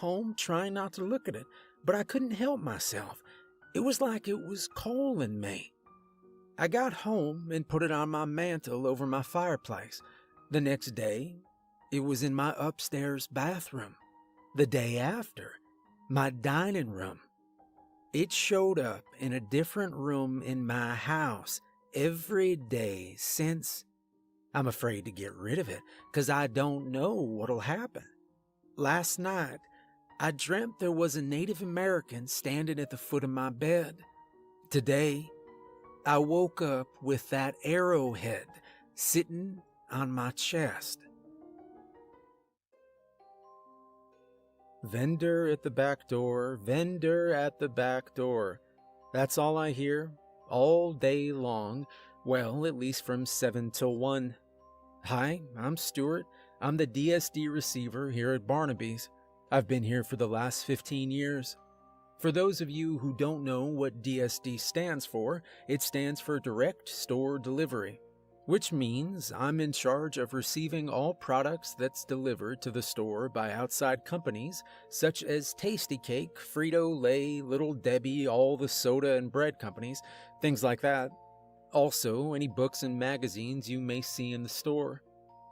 home trying not to look at it, but I couldn't help myself. It was like it was calling me. I got home and put it on my mantle over my fireplace. The next day, it was in my upstairs bathroom. The day after, my dining room. It showed up in a different room in my house every day since. I'm afraid to get rid of it because I don't know what'll happen. Last night, I dreamt there was a Native American standing at the foot of my bed. Today, I woke up with that arrowhead sitting on my chest. Vendor at the back door, vendor at the back door. That's all I hear, all day long, well, at least from 7 till 1. Hi, I'm Stuart. I'm the DSD receiver here at Barnaby's. I've been here for the last 15 years. For those of you who don't know what DSD stands for, it stands for Direct Store Delivery, which means I'm in charge of receiving all products that's delivered to the store by outside companies such as Tastykake, Frito-Lay, Little Debbie, all the soda and bread companies, things like that. Also, any books and magazines you may see in the store.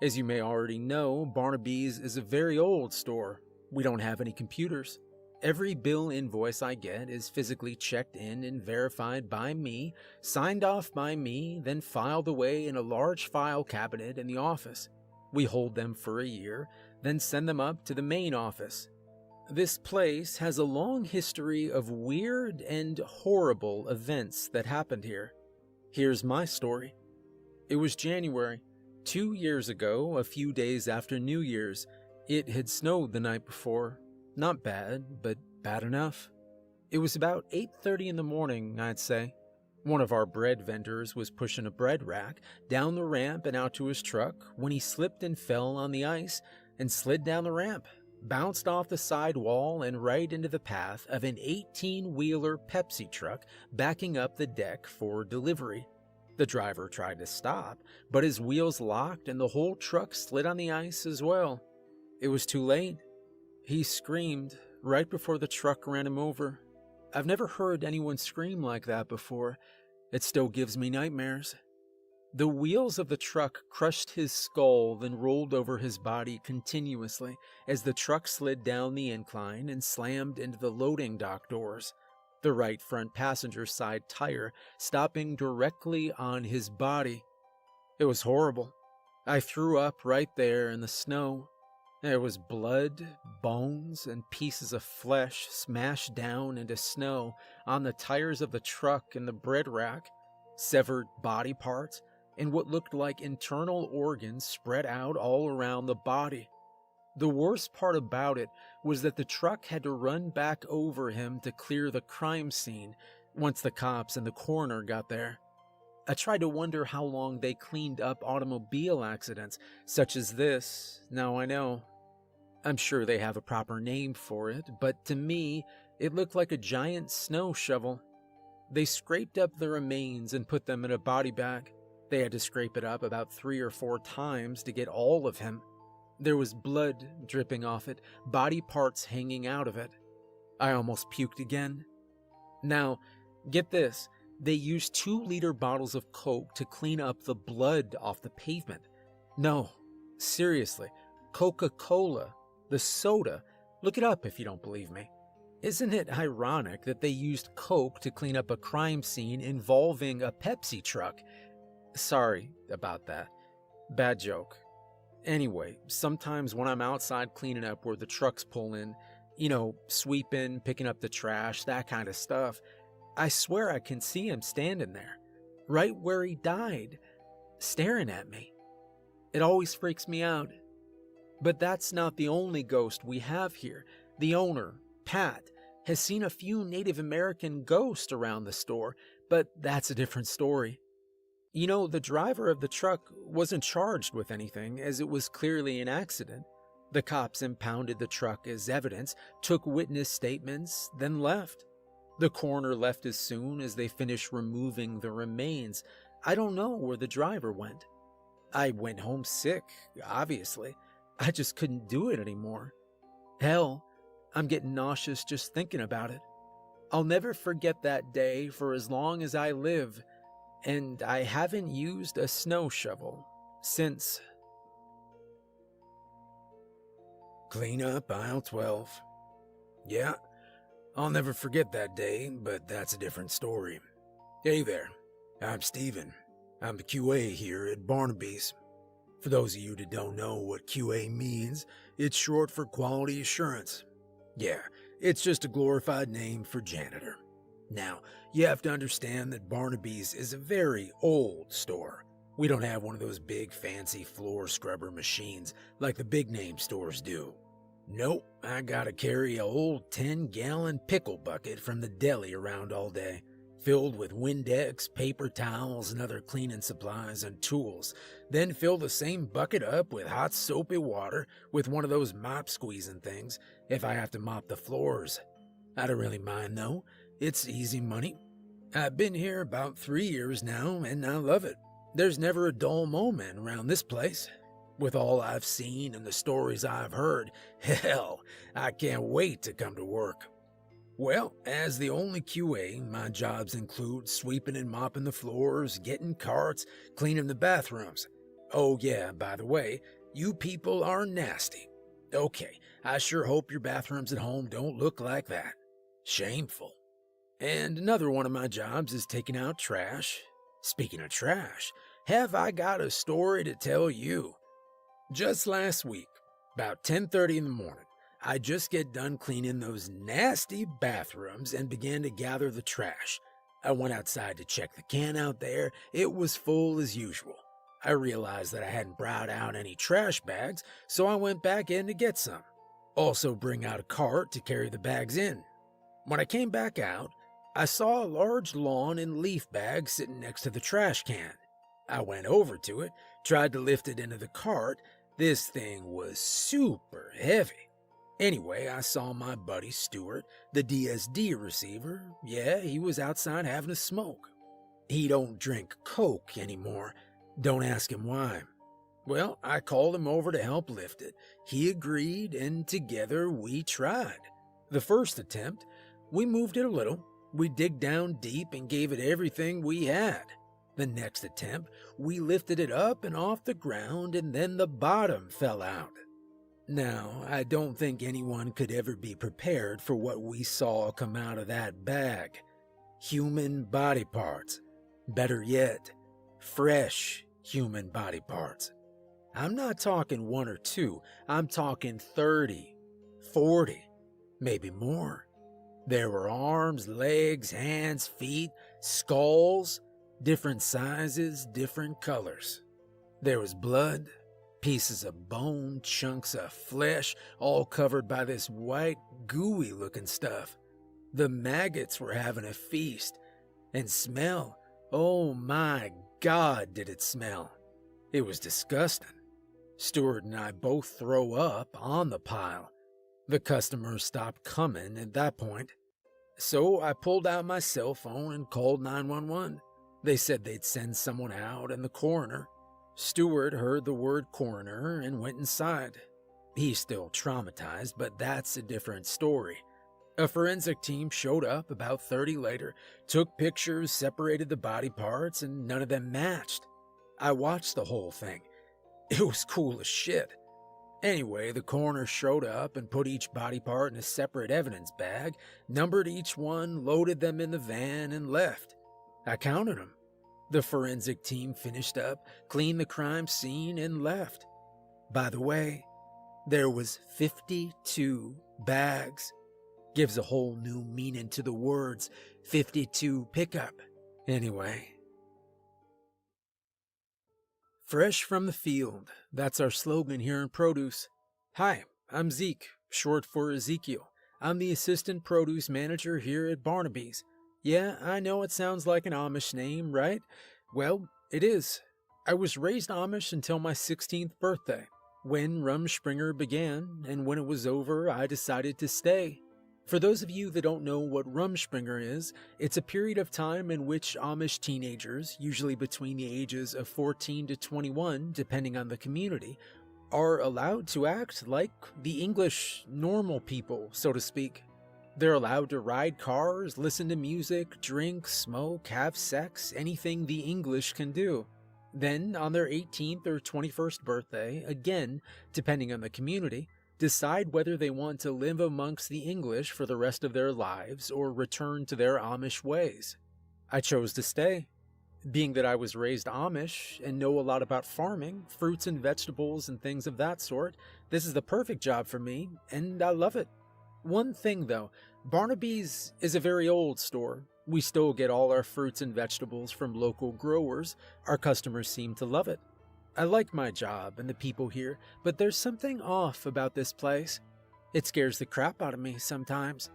As you may already know, Barnaby's is a very old store. We don't have any computers. Every bill invoice I get is physically checked in and verified by me, signed off by me, then filed away in a large file cabinet in the office. We hold them for a year, then send them up to the main office. This place has a long history of weird and horrible events that happened here. Here's my story. It was January, 2 years ago, a few days after New Year's. It had snowed the night before. Not bad, but bad enough. It was about 8:30 in the morning, I'd say. One of our bread vendors was pushing a bread rack down the ramp and out to his truck when he slipped and fell on the ice and slid down the ramp, bounced off the side wall and right into the path of an 18-wheeler Pepsi truck backing up the deck for delivery. The driver tried to stop, but his wheels locked and the whole truck slid on the ice as well. It was too late. He screamed right before the truck ran him over. I've never heard anyone scream like that before. It still gives me nightmares. The wheels of the truck crushed his skull, then rolled over his body continuously as the truck slid down the incline and slammed into the loading dock doors. The right front passenger side tire stopping directly on his body. It was horrible. I threw up right there in the snow. There was blood, bones, and pieces of flesh smashed down into snow on the tires of the truck and the bread rack, severed body parts, and what looked like internal organs spread out all around the body. The worst part about it was that the truck had to run back over him to clear the crime scene once the cops and the coroner got there. I tried to wonder how long they cleaned up automobile accidents such as this. Now I know. I'm sure they have a proper name for it, but to me, it looked like a giant snow shovel. They scraped up the remains and put them in a body bag. They had to scrape it up about 3 or 4 times to get all of him. There was blood dripping off it, body parts hanging out of it. I almost puked again. Now, get this. They used 2-liter bottles of Coke to clean up the blood off the pavement. No, seriously, Coca-Cola, the soda. Look it up if you don't believe me. Isn't it ironic that they used Coke to clean up a crime scene involving a Pepsi truck? Sorry about that. Bad joke. Anyway, sometimes when I'm outside cleaning up where the trucks pull in, sweeping, picking up the trash, that kind of stuff, I swear I can see him standing there, right where he died, staring at me. It always freaks me out. But that's not the only ghost we have here. The owner, Pat, has seen a few Native American ghosts around the store, but that's a different story. The driver of the truck wasn't charged with anything, as it was clearly an accident. The cops impounded the truck as evidence, took witness statements, then left. The coroner left as soon as they finished removing the remains. I don't know where the driver went. I went home sick, obviously. I just couldn't do it anymore. Hell, I'm getting nauseous just thinking about it. I'll never forget that day for as long as I live, and I haven't used a snow shovel since. Clean up aisle 12. Yeah, I'll never forget that day, but that's a different story. Hey there, I'm Steven. I'm the QA here at Barnaby's. For those of you that don't know what QA means, it's short for quality assurance. Yeah, it's just a glorified name for janitor. Now, you have to understand that Barnaby's is a very old store. We don't have one of those big fancy floor scrubber machines like the big name stores do. Nope, I gotta carry a old 10-gallon pickle bucket from the deli around all day, filled with Windex, paper towels, and other cleaning supplies and tools, then fill the same bucket up with hot soapy water with one of those mop squeezing things if I have to mop the floors. I don't really mind though, it's easy money. I've been here about 3 years now and I love it. There's never a dull moment around this place. With all I've seen and the stories I've heard, hell, I can't wait to come to work. Well, as the only QA, my jobs include sweeping and mopping the floors, getting carts, cleaning the bathrooms. Oh yeah, by the way, you people are nasty. Okay, I sure hope your bathrooms at home don't look like that. Shameful. And another one of my jobs is taking out trash. Speaking of trash, have I got a story to tell you? Just last week, about 10:30 in the morning, I just get done cleaning those nasty bathrooms and began to gather the trash. I went outside to check the can out there. It was full as usual. I realized that I hadn't brought out any trash bags, so I went back in to get some. Also bring out a cart to carry the bags in. When I came back out, I saw a large lawn and leaf bag sitting next to the trash can. I went over to it, tried to lift it into the cart. This thing was super heavy. Anyway, I saw my buddy Stuart, the DSD receiver. Yeah, he was outside having a smoke. He don't drink Coke anymore. Don't ask him why. Well, I called him over to help lift it. He agreed, and together we tried. The first attempt, we moved it a little. We digged down deep and gave it everything we had. The next attempt, we lifted it up and off the ground, and then the bottom fell out. Now, I don't think anyone could ever be prepared for what we saw come out of that bag. Human body parts. Better yet, fresh human body parts. I'm not talking 1 or 2, I'm talking 30, 40, maybe more. There were arms, legs, hands, feet, skulls, different sizes, different colors. There was blood, pieces of bone, chunks of flesh, all covered by this white, gooey-looking stuff. The maggots were having a feast. And smell, oh my God, did it smell. It was disgusting. Stuart and I both throw up on the pile. The customers stopped coming at that point. So I pulled out my cell phone and called 911. They said they'd send someone out and the coroner. Stuart heard the word coroner and went inside. He's still traumatized, but that's a different story. A forensic team showed up about 30 later, took pictures, separated the body parts, and none of them matched. I watched the whole thing. It was cool as shit. Anyway, the coroner showed up and put each body part in a separate evidence bag, numbered each one, loaded them in the van, and left. I counted them. The forensic team finished up, cleaned the crime scene, and left. By the way, there was 52 bags. Gives a whole new meaning to the words 52 pickup. Anyway. Fresh from the field. That's our slogan here in produce. Hi, I'm Zeke, short for Ezekiel. I'm the assistant produce manager here at Barnaby's. Yeah, I know it sounds like an Amish name, right? Well, it is. I was raised Amish until my 16th birthday, when Rumspringa began, and when it was over, I decided to stay. For those of you that don't know what Rumspringa is, it's a period of time in which Amish teenagers, usually between the ages of 14 to 21, depending on the community, are allowed to act like the English normal people, so to speak. They're allowed to ride cars, listen to music, drink, smoke, have sex, anything the English can do. Then, on their 18th or 21st birthday, again, depending on the community, decide whether they want to live amongst the English for the rest of their lives or return to their Amish ways. I chose to stay. Being that I was raised Amish and know a lot about farming, fruits and vegetables and things of that sort, this is the perfect job for me, and I love it. One thing though, Barnaby's is a very old store. We still get all our fruits and vegetables from local growers. Our customers seem to love it. I like my job and the people here, but there's something off about this place. It scares the crap out of me sometimes.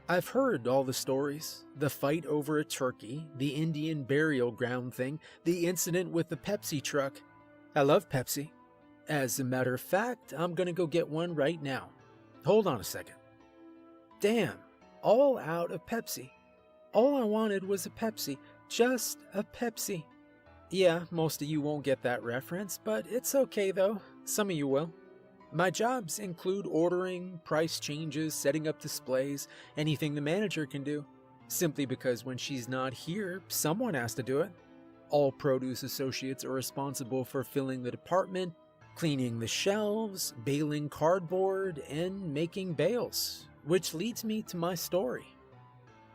I've heard all the stories, the fight over a turkey, the Indian burial ground thing, the incident with the Pepsi truck. I love Pepsi. As a matter of fact, I'm gonna go get one right now. Hold on a second. Damn, all out of Pepsi. All I wanted was a Pepsi, just a Pepsi. Yeah, most of you won't get that reference, but it's okay though, some of you will. My jobs include ordering, price changes, setting up displays, anything the manager can do. Simply because when she's not here, someone has to do it. All produce associates are responsible for filling the department, cleaning the shelves, baling cardboard, and making bales, which leads me to my story.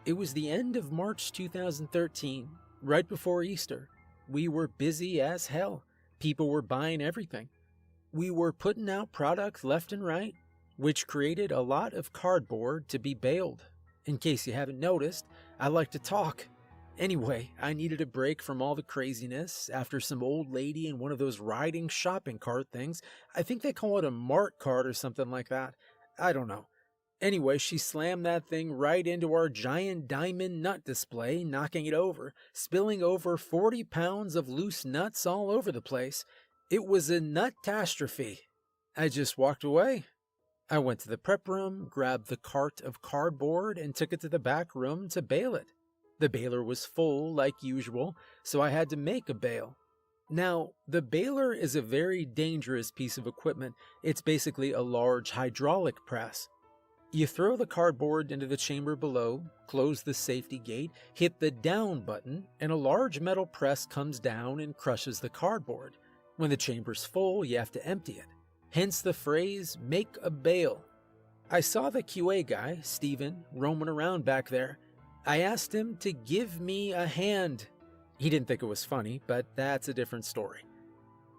It was the end of March 2013, right before Easter. We were busy as hell. People were buying everything. We were putting out product left and right, which created a lot of cardboard to be baled. In case you haven't noticed, I like to talk. Anyway, I needed a break from all the craziness after some old lady in one of those riding shopping cart things. I think they call it a mart cart or something like that. I don't know. Anyway, she slammed that thing right into our giant diamond nut display, knocking it over, spilling over 40 pounds of loose nuts all over the place. It was a nut-tastrophe. I just walked away. I went to the prep room, grabbed the cart of cardboard, and took it to the back room to bale it. The baler was full, like usual, so I had to make a bale. Now, the baler is a very dangerous piece of equipment. It's basically a large hydraulic press. You throw the cardboard into the chamber below, close the safety gate, hit the down button, and a large metal press comes down and crushes the cardboard. When the chamber's full, you have to empty it. Hence the phrase, make a bale. I saw the QA guy, Steven, roaming around back there. I asked him to give me a hand. He didn't think it was funny, but that's a different story.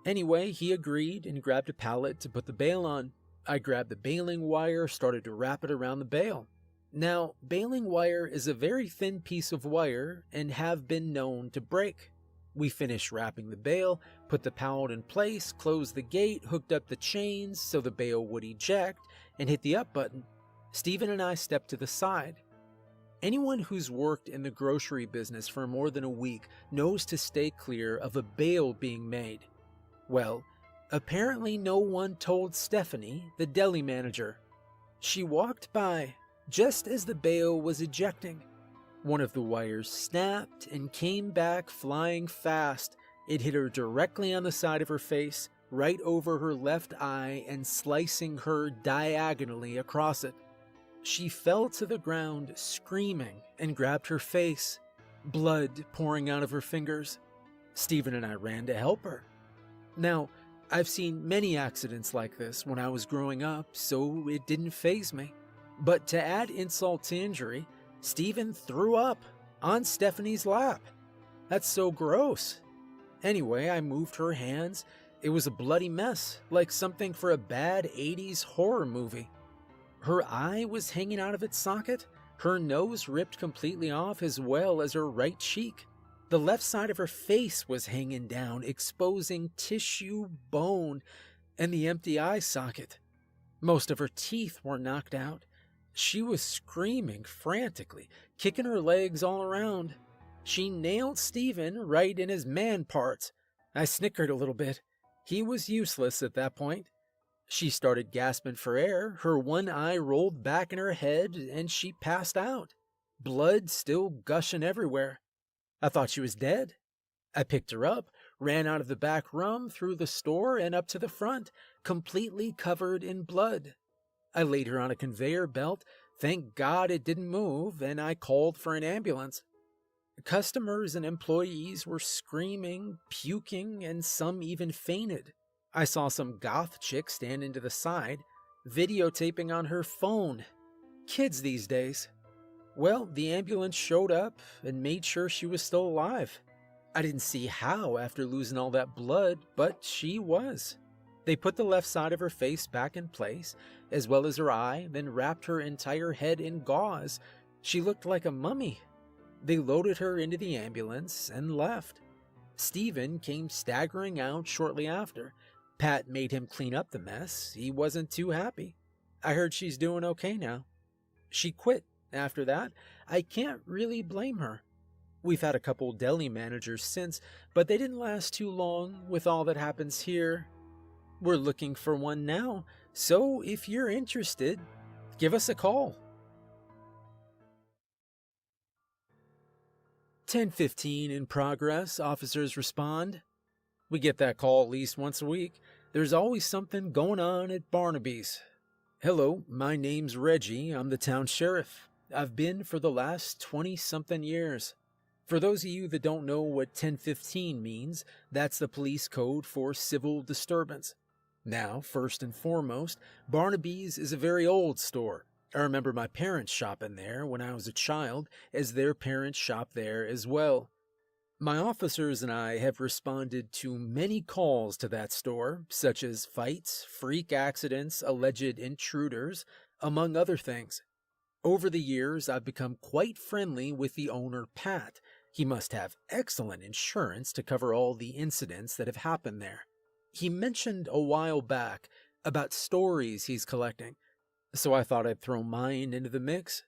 Anyway, he agreed and grabbed a pallet to put the bale on. I grabbed the baling wire, started to wrap it around the bale. Now, baling wire is a very thin piece of wire and have been known to break. We finished wrapping the bale, put the pallet in place, closed the gate, hooked up the chains so the bale would eject, and hit the up button. Steven and I stepped to the side. Anyone who's worked in the grocery business for more than a week knows to stay clear of a bale being made. Well, apparently no one told Stephanie, the deli manager. She walked by just as the bale was ejecting. One of the wires snapped and came back flying fast. It hit her directly on the side of her face, right over her left eye, and slicing her diagonally across it. She fell to the ground screaming and grabbed her face, blood pouring out of her fingers. Steven and I ran to help her. Now, I've seen many accidents like this when I was growing up, so it didn't faze me. But to add insult to injury, Steven threw up on Stephanie's lap. That's so gross. Anyway, I moved her hands. It was a bloody mess, like something for a bad 80s horror movie. Her eye was hanging out of its socket, her nose ripped completely off, as well as her right cheek. The left side of her face was hanging down, exposing tissue, bone, and the empty eye socket. Most of her teeth were knocked out. She was screaming frantically, kicking her legs all around. She nailed Steven right in his man parts. I snickered a little bit. He was useless at that point. She started gasping for air, her one eye rolled back in her head, and she passed out. Blood still gushing everywhere. I thought she was dead. I picked her up, ran out of the back room, through the store, and up to the front, completely covered in blood. I laid her on a conveyor belt. Thank God it didn't move, and I called for an ambulance. Customers and employees were screaming, puking, and some even fainted. I saw some goth chick standing to the side, videotaping on her phone. Kids these days. Well, the ambulance showed up and made sure she was still alive. I didn't see how after losing all that blood, but she was. They put the left side of her face back in place, as well as her eye, then wrapped her entire head in gauze. She looked like a mummy. They loaded her into the ambulance and left. Stephen came staggering out shortly after. Pat made him clean up the mess. He wasn't too happy. I heard she's doing okay now. She quit after that. I can't really blame her. We've had a couple deli managers since, but they didn't last too long with all that happens here. We're looking for one now, so if you're interested, give us a call. 10:15 in progress, officers respond. We get that call at least once a week. There's always something going on at Barnaby's. Hello, my name's Reggie. I'm the town sheriff. I've been for the last 20-something years. For those of you that don't know what 1015 means, that's the police code for civil disturbance. Now, first and foremost, Barnaby's is a very old store. I remember my parents shopping there when I was a child, as their parents shopped there as well. My officers and I have responded to many calls to that store, such as fights, freak accidents, alleged intruders, among other things. Over the years, I've become quite friendly with the owner, Pat. He must have excellent insurance to cover all the incidents that have happened there. He mentioned a while back about stories he's collecting, so I thought I'd throw mine into the mix.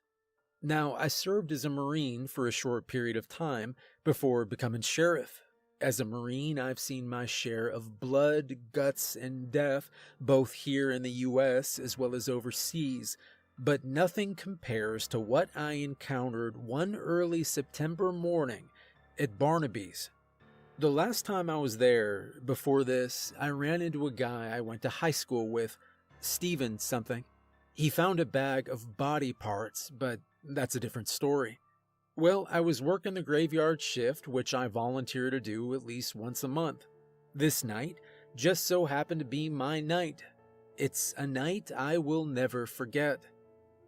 Now, I served as a Marine for a short period of time before becoming sheriff. As a Marine, I've seen my share of blood, guts, and death, both here in the U.S. as well as overseas, but nothing compares to what I encountered one early September morning at Barnaby's. The last time I was there, before this, I ran into a guy I went to high school with, Steven something. He found a bag of body parts, but that's a different story. Well, I was working the graveyard shift, which I volunteer to do at least once a month. This night just so happened to be my night. It's a night I will never forget.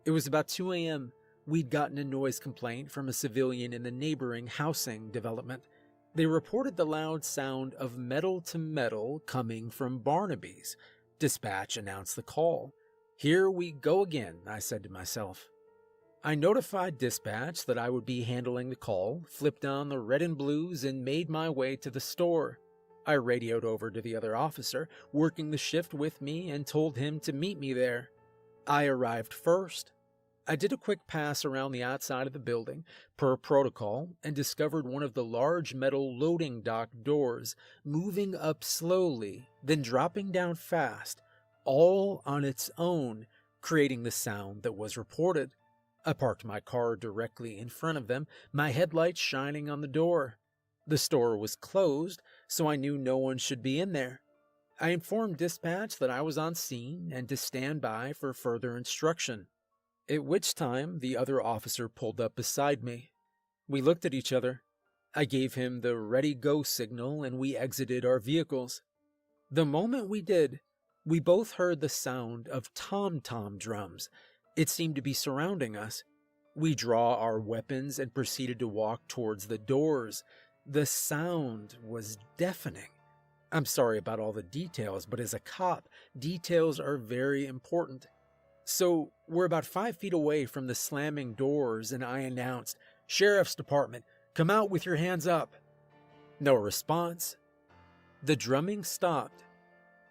It was about 2 a.m. We'd gotten a noise complaint from a civilian in the neighboring housing development. They reported the loud sound of metal to metal coming from Barnaby's. Dispatch announced the call. Here we go again, I said to myself. I notified dispatch that I would be handling the call, flipped on the red and blues, and made my way to the store. I radioed over to the other officer working the shift with me and told him to meet me there. I arrived first. I did a quick pass around the outside of the building, per protocol, and discovered one of the large metal loading dock doors moving up slowly, then dropping down fast, all on its own, creating the sound that was reported. I parked my car directly in front of them, my headlights shining on the door. The store was closed, so I knew no one should be in there. I informed dispatch that I was on scene and to stand by for further instruction, at which time the other officer pulled up beside me. We looked at each other. I gave him the ready-go signal and we exited our vehicles. The moment we did, we both heard the sound of tom-tom drums. It seemed to be surrounding us. We draw our weapons and proceeded to walk towards the doors. The sound was deafening. I'm sorry about all the details, but as a cop, details are very important. So we're about 5 feet away from the slamming doors and I announced, "Sheriff's Department, come out with your hands up." No response. The drumming stopped.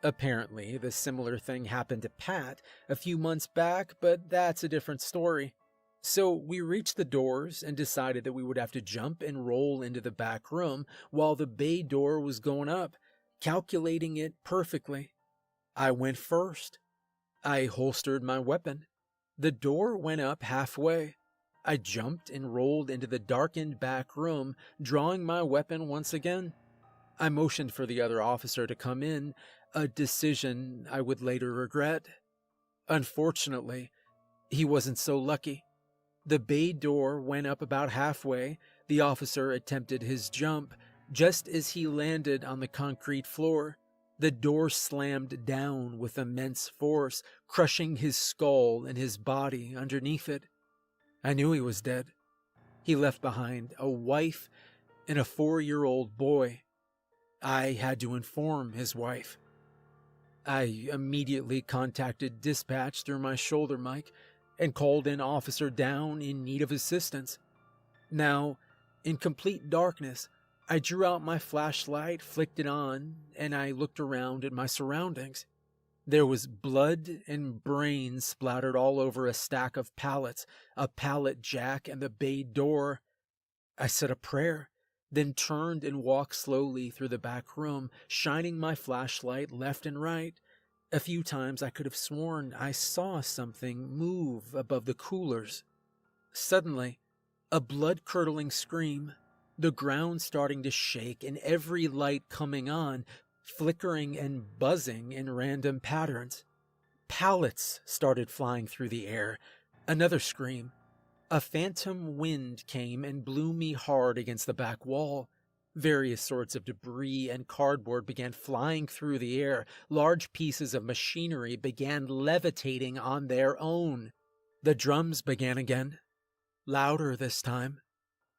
Apparently, the similar thing happened to Pat a few months back, but that's a different story. So we reached the doors and decided that we would have to jump and roll into the back room while the bay door was going up, calculating it perfectly. I went first. I holstered my weapon. The door went up halfway. I jumped and rolled into the darkened back room, drawing my weapon once again. I motioned for the other officer to come in, a decision I would later regret. Unfortunately, he wasn't so lucky. The bay door went up about halfway. The officer attempted his jump. Just as he landed on the concrete floor, the door slammed down with immense force, crushing his skull and his body underneath it. I knew he was dead. He left behind a wife and a 4-year-old boy. I had to inform his wife. I immediately contacted dispatch through my shoulder mic and called an officer down in need of assistance. Now, in complete darkness, I drew out my flashlight, flicked it on, and I looked around at my surroundings. There was blood and brains splattered all over a stack of pallets, a pallet jack, and the bay door. I said a prayer, then turned and walked slowly through the back room, shining my flashlight left and right. A few times I could have sworn I saw something move above the coolers. Suddenly, a blood-curdling scream, the ground starting to shake and every light coming on, flickering and buzzing in random patterns. Pallets started flying through the air. Another scream. A phantom wind came and blew me hard against the back wall. Various sorts of debris and cardboard began flying through the air. Large pieces of machinery began levitating on their own. The drums began again, louder this time.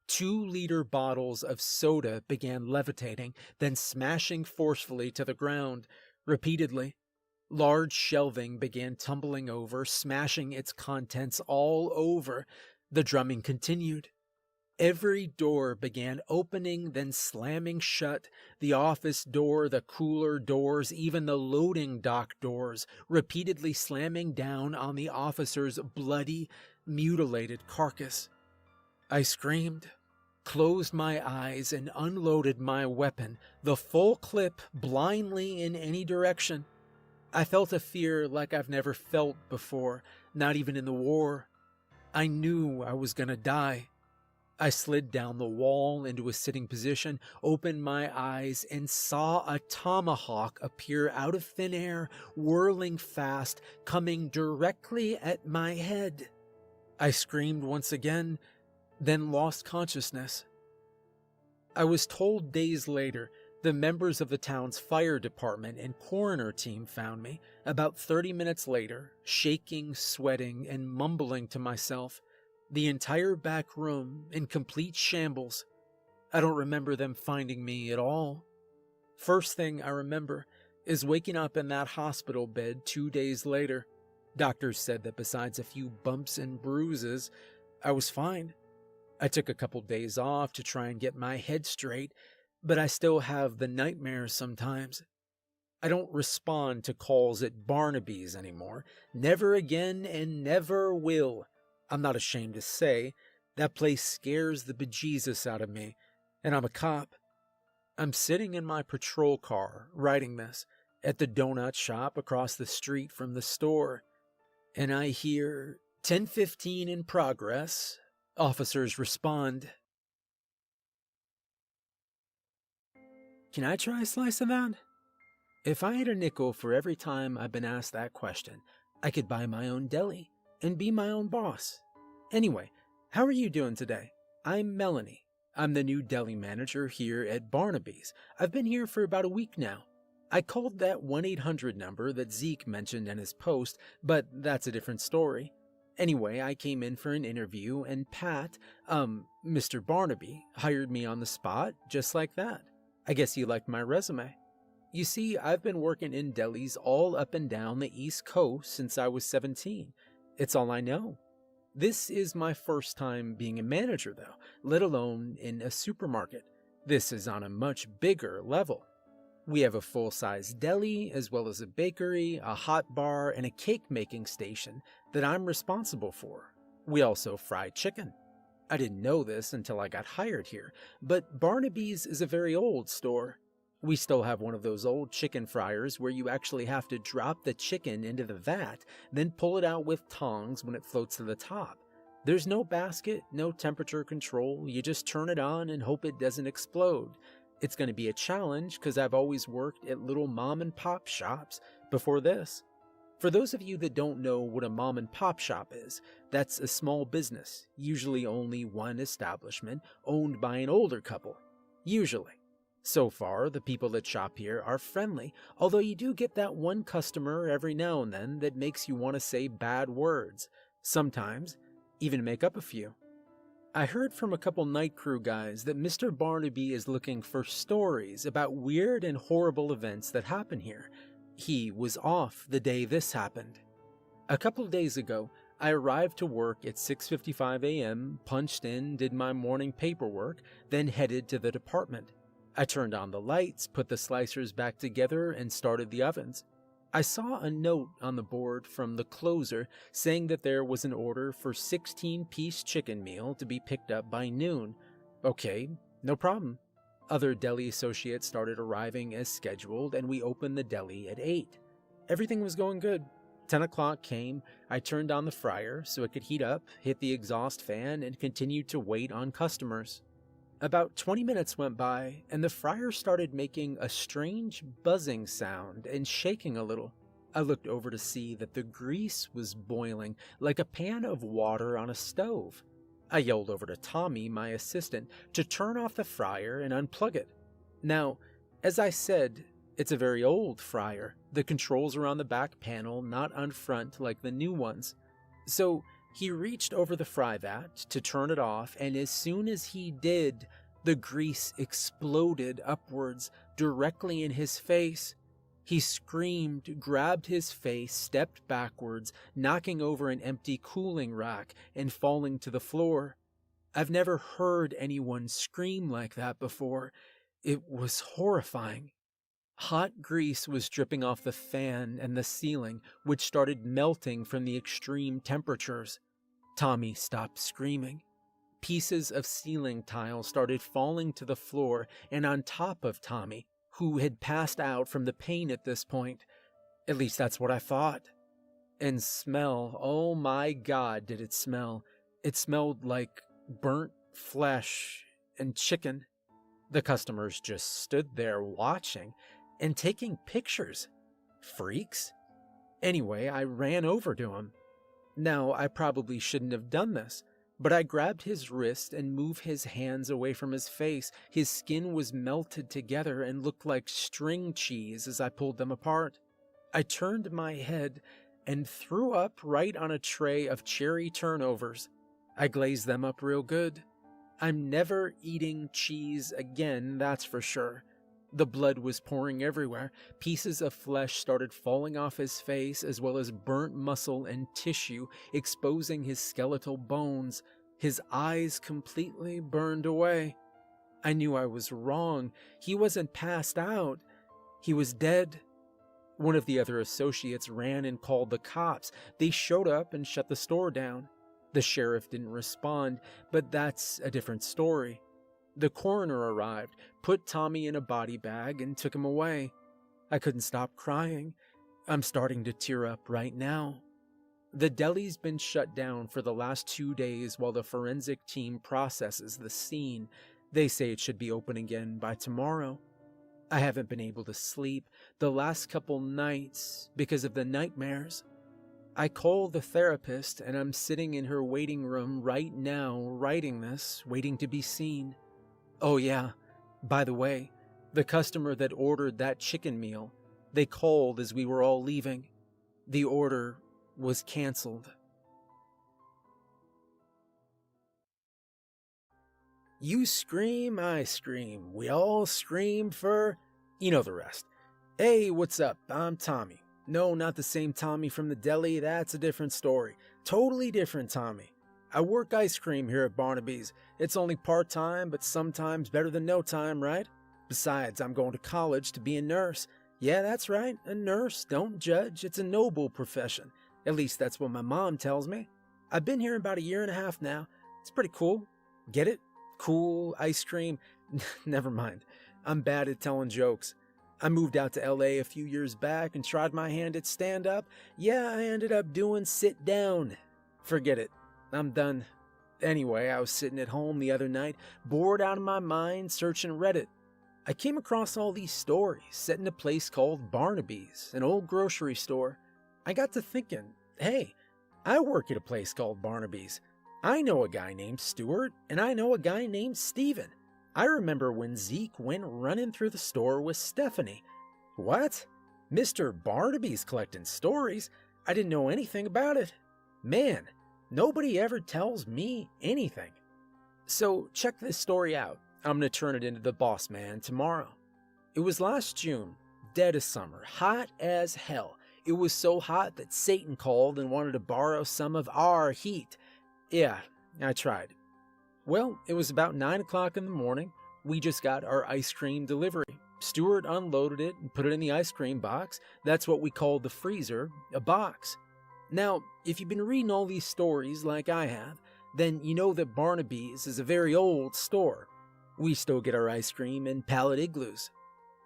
2-liter bottles of soda began levitating, then smashing forcefully to the ground. Repeatedly, large shelving began tumbling over, smashing its contents all over. The drumming continued. Every door began opening, then slamming shut. The office door, the cooler doors, even the loading dock doors, repeatedly slamming down on the officer's bloody, mutilated carcass. I screamed, closed my eyes, and unloaded my weapon, the full clip, blindly in any direction. I felt a fear like I've never felt before, not even in the war. I knew I was gonna die. I slid down the wall into a sitting position, opened my eyes, and saw a tomahawk appear out of thin air, whirling fast, coming directly at my head. I screamed once again, then lost consciousness. I was told days later the members of the town's fire department and coroner team found me, about 30 minutes later, shaking, sweating, and mumbling to myself. The entire back room in complete shambles. I don't remember them finding me at all. First thing I remember is waking up in that hospital bed 2 days later. Doctors said that besides a few bumps and bruises, I was fine. I took a couple days off to try and get my head straight, but I still have the nightmares sometimes. I don't respond to calls at Barnaby's anymore. Never again and never will. I'm not ashamed to say, that place scares the bejesus out of me, and I'm a cop. I'm sitting in my patrol car, writing this, at the donut shop across the street from the store, and I hear 10:15 in progress. Officers respond. Can I try a slice of that? If I had a nickel for every time I've been asked that question, I could buy my own deli and be my own boss. Anyway, how are you doing today? I'm Melanie. I'm the new deli manager here at Barnaby's. I've been here for about a week now. I called that 1-800 number that Zeke mentioned in his post, but that's a different story. Anyway, I came in for an interview and Pat, Mr. Barnaby, hired me on the spot just like that. I guess he liked my resume. You see, I've been working in delis all up and down the East Coast since I was 17. It's all I know. This is my first time being a manager, though, let alone in a supermarket. This is on a much bigger level. We have a full-size deli, as well as a bakery, a hot bar, and a cake-making station that I'm responsible for. We also fry chicken. I didn't know this until I got hired here, but Barnaby's is a very old store. We still have one of those old chicken fryers where you actually have to drop the chicken into the vat, then pull it out with tongs when it floats to the top. There's no basket, no temperature control, you just turn it on and hope it doesn't explode. It's going to be a challenge because I've always worked at little mom and pop shops before this. For those of you that don't know what a mom and pop shop is, that's a small business, usually only one establishment, owned by an older couple. Usually. So far, the people that shop here are friendly, although you do get that one customer every now and then that makes you want to say bad words, sometimes even make up a few. I heard from a couple night crew guys that Mr. Barnaby is looking for stories about weird and horrible events that happen here. He was off the day this happened. A couple days ago, I arrived to work at 6:55 a.m., punched in, did my morning paperwork, then headed to the department. I turned on the lights, put the slicers back together, and started the ovens. I saw a note on the board from the closer saying that there was an order for 16-piece chicken meal to be picked up by noon. Okay, no problem. Other deli associates started arriving as scheduled, and we opened the deli at 8. Everything was going good. 10 o'clock came, I turned on the fryer so it could heat up, hit the exhaust fan, and continued to wait on customers. About 20 minutes went by, and the fryer started making a strange buzzing sound and shaking a little. I looked over to see that the grease was boiling like a pan of water on a stove. I yelled over to Tommy, my assistant, to turn off the fryer and unplug it. Now, as I said, it's a very old fryer. The controls are on the back panel, not on front like the new ones. So he reached over the fry vat to turn it off, and as soon as he did, the grease exploded upwards directly in his face. He screamed, grabbed his face, stepped backwards, knocking over an empty cooling rack and falling to the floor. I've never heard anyone scream like that before. It was horrifying. Hot grease was dripping off the fan and the ceiling, which started melting from the extreme temperatures. Tommy stopped screaming. Pieces of ceiling tile started falling to the floor and on top of Tommy, who had passed out from the pain at this point. At least that's what I thought. And smell, oh my God, did it smell. It smelled like burnt flesh and chicken. The customers just stood there watching and taking pictures. Freaks. Anyway, I ran over to him. Now, I probably shouldn't have done this, but I grabbed his wrist and moved his hands away from his face. His skin was melted together and looked like string cheese as I pulled them apart. I turned my head and threw up right on a tray of cherry turnovers. I glazed them up real good. I'm never eating cheese again, that's for sure. The blood was pouring everywhere. Pieces of flesh started falling off his face, as well as burnt muscle and tissue exposing his skeletal bones. His eyes completely burned away. I knew I was wrong. He wasn't passed out. He was dead. One of the other associates ran and called the cops. They showed up and shut the store down. The sheriff didn't respond, but that's a different story. The coroner arrived, put Tommy in a body bag, and took him away. I couldn't stop crying. I'm starting to tear up right now. The deli's been shut down for the last 2 days while the forensic team processes the scene. They say it should be open again by tomorrow. I haven't been able to sleep the last couple nights because of the nightmares. I called the therapist, and I'm sitting in her waiting room right now writing this, waiting to be seen. Oh yeah, by the way, the customer that ordered that chicken meal, they called as we were all leaving. The order was canceled. You scream, I scream. We all scream for... You know the rest. Hey, what's up? I'm Tommy. No, not the same Tommy from the deli. That's a different story. Totally different Tommy. I work ice cream here at Barnaby's. It's only part-time, but sometimes better than no time, right? Besides, I'm going to college to be a nurse. Yeah, that's right, a nurse. Don't judge. It's a noble profession. At least that's what my mom tells me. I've been here about 1.5 years now. It's pretty cool. Get it? Cool, ice cream. Never mind. I'm bad at telling jokes. I moved out to LA a few years back and tried my hand at stand-up. Yeah, I ended up doing sit down. Forget it. I'm done. Anyway, I was sitting at home the other night, bored out of my mind, searching Reddit. I came across all these stories set in a place called Barnaby's, an old grocery store. I got to thinking, hey, I work at a place called Barnaby's. I know a guy named Stuart, and I know a guy named Steven. I remember when Zeke went running through the store with Stephanie. What? Mr. Barnaby's collecting stories? I didn't know anything about it. Man, nobody ever tells me anything. So check this story out. I'm going to turn it into the Boss Man tomorrow. It was last June, dead of summer, hot as hell. It was so hot that Satan called and wanted to borrow some of our heat. Yeah, I tried. Well, it was about 9 o'clock in the morning. We just got our ice cream delivery. Stuart unloaded it and put it in the ice cream box. That's what we called the freezer, a box. Now, if you've been reading all these stories like I have, then you know that Barnaby's is a very old store. We still get our ice cream in pallet igloos.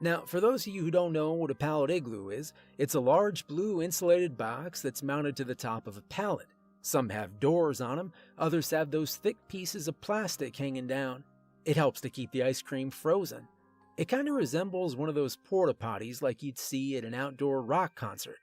Now, for those of you who don't know what a pallet igloo is, it's a large blue insulated box that's mounted to the top of a pallet. Some have doors on them, others have those thick pieces of plastic hanging down. It helps to keep the ice cream frozen. It kind of resembles one of those porta potties like you'd see at an outdoor rock concert.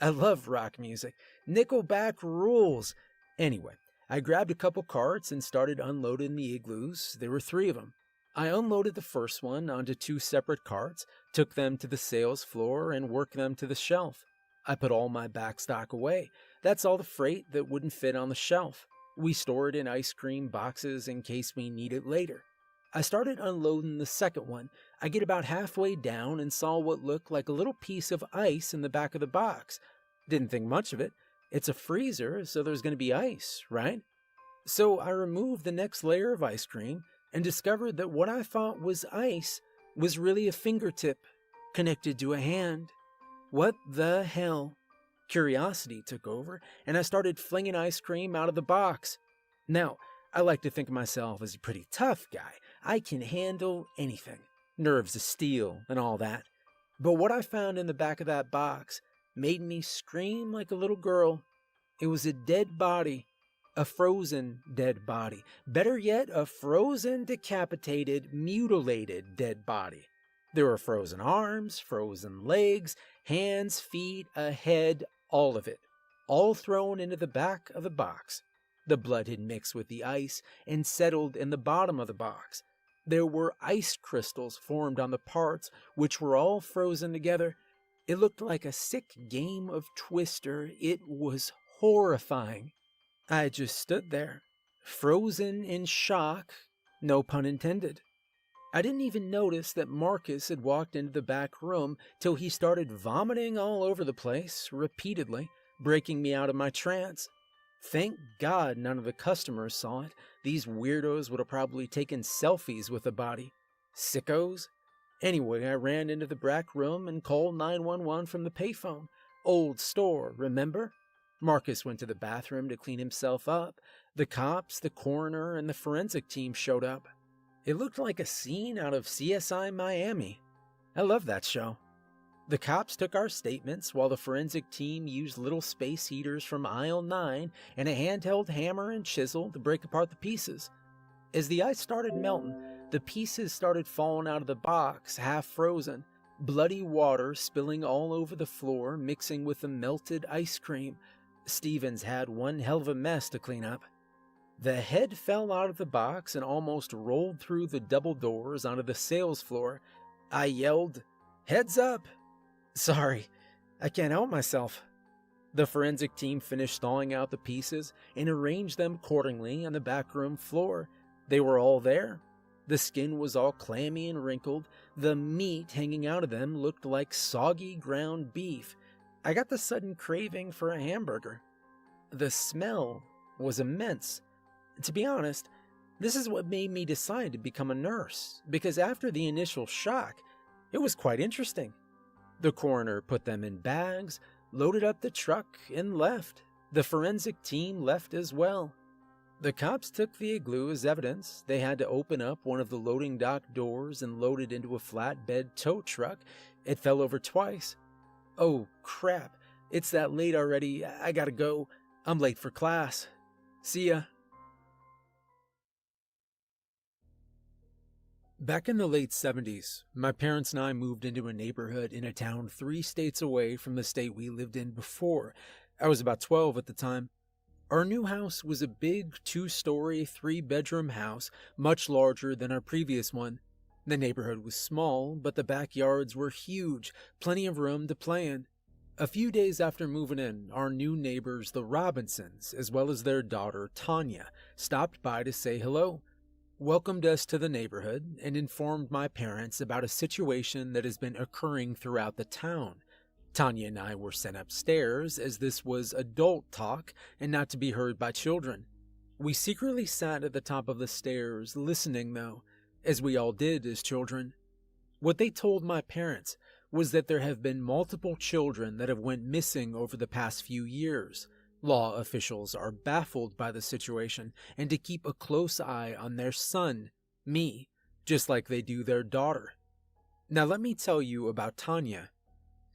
I love rock music. Nickelback rules. Anyway, I grabbed a couple carts and started unloading the igloos. There were 3 of them. I unloaded the first one onto 2 separate carts, took them to the sales floor, and worked them to the shelf. I put all my backstock away. That's all the freight that wouldn't fit on the shelf. We store it in ice cream boxes in case we need it later. I started unloading the second one. I get about halfway down and saw what looked like a little piece of ice in the back of the box. Didn't think much of it. It's a freezer, so there's going to be ice, right? So I removed the next layer of ice cream and discovered that what I thought was ice was really a fingertip connected to a hand. What the hell? Curiosity took over, and I started flinging ice cream out of the box. Now, I like to think of myself as a pretty tough guy. I can handle anything. Nerves of steel and all that. But what I found in the back of that box made me scream like a little girl. It was a dead body. A frozen dead body. Better yet, a frozen, decapitated, mutilated dead body. There were frozen arms, frozen legs, hands, feet, a head, all of it. All thrown into the back of the box. The blood had mixed with the ice and settled in the bottom of the box. There were ice crystals formed on the parts, which were all frozen together. It looked like a sick game of Twister. It was horrifying. I just stood there, frozen in shock, no pun intended. I didn't even notice that Marcus had walked into the back room till he started vomiting all over the place, repeatedly, breaking me out of my trance. Thank God none of the customers saw it. These weirdos would have probably taken selfies with the body. Sickos. Anyway, I ran into the back room and called 911 from the payphone. Old store, remember? Marcus went to the bathroom to clean himself up. The cops, the coroner, and the forensic team showed up. It looked like a scene out of CSI Miami. I love that show. The cops took our statements while the forensic team used little space heaters from aisle 9 and a handheld hammer and chisel to break apart the pieces. As the ice started melting, the pieces started falling out of the box, half frozen. Bloody water spilling all over the floor, mixing with the melted ice cream. Stevens had one hell of a mess to clean up. The head fell out of the box and almost rolled through the double doors onto the sales floor. I yelled, "Heads up!" Sorry, I can't help myself. The forensic team finished thawing out the pieces and arranged them accordingly on the backroom floor. They were all there. The skin was all clammy and wrinkled. The meat hanging out of them looked like soggy ground beef. I got the sudden craving for a hamburger. The smell was immense. To be honest, this is what made me decide to become a nurse, because after the initial shock, it was quite interesting. The coroner put them in bags, loaded up the truck, and left. The forensic team left as well. The cops took the igloo as evidence. They had to open up one of the loading dock doors and load it into a flatbed tow truck. It fell over twice. Oh, crap. It's that late already. I gotta go. I'm late for class. See ya. Back in the late 70s, my parents and I moved into a neighborhood in a town 3 states away from the state we lived in before. I was about 12 at the time. Our new house was a big 2-story, 3-bedroom house, much larger than our previous one. The neighborhood was small, but the backyards were huge, plenty of room to play in. A few days after moving in, our new neighbors, the Robinsons, as well as their daughter, Tanya, stopped by to say hello, welcomed us to the neighborhood, and informed my parents about a situation that has been occurring throughout the town. Tanya and I were sent upstairs, as this was adult talk and not to be heard by children. We secretly sat at the top of the stairs, listening though, as we all did as children. What they told my parents was that there have been multiple children that have went missing over the past few years. Law officials are baffled by the situation and to keep a close eye on their son, me, just like they do their daughter. Now let me tell you about Tanya.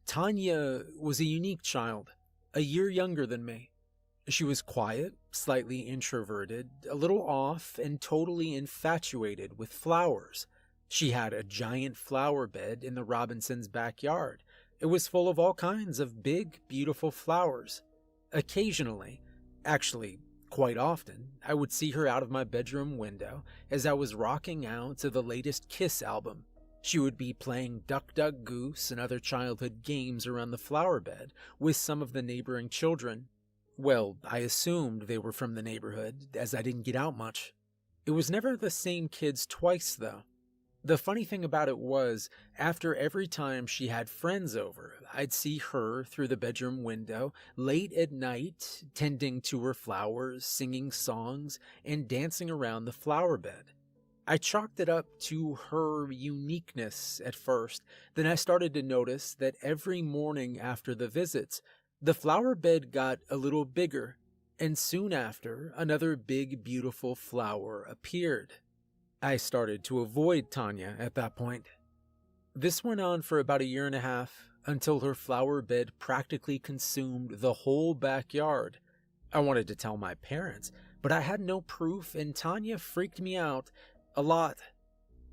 Tanya was a unique child, a year younger than me. She was quiet, slightly introverted, a little off, and totally infatuated with flowers. She had a giant flower bed in the Robinsons' backyard. It was full of all kinds of big, beautiful flowers. Occasionally, actually quite often, I would see her out of my bedroom window as I was rocking out to the latest Kiss album. She would be playing Duck Duck Goose and other childhood games around the flower bed with some of the neighboring children. Well, I assumed they were from the neighborhood, as I didn't get out much. It was never the same kids twice, though. The funny thing about it was, after every time she had friends over, I'd see her through the bedroom window, late at night, tending to her flowers, singing songs, and dancing around the flower bed. I chalked it up to her uniqueness at first, then I started to notice that every morning after the visits, the flower bed got a little bigger, and soon after, another big, beautiful flower appeared. I started to avoid Tanya at that point. This went on for about a year and a half, until her flower bed practically consumed the whole backyard. I wanted to tell my parents, but I had no proof, and Tanya freaked me out a lot.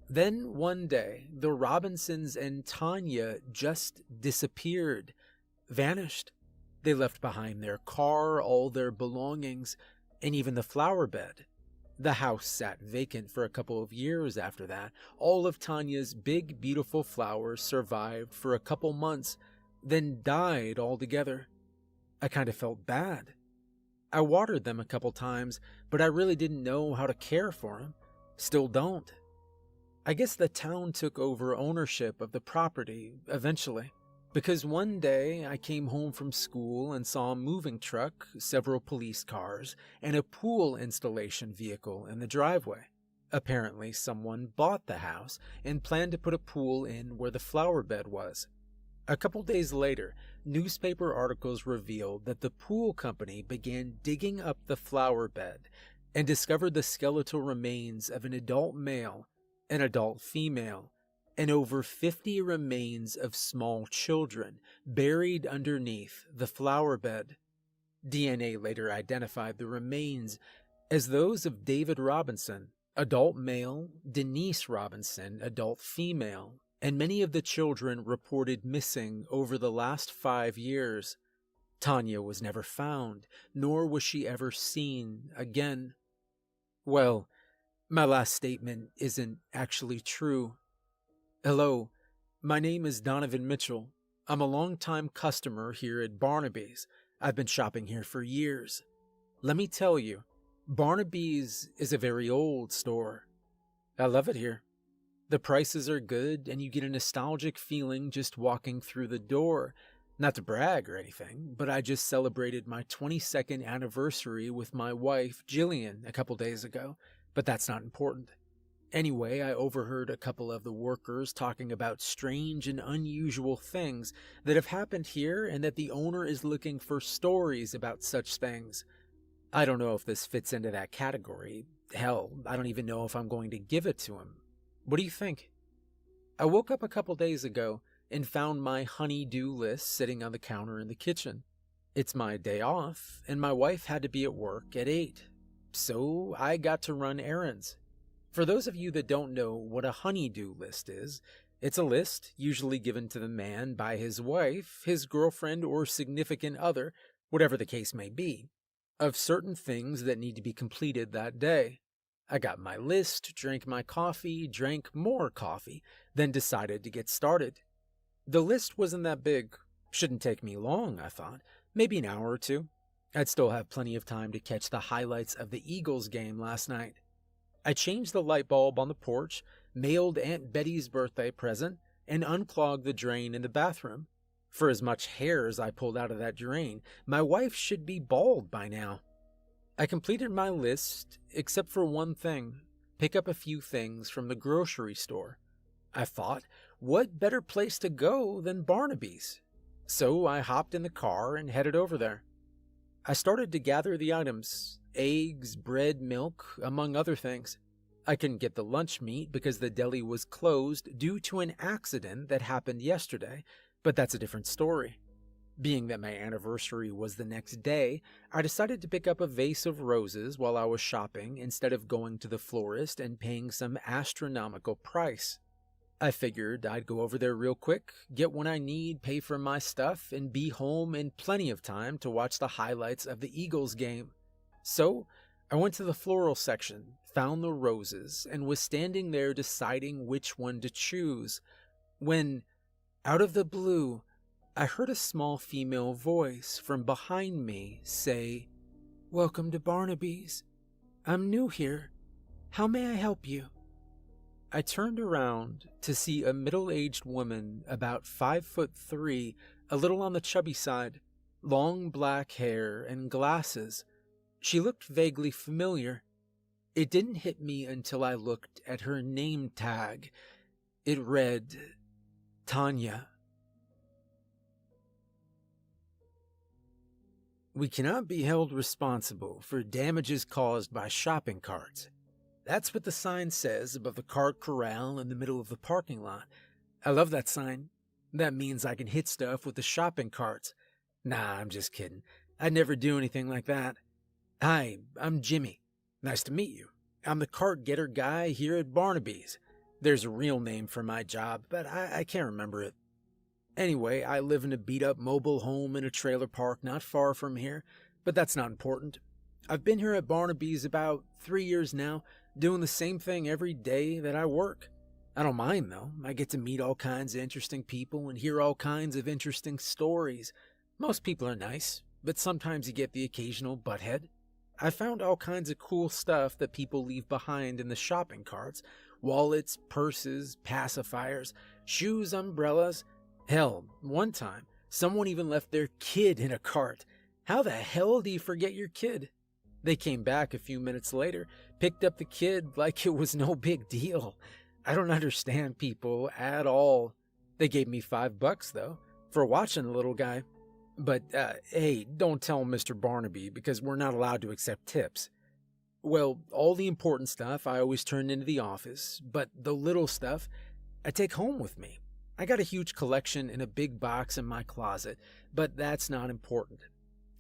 Then one day, the Robinsons and Tanya just disappeared, vanished. They left behind their car, all their belongings, and even the flower bed. The house sat vacant for a couple of years after that. All of Tanya's big, beautiful flowers survived for a couple months, then died altogether. I kind of felt bad. I watered them a couple times, but I really didn't know how to care for them. Still don't. I guess the town took over ownership of the property eventually, because one day I came home from school and saw a moving truck, several police cars, and a pool installation vehicle in the driveway. Apparently someone bought the house and planned to put a pool in where the flower bed was. A couple days later, newspaper articles revealed that the pool company began digging up the flower bed and discovered the skeletal remains of an adult male, an adult female, and over 50 remains of small children buried underneath the flower bed. DNA later identified the remains as those of David Robinson, adult male, Denise Robinson, adult female, and many of the children reported missing over the last 5 years. Tanya was never found, nor was she ever seen again. Well, my last statement isn't actually true. Hello, my name is Donovan Mitchell. I'm a longtime customer here at Barnaby's. I've been shopping here for years. Let me tell you, Barnaby's is a very old store. I love it here. The prices are good, and you get a nostalgic feeling just walking through the door. Not to brag or anything, but I just celebrated my 22nd anniversary with my wife, Jillian, a couple days ago, but that's not important. Anyway, I overheard a couple of the workers talking about strange and unusual things that have happened here and that the owner is looking for stories about such things. I don't know if this fits into that category. Hell, I don't even know if I'm going to give it to him. What do you think? I woke up a couple days ago and found my honey-do list sitting on the counter in the kitchen. It's my day off, and my wife had to be at work at 8, so I got to run errands. For those of you that don't know what a honey-do list is, it's a list usually given to the man by his wife, his girlfriend, or significant other, whatever the case may be, of certain things that need to be completed that day. I got my list, drank my coffee, drank more coffee, then decided to get started. The list wasn't that big. Shouldn't take me long, I thought. Maybe an hour or two. I'd still have plenty of time to catch the highlights of the Eagles game last night. I changed the light bulb on the porch, mailed Aunt Betty's birthday present, and unclogged the drain in the bathroom. For as much hair as I pulled out of that drain, my wife should be bald by now. I completed my list, except for one thing: pick up a few things from the grocery store. I thought, what better place to go than Barnaby's? So I hopped in the car and headed over there. I started to gather the items: eggs, bread, milk, among other things. I couldn't get the lunch meat because the deli was closed due to an accident that happened yesterday, but that's a different story. Being that my anniversary was the next day, I decided to pick up a vase of roses while I was shopping instead of going to the florist and paying some astronomical price. I figured I'd go over there real quick, get what I need, pay for my stuff, and be home in plenty of time to watch the highlights of the Eagles game. So, I went to the floral section, found the roses, and was standing there deciding which one to choose, when, out of the blue, I heard a small female voice from behind me say, "Welcome to Barnaby's. I'm new here. How may I help you?" I turned around to see a middle-aged woman about 5'3", a little on the chubby side, long black hair and glasses. She looked vaguely familiar. It didn't hit me until I looked at her name tag. It read, Tanya. We cannot be held responsible for damages caused by shopping carts. That's what the sign says above the cart corral in the middle of the parking lot. I love that sign. That means I can hit stuff with the shopping carts. Nah, I'm just kidding. I'd never do anything like that. Hi, I'm Jimmy. Nice to meet you. I'm the cart getter guy here at Barnaby's. There's a real name for my job, but I can't remember it. Anyway, I live in a beat-up mobile home in a trailer park not far from here, but that's not important. I've been here at Barnaby's about 3 years now, doing the same thing every day that I work. I don't mind, though. I get to meet all kinds of interesting people and hear all kinds of interesting stories. Most people are nice, but sometimes you get the occasional butthead. I found all kinds of cool stuff that people leave behind in the shopping carts: wallets, purses, pacifiers, shoes, umbrellas. Hell, one time, someone even left their kid in a cart. How the hell do you forget your kid? They came back a few minutes later, picked up the kid like it was no big deal. I don't understand people at all. They gave me $5, though, for watching the little guy. But, hey, don't tell Mr. Barnaby, because we're not allowed to accept tips. Well, all the important stuff I always turn into the office, but the little stuff I take home with me. I got a huge collection in a big box in my closet, but that's not important.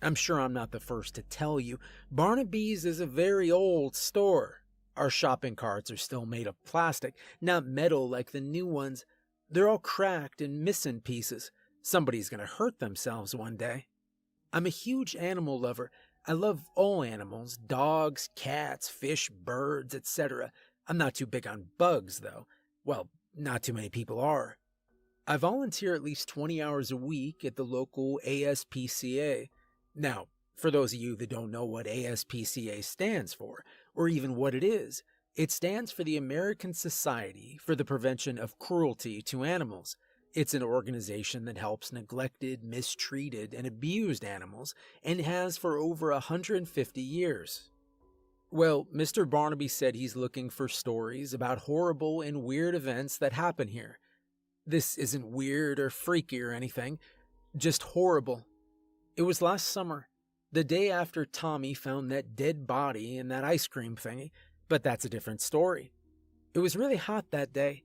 I'm sure I'm not the first to tell you, Barnaby's is a very old store. Our shopping carts are still made of plastic, not metal like the new ones. They're all cracked and missing pieces. Somebody's gonna hurt themselves one day. I'm a huge animal lover. I love all animals: dogs, cats, fish, birds, etc. I'm not too big on bugs, though. Well, not too many people are. I volunteer at least 20 hours a week at the local ASPCA. Now, for those of you that don't know what ASPCA stands for, or even what it stands for the American Society for the Prevention of Cruelty to Animals. It's an organization that helps neglected, mistreated, and abused animals, and has for over 150 years. Well, Mr. Barnaby said he's looking for stories about horrible and weird events that happen here. This isn't weird or freaky or anything, just horrible. It was last summer, the day after Tommy found that dead body in that ice cream thingy, but that's a different story. It was really hot that day.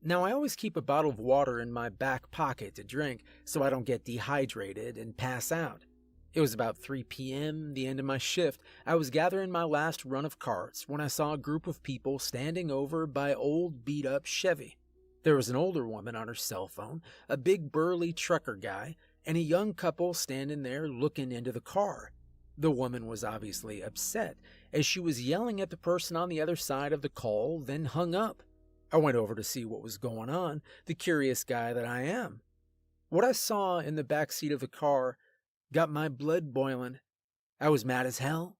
Now, I always keep a bottle of water in my back pocket to drink so I don't get dehydrated and pass out. It was about 3 p.m., the end of my shift. I was gathering my last run of carts when I saw a group of people standing over by old beat-up Chevy. There was an older woman on her cell phone, a big burly trucker guy, and a young couple standing there looking into the car. The woman was obviously upset, as she was yelling at the person on the other side of the call, then hung up. I went over to see what was going on, the curious guy that I am. What I saw in the back seat of the car got my blood boiling. I was mad as hell.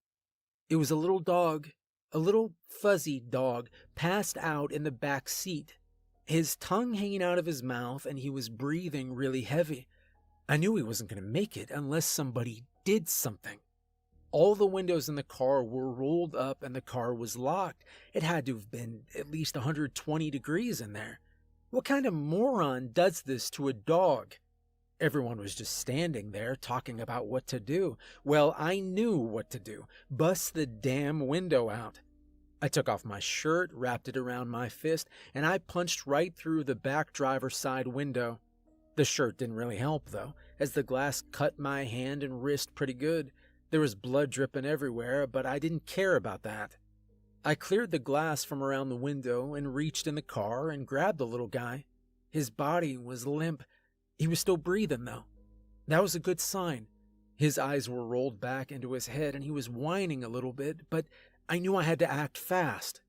It was a little dog, a little fuzzy dog, passed out in the back seat, his tongue hanging out of his mouth, and he was breathing really heavy. I knew he wasn't going to make it unless somebody did something. All the windows in the car were rolled up and the car was locked. It had to have been at least 120 degrees in there. What kind of moron does this to a dog? Everyone was just standing there talking about what to do. Well, I knew what to do. Bust the damn window out. I took off my shirt, wrapped it around my fist, and I punched right through the back driver's side window. The shirt didn't really help, though, as the glass cut my hand and wrist pretty good. There was blood dripping everywhere, but I didn't care about that. I cleared the glass from around the window and reached in the car and grabbed the little guy. His body was limp. He was still breathing, though. That was a good sign. His eyes were rolled back into his head and he was whining a little bit, but I knew I had to act fast.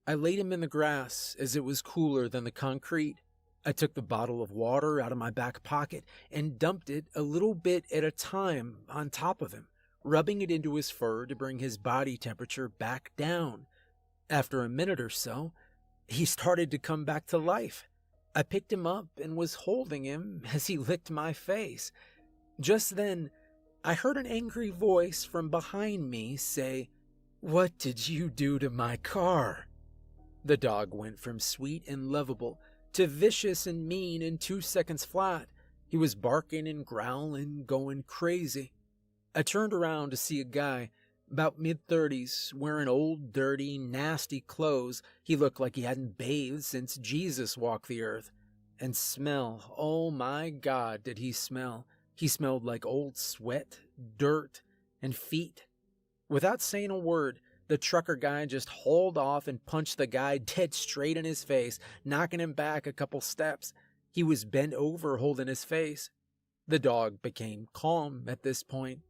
I laid him in the grass as it was cooler than the concrete. I took the bottle of water out of my back pocket and dumped it a little bit at a time on top of him, rubbing it into his fur to bring his body temperature back down. After a minute or so, he started to come back to life. I picked him up and was holding him as he licked my face. Just then, I heard an angry voice from behind me say, "What did you do to my car?" The dog went from sweet and lovable to vicious and mean in 2 seconds flat. He was barking and growling, going crazy. I turned around to see a guy, about mid-30s, wearing old, dirty, nasty clothes. He looked like he hadn't bathed since Jesus walked the earth. And smell, oh my God, did he smell. He smelled like old sweat, dirt, and feet. Without saying a word, the trucker guy just hauled off and punched the guy dead straight in his face, knocking him back a couple steps. He was bent over holding his face. The dog became calm at this point.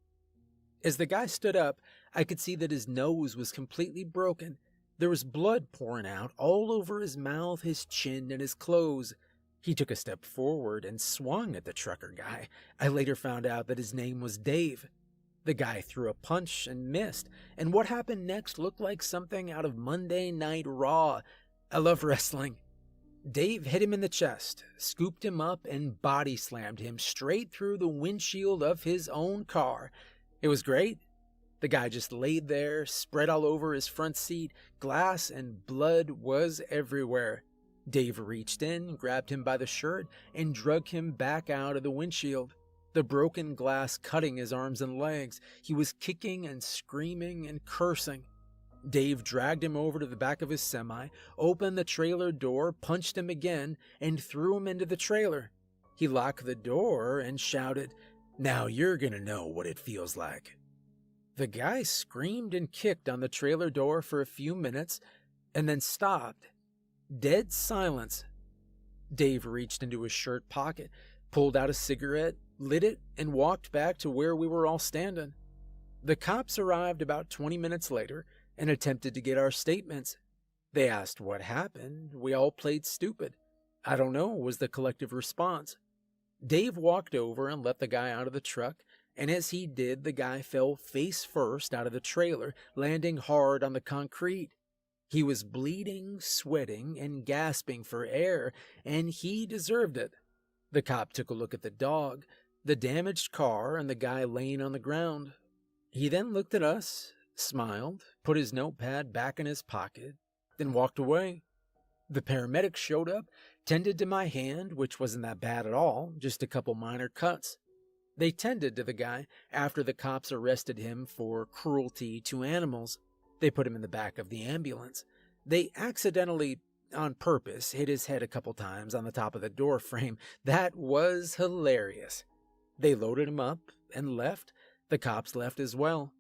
As the guy stood up, I could see that his nose was completely broken. There was blood pouring out all over his mouth, his chin, and his clothes. He took a step forward and swung at the trucker guy. I later found out that his name was Dave. The guy threw a punch and missed, and what happened next looked like something out of Monday Night Raw. I love wrestling. Dave hit him in the chest, scooped him up, and body slammed him straight through the windshield of his own car. It was great. The guy just laid there, spread all over his front seat. Glass and blood was everywhere. Dave reached in, grabbed him by the shirt, and drug him back out of the windshield. The broken glass cutting his arms and legs. He was kicking and screaming and cursing. Dave dragged him over to the back of his semi, opened the trailer door, punched him again, and threw him into the trailer. He locked the door and shouted, "Now you're gonna know what it feels like." The guy screamed and kicked on the trailer door for a few minutes and then stopped. Dead silence. Dave reached into his shirt pocket, pulled out a cigarette, lit it, and walked back to where we were all standing. The cops arrived about 20 minutes later and attempted to get our statements. They asked what happened. We all played stupid. "I don't know," was the collective response. Dave walked over and let the guy out of the truck, and as he did, the guy fell face first out of the trailer, landing hard on the concrete. He was bleeding, sweating, and gasping for air, and he deserved it. The cop took a look at the dog, the damaged car, and the guy laying on the ground. He then looked at us, smiled, put his notepad back in his pocket, then walked away. The paramedics showed up, tended to my hand, which wasn't that bad at all, just a couple minor cuts. They tended to the guy after the cops arrested him for cruelty to animals. They put him in the back of the ambulance. They accidentally, on purpose, hit his head a couple times on the top of the door frame. That was hilarious. They loaded him up and left, The cops left as well.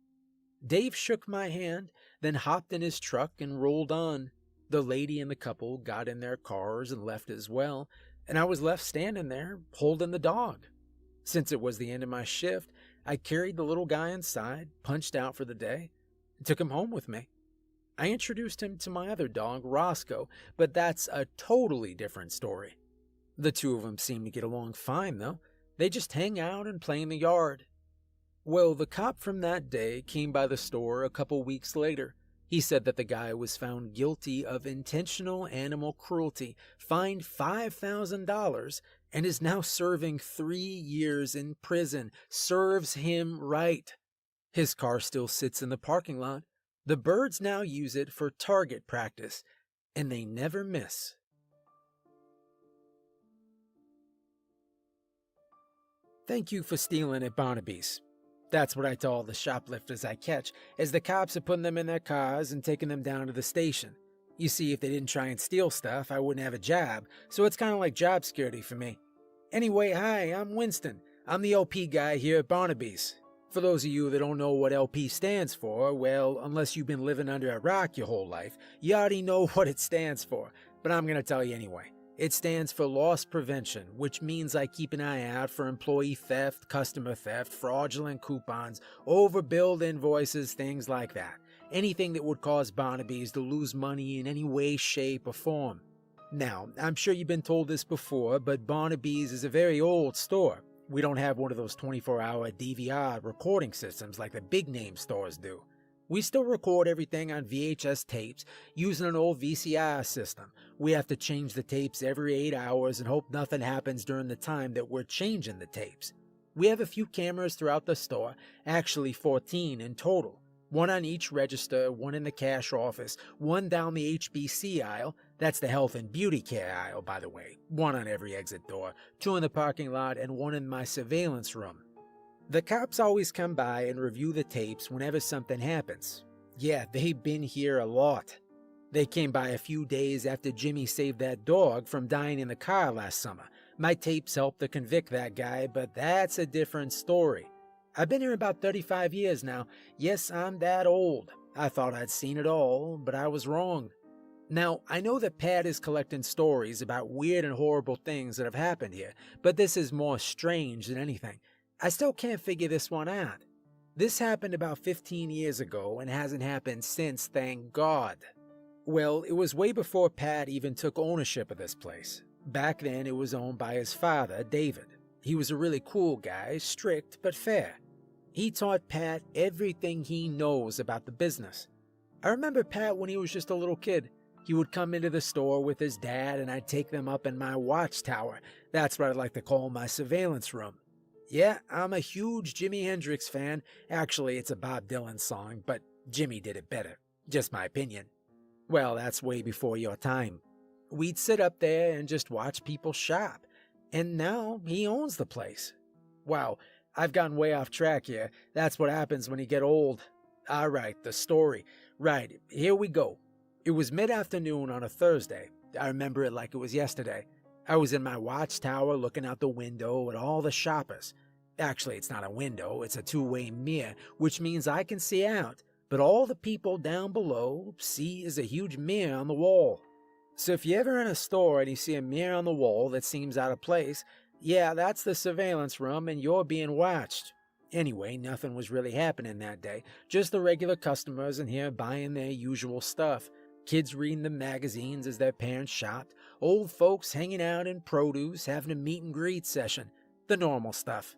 Dave shook my hand, then hopped in his truck and rolled on. The lady and the couple got in their cars and left as well, and I was left standing there, holding the dog. Since it was the end of my shift, I carried the little guy inside, punched out for the day, and took him home with me. I introduced him to my other dog, Roscoe, but that's a totally different story. The two of them seem to get along fine, though. They just hang out and play in the yard. Well, the cop from that day came by the store a couple weeks later. He said that the guy was found guilty of intentional animal cruelty, fined $5,000, and is now serving 3 years in prison. Serves him right. His car still sits in the parking lot. The birds now use it for target practice, and they never miss. Thank you for stealing at Barnaby's. That's what I tell all the shoplifters I catch, as the cops are putting them in their cars and taking them down to the station. You see, if they didn't try and steal stuff, I wouldn't have a job, so it's kind of like job security for me. Anyway, hi, I'm Winston. I'm the LP guy here at Barnaby's. For those of you that don't know what LP stands for, well, unless you've been living under a rock your whole life, you already know what it stands for, but I'm going to tell you anyway. It stands for loss prevention, which means I keep an eye out for employee theft, customer theft, fraudulent coupons, overbilled invoices, things like that. Anything that would cause Barnaby's to lose money in any way, shape, or form. Now, I'm sure you've been told this before, but Barnaby's is a very old store. We don't have one of those 24-hour DVR recording systems like the big-name stores do. We still record everything on VHS tapes using an old VCR system. We have to change the tapes every 8 hours and hope nothing happens during the time that we're changing the tapes. We have a few cameras throughout the store, actually 14 in total. One on each register, one in the cash office, one down the HBC aisle, that's the health and beauty care aisle, by the way, one on every exit door, 2 in the parking lot, and 1 in my surveillance room. The cops always come by and review the tapes whenever something happens. Yeah, they've been here a lot. They came by a few days after Jimmy saved that dog from dying in the car last summer. My tapes helped to convict that guy, but that's a different story. I've been here about 35 years now. Yes, I'm that old. I thought I'd seen it all, but I was wrong. Now, I know that Pat is collecting stories about weird and horrible things that have happened here, but this is more strange than anything. I still can't figure this one out. This happened about 15 years ago and hasn't happened since, thank God. Well, it was way before Pat even took ownership of this place. Back then, it was owned by his father, David. He was a really cool guy, strict but fair. He taught Pat everything he knows about the business. I remember Pat when he was just a little kid. He would come into the store with his dad and I'd take them up in my watchtower. That's what I like to call my surveillance room. Yeah, I'm a huge Jimi Hendrix fan. Actually, it's a Bob Dylan song, but Jimmy did it better. Just my opinion. Well, that's way before your time. We'd sit up there and just watch people shop. And now he owns the place. Wow, I've gotten way off track here. That's what happens when you get old. All right, the story. Right, here we go. It was mid-afternoon on a Thursday. I remember it like it was yesterday. I was in my watchtower looking out the window at all the shoppers. Actually, it's not a window, it's a two-way mirror, which means I can see out, but all the people down below see is a huge mirror on the wall. So if you're ever in a store and you see a mirror on the wall that seems out of place, yeah, that's the surveillance room and you're being watched. Anyway, nothing was really happening that day, just the regular customers in here buying their usual stuff. Kids reading the magazines as their parents shopped, old folks hanging out in produce, having a meet and greet session, the normal stuff.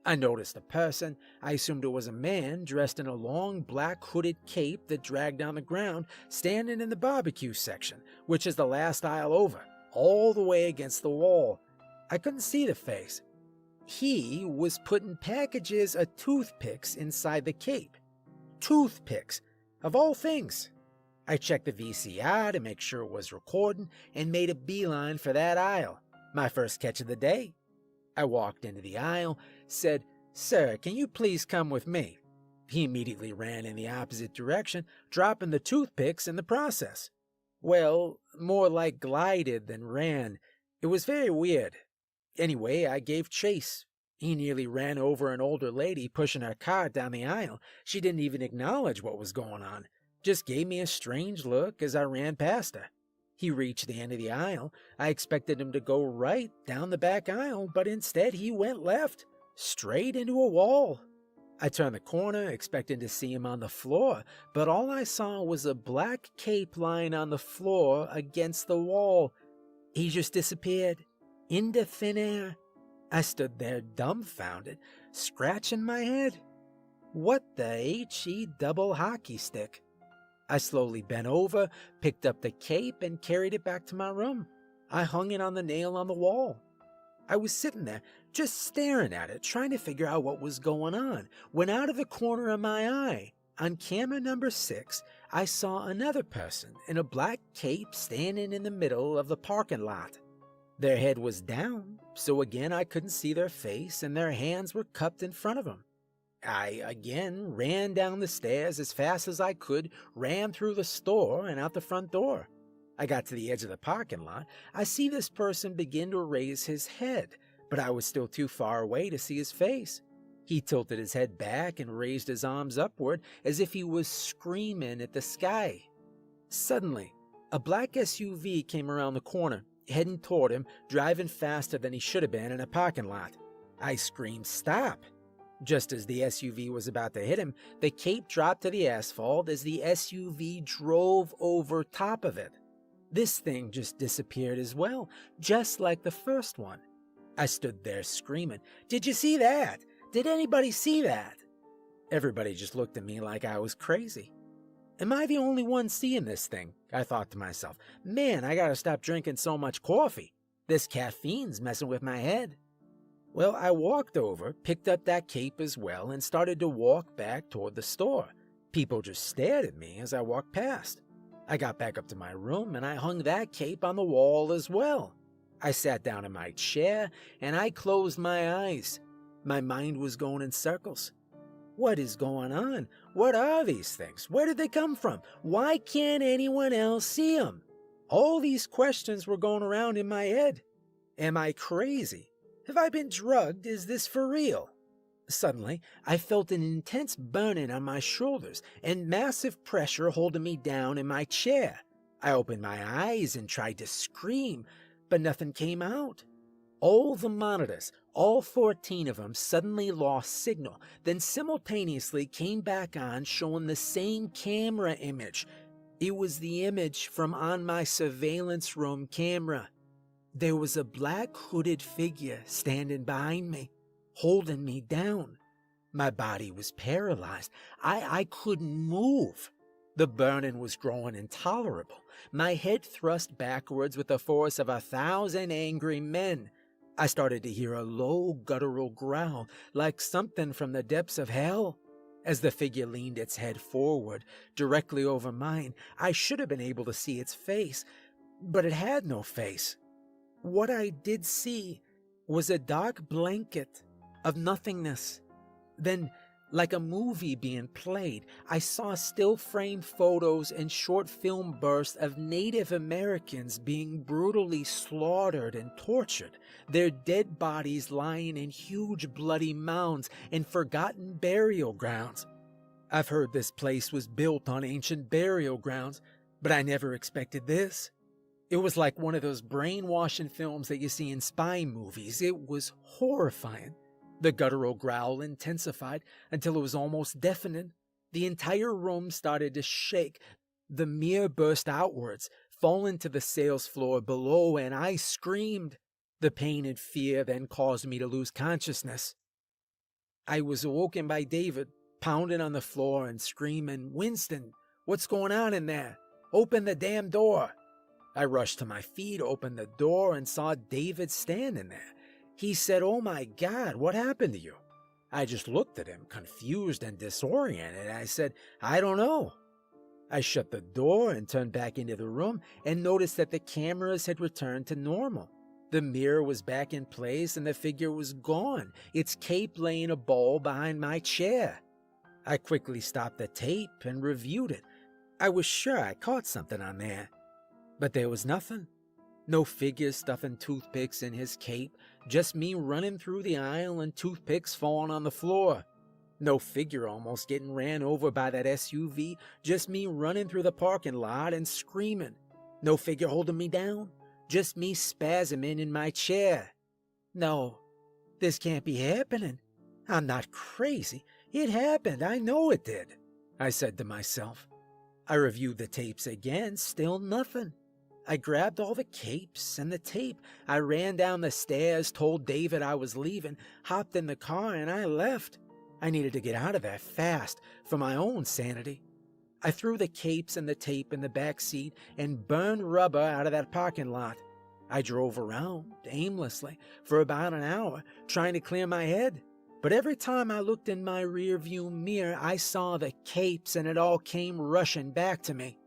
I noticed a person, I assumed it was a man, dressed in a long black hooded cape that dragged down the ground, standing in the barbecue section, which is the last aisle over, all the way against the wall. I couldn't see the face. He was putting packages of toothpicks inside the cape. Toothpicks, of all things. I checked the VCR to make sure it was recording and made a beeline for that aisle. My first catch of the day. I walked into the aisle, said, "Sir, can you please come with me?" He immediately ran in the opposite direction, dropping the toothpicks in the process. Well, more like glided than ran. It was very weird. Anyway, I gave chase. He nearly ran over an older lady pushing her cart down the aisle. She didn't even acknowledge what was going on, just gave me a strange look as I ran past her. He reached the end of the aisle. I expected him to go right down the back aisle, but instead he went left, straight into a wall. I turned the corner, expecting to see him on the floor, but all I saw was a black cape lying on the floor against the wall. He just disappeared into thin air. I stood there dumbfounded, scratching my head. What the H-E double hockey stick? I slowly bent over, picked up the cape, and carried it back to my room. I hung it on the nail on the wall. I was sitting there, just staring at it, trying to figure out what was going on, when out of the corner of my eye, on camera number 6, I saw another person in a black cape standing in the middle of the parking lot. Their head was down, so again I couldn't see their face, and their hands were cupped in front of them. I again ran down the stairs as fast as I could, ran through the store and out the front door. I got to the edge of the parking lot. I see this person begin to raise his head, but I was still too far away to see his face. He tilted his head back and raised his arms upward as if he was screaming at the sky. Suddenly, a black SUV came around the corner, heading toward him, driving faster than he should have been in a parking lot. I screamed, "Stop!" Just as the SUV was about to hit him, the cape dropped to the asphalt as the SUV drove over top of it. This thing just disappeared as well, just like the first one. I stood there screaming, "Did you see that? Did anybody see that?" Everybody just looked at me like I was crazy. Am I the only one seeing this thing? I thought to myself. Man, I gotta stop drinking so much coffee. This caffeine's messing with my head. Well, I walked over, picked up that cape as well, and started to walk back toward the store. People just stared at me as I walked past. I got back up to my room and I hung that cape on the wall as well. I sat down in my chair and I closed my eyes. My mind was going in circles. What is going on? What are these things? Where did they come from? Why can't anyone else see them? All these questions were going around in my head. Am I crazy? Have I been drugged? Is this for real? Suddenly, I felt an intense burning on my shoulders and massive pressure holding me down in my chair. I opened my eyes and tried to scream, but nothing came out. All the monitors, all 14 of them, suddenly lost signal, then simultaneously came back on showing the same camera image. It was the image from on my surveillance room camera. There was a black hooded figure standing behind me, holding me down. My body was paralyzed. I couldn't move. The burning was growing intolerable. My head thrust backwards with the force of 1,000 angry men. I started to hear a low, guttural growl, like something from the depths of hell. As the figure leaned its head forward, directly over mine, I should have been able to see its face, but it had no face. What I did see was a dark blanket of nothingness. Then, like a movie being played, I saw still-frame photos and short film bursts of Native Americans being brutally slaughtered and tortured, their dead bodies lying in huge bloody mounds and forgotten burial grounds. I've heard this place was built on ancient burial grounds, but I never expected this. It was like one of those brainwashing films that you see in spy movies. It was horrifying. The guttural growl intensified until it was almost deafening. The entire room started to shake. The mirror burst outwards, falling to the sales floor below, and I screamed. The pain and fear then caused me to lose consciousness. I was awoken by David, pounding on the floor and screaming, "Winston, what's going on in there? Open the damn door." I rushed to my feet, opened the door, and saw David standing there. He said, "Oh my God, what happened to you?" I just looked at him, confused and disoriented. I said, "I don't know." I shut the door and turned back into the room and noticed that the cameras had returned to normal. The mirror was back in place and the figure was gone, its cape lay in a ball behind my chair. I quickly stopped the tape and reviewed it. I was sure I caught something on there, but there was nothing. No figure stuffing toothpicks in his cape, just me running through the aisle and toothpicks falling on the floor. No figure almost getting ran over by that SUV, just me running through the parking lot and screaming. No figure holding me down, just me spasming in my chair. No, this can't be happening. I'm not crazy. It happened. I know it did, I said to myself. I reviewed the tapes again, still nothing. I grabbed all the capes and the tape. I ran down the stairs, told David I was leaving, hopped in the car, and I left. I needed to get out of there fast for my own sanity. I threw the capes and the tape in the back seat and burned rubber out of that parking lot. I drove around aimlessly for about an hour, trying to clear my head. But every time I looked in my rearview mirror, I saw the capes and it all came rushing back to me.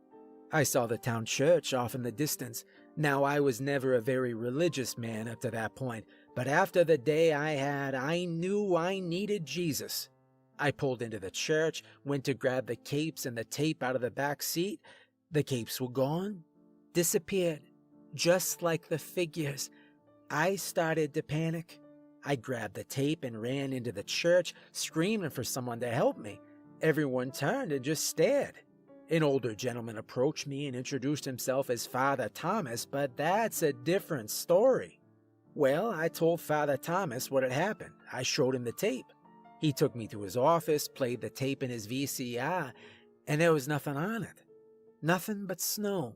I saw the town church off in the distance. Now, I was never a very religious man up to that point, but after the day I had, I knew I needed Jesus. I pulled into the church, went to grab the capes and the tape out of the back seat. The capes were gone, disappeared, just like the figures. I started to panic. I grabbed the tape and ran into the church, screaming for someone to help me. Everyone turned and just stared. An older gentleman approached me and introduced himself as Father Thomas, but that's a different story. Well, I told Father Thomas what had happened. I showed him the tape. He took me to his office, played the tape in his VCR, and there was nothing on it. Nothing but snow.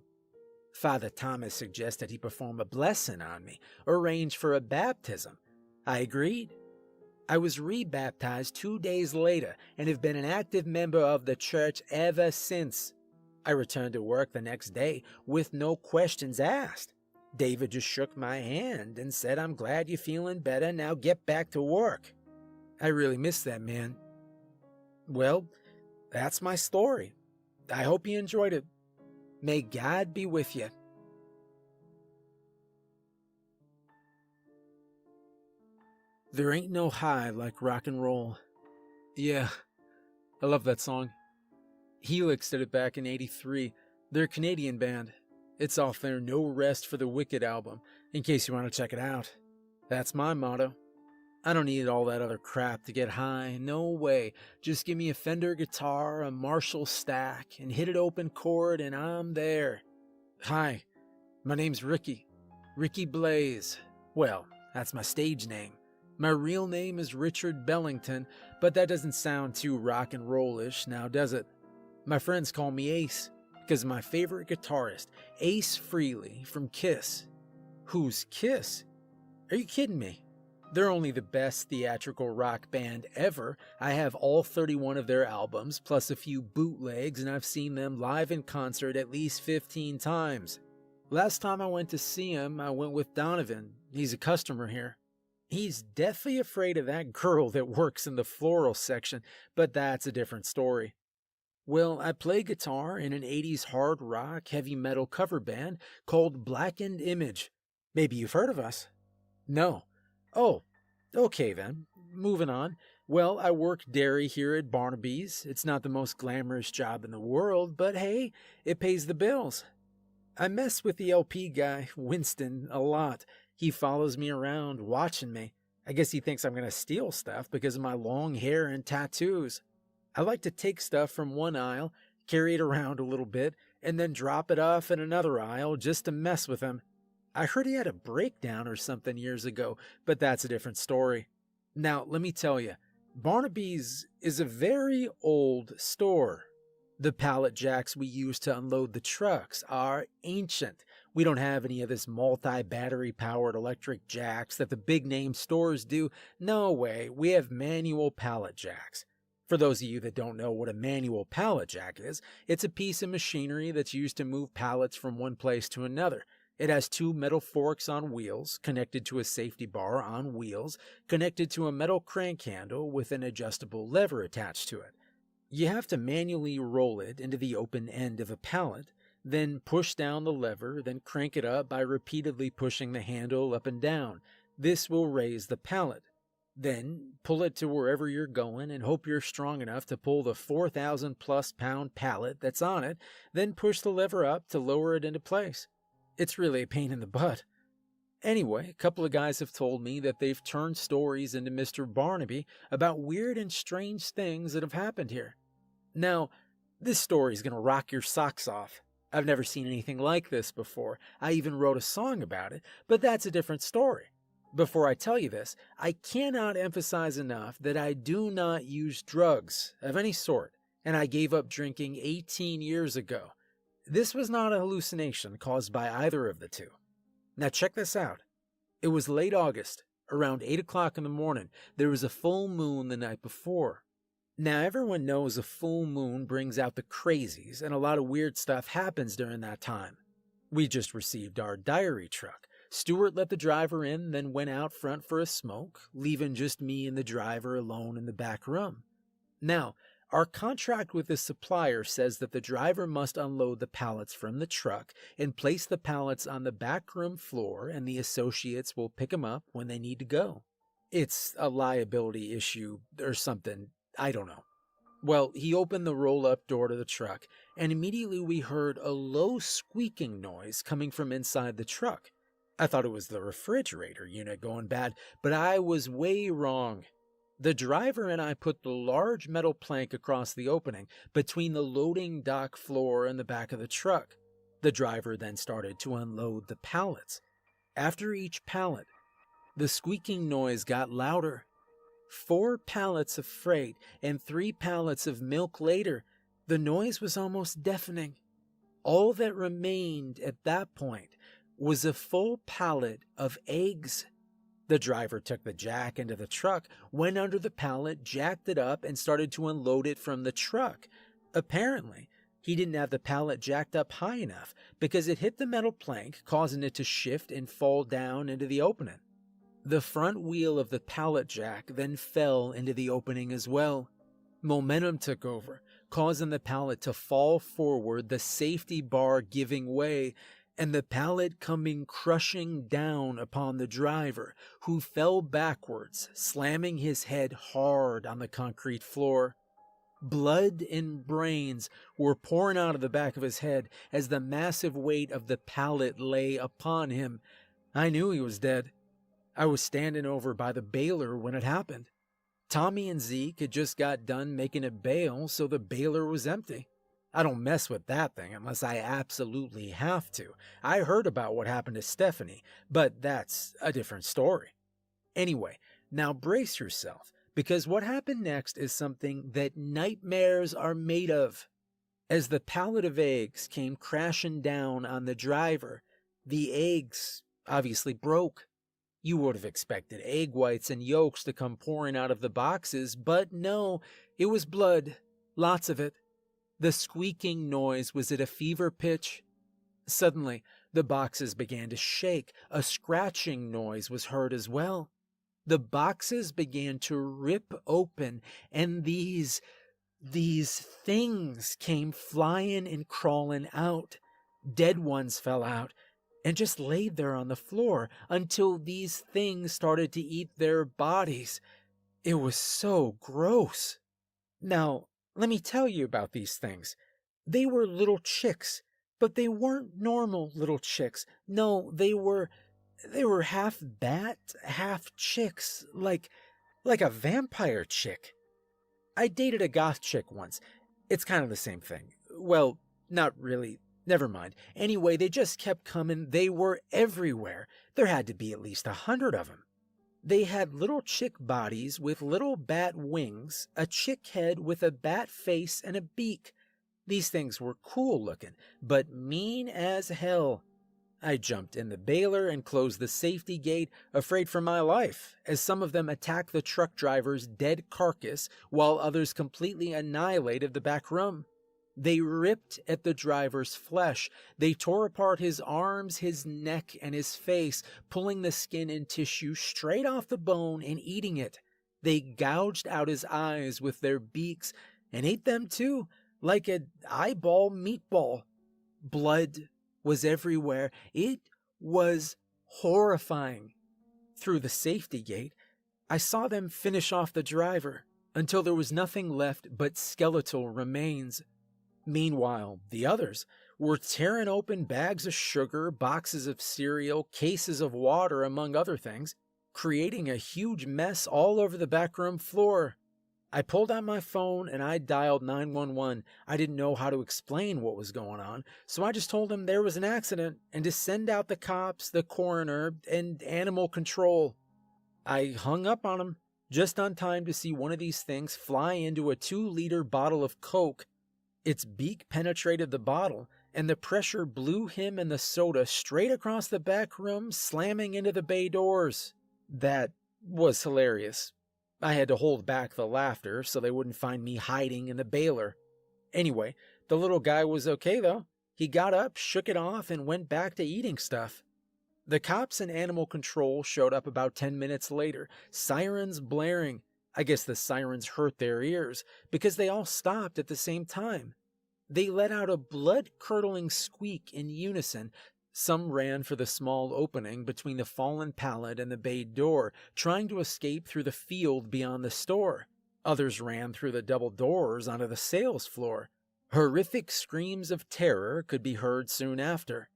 Father Thomas suggested he perform a blessing on me, arrange for a baptism. I agreed. I was rebaptized 2 days later and have been an active member of the church ever since. I returned to work the next day with no questions asked. David just shook my hand and said, "I'm glad you're feeling better. Now get back to work." I really miss that man. Well, that's my story. I hope you enjoyed it. May God be with you. There ain't no high like rock and roll. Yeah, I love that song. Helix did it back in '83. They're a Canadian band. It's off their No Rest for the Wicked album, in case you want to check it out. That's my motto. I don't need all that other crap to get high, no way. Just give me a Fender guitar, a Marshall stack, and hit it open chord and I'm there. Hi, my name's Ricky. Ricky Blaze. Well, that's my stage name. My real name is Richard Bellington, but that doesn't sound too rock and roll-ish now, does it? My friends call me Ace, because my favorite guitarist, Ace Frehley from Kiss. Who's Kiss? Are you kidding me? They're only the best theatrical rock band ever. I have all 31 of their albums, plus a few bootlegs, and I've seen them live in concert at least 15 times. Last time I went to see him, I went with Donovan. He's a customer here. He's deathly afraid of that girl that works in the floral section, but that's a different story. Well, I play guitar in an 80s hard rock, heavy metal cover band called Blackened Image. Maybe you've heard of us? No. Oh, okay then. Moving on. Well, I work dairy here at Barnaby's. It's not the most glamorous job in the world, but hey, it pays the bills. I mess with the LP guy, Winston, a lot. He follows me around, watching me. I guess he thinks I'm going to steal stuff because of my long hair and tattoos. I like to take stuff from one aisle, carry it around a little bit, and then drop it off in another aisle just to mess with him. I heard he had a breakdown or something years ago, but that's a different story. Now, let me tell you, Barnaby's is a very old store. The pallet jacks we use to unload the trucks are ancient. We don't have any of this multi-battery powered electric jacks that the big name stores do. No way, we have manual pallet jacks. For those of you that don't know what a manual pallet jack is, it's a piece of machinery that's used to move pallets from one place to another. It has two metal forks on wheels, connected to a safety bar on wheels, connected to a metal crank handle with an adjustable lever attached to it. You have to manually roll it into the open end of a pallet, then push down the lever, then crank it up by repeatedly pushing the handle up and down. This will raise the pallet. Then pull it to wherever you're going and hope you're strong enough to pull the 4,000 plus pound pallet that's on it, then push the lever up to lower it into place. It's really a pain in the butt. Anyway, a couple of guys have told me that they've turned stories into Mr. Barnaby about weird and strange things that have happened here. Now, this story is going to rock your socks off. I've never seen anything like this before. I even wrote a song about it, but that's a different story. Before I tell you this, I cannot emphasize enough that I do not use drugs of any sort, and I gave up drinking 18 years ago. This was not a hallucination caused by either of the two. Now check this out. It was late August, around 8 o'clock in the morning. There was a full moon the night before. Now everyone knows a full moon brings out the crazies, and a lot of weird stuff happens during that time. We just received our diary truck. Stuart let the driver in, then went out front for a smoke, leaving just me and the driver alone in the back room. Now, our contract with the supplier says that the driver must unload the pallets from the truck and place the pallets on the back room floor, and the associates will pick them up when they need to go. It's a liability issue or something, I don't know. Well, he opened the roll-up door to the truck, and immediately we heard a low squeaking noise coming from inside the truck. I thought it was the refrigerator unit going bad, but I was way wrong. The driver and I put the large metal plank across the opening between the loading dock floor and the back of the truck. The driver then started to unload the pallets. After each pallet, the squeaking noise got louder. 4 pallets of freight and 3 pallets of milk later, the noise was almost deafening. All that remained at that point was a full pallet of eggs. The driver took the jack into the truck, went under the pallet, jacked it up, and started to unload it from the truck. Apparently, he didn't have the pallet jacked up high enough because it hit the metal plank, causing it to shift and fall down into the opening. The front wheel of the pallet jack then fell into the opening as well. Momentum took over, causing the pallet to fall forward, the safety bar giving way, and the pallet coming crushing down upon the driver, who fell backwards, slamming his head hard on the concrete floor. Blood and brains were pouring out of the back of his head as the massive weight of the pallet lay upon him. I knew he was dead. I was standing over by the baler when it happened. Tommy and Zeke had just got done making a bale, so the baler was empty. I don't mess with that thing unless I absolutely have to. I heard about what happened to Stephanie, but that's a different story. Anyway, now brace yourself, because what happened next is something that nightmares are made of. As the pallet of eggs came crashing down on the driver, the eggs obviously broke. You would have expected egg whites and yolks to come pouring out of the boxes, but no, it was blood, lots of it. The squeaking noise was at a fever pitch. Suddenly, the boxes began to shake. A scratching noise was heard as well. The boxes began to rip open, and these things came flying and crawling out. Dead ones fell out and just laid there on the floor until these things started to eat their bodies. It was so gross. Now, let me tell you about these things. They were little chicks, but they weren't normal little chicks. No, they were half bat, half chicks, like a vampire chick. I dated a goth chick once. It's kind of the same thing. Well, not really. Never mind. Anyway, they just kept coming. They were everywhere. There had to be at least 100 of them. They had little chick bodies with little bat wings, a chick head with a bat face and a beak. These things were cool looking, but mean as hell. I jumped in the baler and closed the safety gate, afraid for my life, as some of them attacked the truck driver's dead carcass while others completely annihilated the back room. They ripped at the driver's flesh. They tore apart his arms, his neck, and his face, pulling the skin and tissue straight off the bone and eating it. They gouged out his eyes with their beaks and ate them too, like an eyeball meatball. Blood was everywhere. It was horrifying. Through the safety gate, I saw them finish off the driver until there was nothing left but skeletal remains. Meanwhile, the others were tearing open bags of sugar, boxes of cereal, cases of water, among other things, creating a huge mess all over the backroom floor. I pulled out my phone and I dialed 911. I didn't know how to explain what was going on, so I just told him there was an accident and to send out the cops, the coroner, and animal control. I hung up on him just on time to see one of these things fly into a 2-liter bottle of Coke. Its beak penetrated the bottle, and the pressure blew him and the soda straight across the back room, slamming into the bay doors. That was hilarious. I had to hold back the laughter so they wouldn't find me hiding in the baler. Anyway, the little guy was okay though. He got up, shook it off, and went back to eating stuff. The cops and animal control showed up about 10 minutes later, sirens blaring. I guess the sirens hurt their ears because they all stopped at the same time. They let out a blood-curdling squeak in unison. Some ran for the small opening between the fallen pallet and the bay door, trying to escape through the field beyond the store. Others ran through the double doors onto the sales floor. Horrific screams of terror could be heard soon after.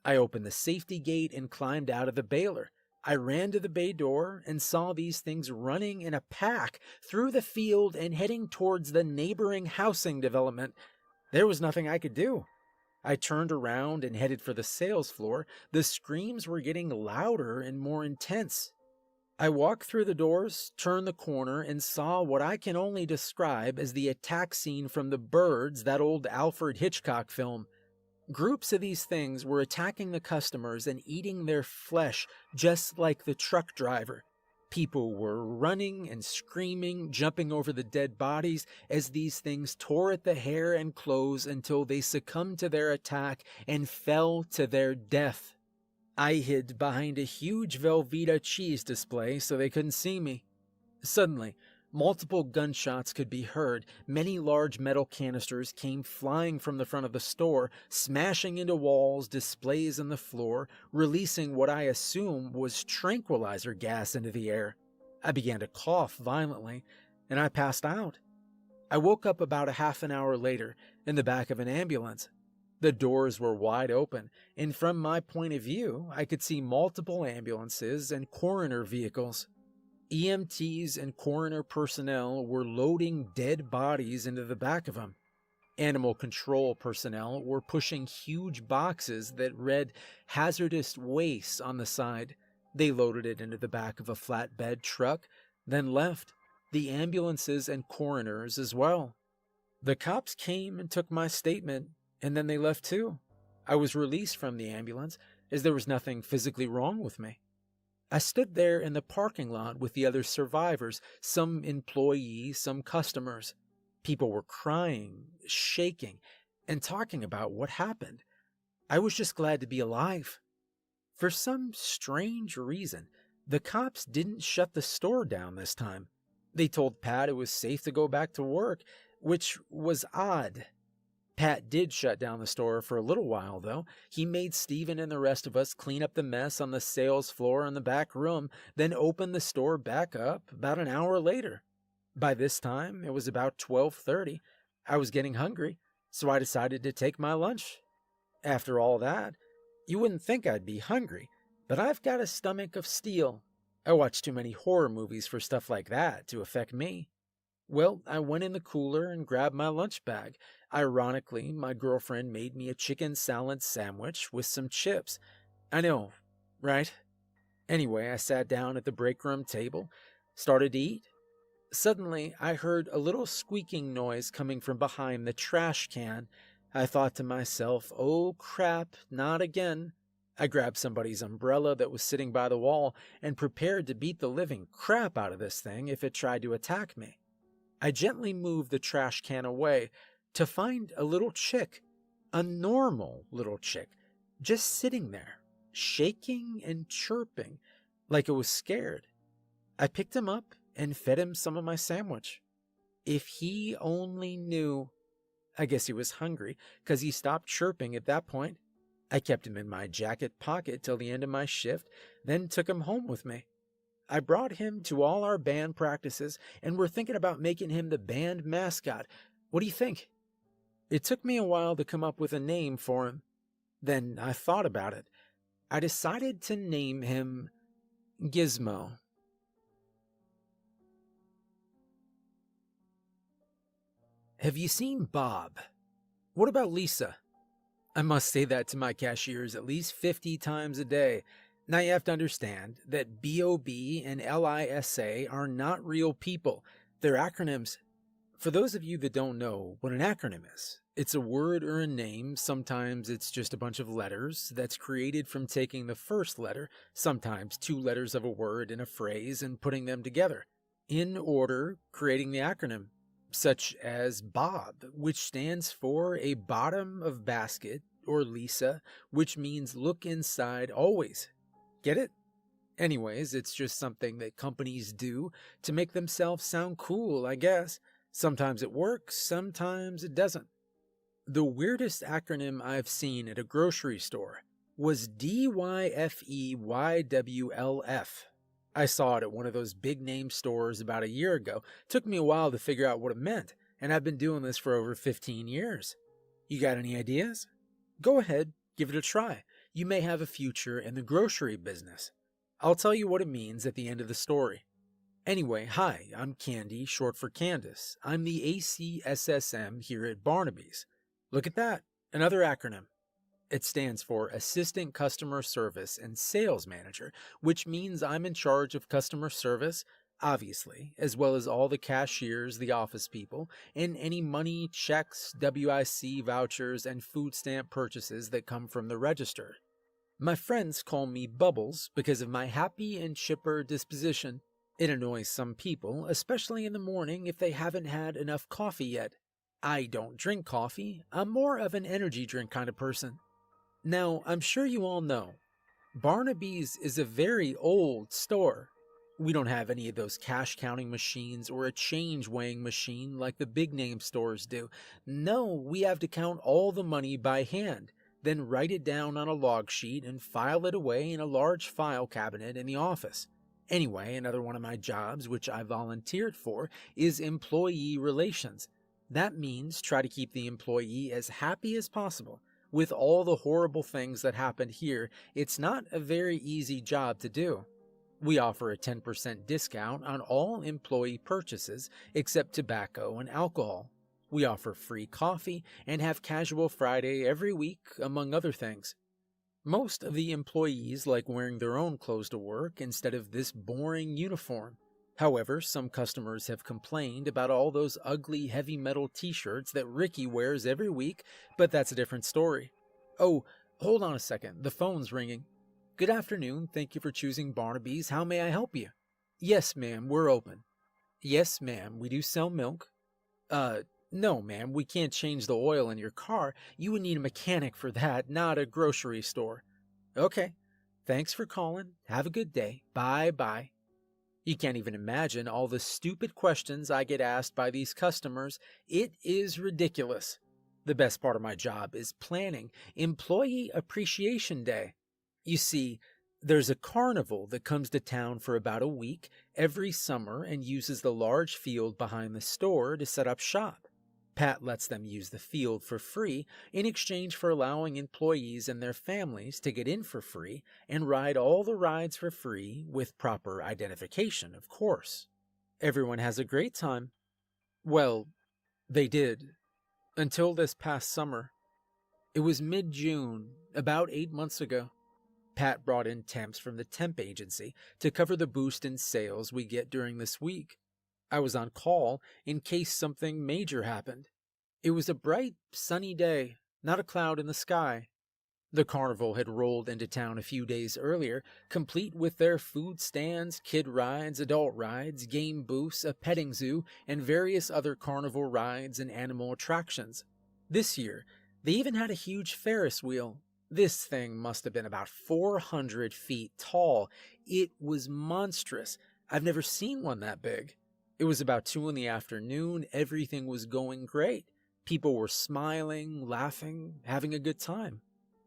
I opened the safety gate and climbed out of the baler. I ran to the bay door and saw these things running in a pack through the field and heading towards the neighboring housing development. There was nothing I could do. I turned around and headed for the sales floor. The screams were getting louder and more intense. I walked through the doors, turned the corner, and saw what I can only describe as the attack scene from The Birds, that old Alfred Hitchcock film. Groups of these things were attacking the customers and eating their flesh just like the truck driver. People were running and screaming, jumping over the dead bodies as these things tore at the hair and clothes until they succumbed to their attack and fell to their death. I hid behind a huge Velveeta cheese display so they couldn't see me. Suddenly, multiple gunshots could be heard. Many large metal canisters came flying from the front of the store, smashing into walls, displays, and the floor, releasing what I assume was tranquilizer gas into the air. I began to cough violently, and I passed out. I woke up about a half an hour later in the back of an ambulance. The doors were wide open, and from my point of view, I could see multiple ambulances and coroner vehicles. EMTs and coroner personnel were loading dead bodies into the back of them. Animal control personnel were pushing huge boxes that read hazardous waste on the side. They loaded it into the back of a flatbed truck, then left. The ambulances and coroners as well. The cops came and took my statement, and then they left too. I was released from the ambulance as there was nothing physically wrong with me. I stood there in the parking lot with the other survivors, some employees, some customers. People were crying, shaking, and talking about what happened. I was just glad to be alive. For some strange reason, the cops didn't shut the store down this time. They told Pat it was safe to go back to work, which was odd. Pat did shut down the store for a little while, though. He made Steven and the rest of us clean up the mess on the sales floor in the back room, then opened the store back up about an hour later. By this time, it was about 12:30. I was getting hungry, so I decided to take my lunch. After all that, you wouldn't think I'd be hungry, but I've got a stomach of steel. I watch too many horror movies for stuff like that to affect me. Well, I went in the cooler and grabbed my lunch bag. Ironically, my girlfriend made me a chicken salad sandwich with some chips. I know, right? Anyway, I sat down at the break room table, started to eat. Suddenly, I heard a little squeaking noise coming from behind the trash can. I thought to myself, oh crap, not again. I grabbed somebody's umbrella that was sitting by the wall and prepared to beat the living crap out of this thing if it tried to attack me. I gently moved the trash can away to find a little chick, a normal little chick, just sitting there, shaking and chirping like it was scared. I picked him up and fed him some of my sandwich. If he only knew. I guess he was hungry, 'cause he stopped chirping at that point. I kept him in my jacket pocket till the end of my shift, then took him home with me. I brought him to all our band practices, and we're thinking about making him the band mascot. What do you think? It took me a while to come up with a name for him. Then I thought about it. I decided to name him Gizmo. Have you seen Bob? What about Lisa? I must say that to my cashiers at least 50 times a day. Now you have to understand that BOB and LISA are not real people. They're acronyms. For those of you that don't know what an acronym is, it's a word or a name. Sometimes it's just a bunch of letters that's created from taking the first letter, sometimes two letters of a word in a phrase, and putting them together in order, creating the acronym, such as Bob, which stands for a bottom of basket, or Lisa, which means look inside always. Get it? Anyways, it's just something that companies do to make themselves sound cool, I guess. Sometimes it works, sometimes it doesn't. The weirdest acronym I've seen at a grocery store was DYFEYWLF. I saw it at one of those big name stores about a year ago. Took me a while to figure out what it meant, and I've been doing this for over 15 years. You got any ideas? Go ahead, give it a try. You may have a future in the grocery business. I'll tell you what it means at the end of the story. Anyway, hi, I'm Candy, short for Candace. I'm the ACSSM here at Barnaby's. Look at that, another acronym. It stands for Assistant Customer Service and Sales Manager, which means I'm in charge of customer service, obviously, as well as all the cashiers, the office people, and any money, checks, WIC vouchers, and food stamp purchases that come from the register. My friends call me Bubbles because of my happy and chipper disposition. It annoys some people, especially in the morning if they haven't had enough coffee yet. I don't drink coffee. I'm more of an energy drink kind of person. Now, I'm sure you all know, Barnaby's is a very old store. We don't have any of those cash counting machines or a change weighing machine like the big name stores do. No, we have to count all the money by hand, then write it down on a log sheet and file it away in a large file cabinet in the office. Anyway, another one of my jobs, which I volunteered for, is employee relations. That means try to keep the employee as happy as possible. With all the horrible things that happened here, it's not a very easy job to do. We offer a 10% discount on all employee purchases except tobacco and alcohol. We offer free coffee and have Casual Friday every week, among other things. Most of the employees like wearing their own clothes to work instead of this boring uniform. However, some customers have complained about all those ugly heavy metal t-shirts that Ricky wears every week, but that's a different story. Oh, hold on a second, the phone's ringing. Good afternoon, thank you for choosing Barnaby's. How may I help you? Yes, ma'am, we're open. Yes, ma'am, we do sell milk. No, ma'am, we can't change the oil in your car. You would need a mechanic for that, not a grocery store. Okay, thanks for calling. Have a good day. Bye-bye. You can't even imagine all the stupid questions I get asked by these customers. It is ridiculous. The best part of my job is planning Employee Appreciation Day. You see, there's a carnival that comes to town for about a week every summer and uses the large field behind the store to set up shop. Pat lets them use the field for free in exchange for allowing employees and their families to get in for free and ride all the rides for free with proper identification, of course. Everyone has a great time. Well, they did. Until this past summer. It was mid-June, about 8 months ago. Pat brought in temps from the temp agency to cover the boost in sales we get during this week. I was on call in case something major happened. It was a bright, sunny day, not a cloud in the sky. The carnival had rolled into town a few days earlier, complete with their food stands, kid rides, adult rides, game booths, a petting zoo, and various other carnival rides and animal attractions. This year, they even had a huge Ferris wheel. This thing must have been about 400 feet tall. It was monstrous. I've never seen one that big. It was about 2 in the afternoon. Everything was going great. People were smiling, laughing, having a good time.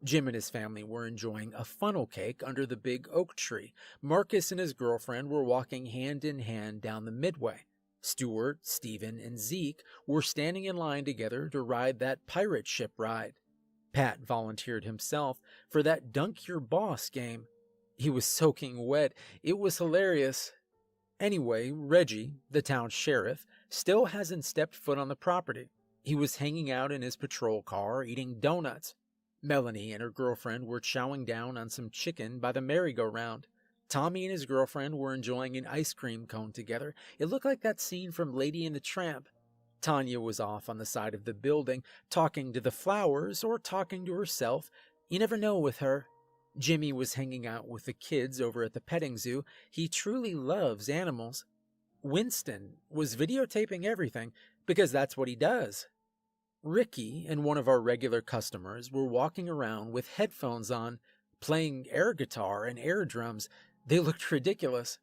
Jim and his family were enjoying a funnel cake under the big oak tree. Marcus and his girlfriend were walking hand in hand down the midway. Stuart, Stephen, and Zeke were standing in line together to ride that pirate ship ride. Pat volunteered himself for that Dunk Your Boss game. He was soaking wet. It was hilarious. Anyway, Reggie, the town sheriff, still hasn't stepped foot on the property. He was hanging out in his patrol car eating donuts. Melanie and her girlfriend were chowing down on some chicken by the merry-go-round. Tommy and his girlfriend were enjoying an ice cream cone together. It looked like that scene from Lady and the Tramp. Tanya was off on the side of the building, talking to the flowers or talking to herself. You never know with her. Jimmy was hanging out with the kids over at the petting zoo. He truly loves animals. Winston was videotaping everything because that's what he does. Ricky and one of our regular customers were walking around with headphones on, playing air guitar and air drums. They looked ridiculous.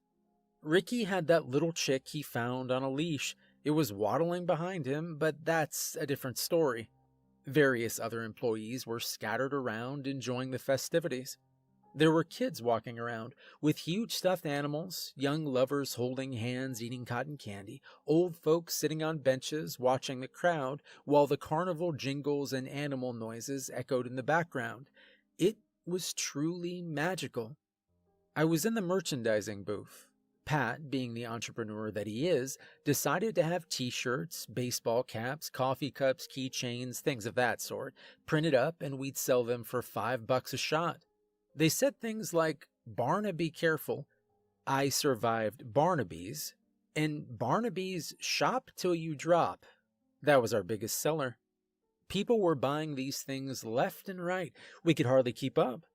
Ricky had that little chick he found on a leash. It was waddling behind him, but that's a different story. Various other employees were scattered around enjoying the festivities. There were kids walking around with huge stuffed animals, young lovers holding hands eating cotton candy, old folks sitting on benches watching the crowd while the carnival jingles and animal noises echoed in the background. It was truly magical. I was in the merchandising booth. Pat, being the entrepreneur that he is, decided to have t-shirts, baseball caps, coffee cups, keychains, things of that sort, printed up, and we'd sell them for $5 a shot. They said things like, "Barnaby careful," "I survived Barnaby's," and "Barnaby's shop till you drop." That was our biggest seller. People were buying these things left and right. We could hardly keep up.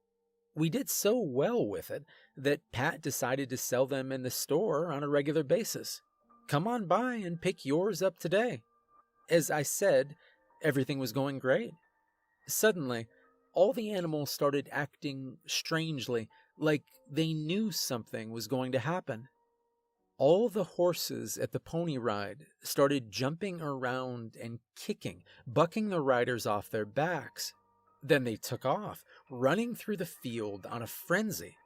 We did so well with it that Pat decided to sell them in the store on a regular basis. Come on by and pick yours up today. As I said, everything was going great. Suddenly, all the animals started acting strangely, like they knew something was going to happen. All the horses at the pony ride started jumping around and kicking, bucking the riders off their backs. Then they took off, running through the field on a frenzy.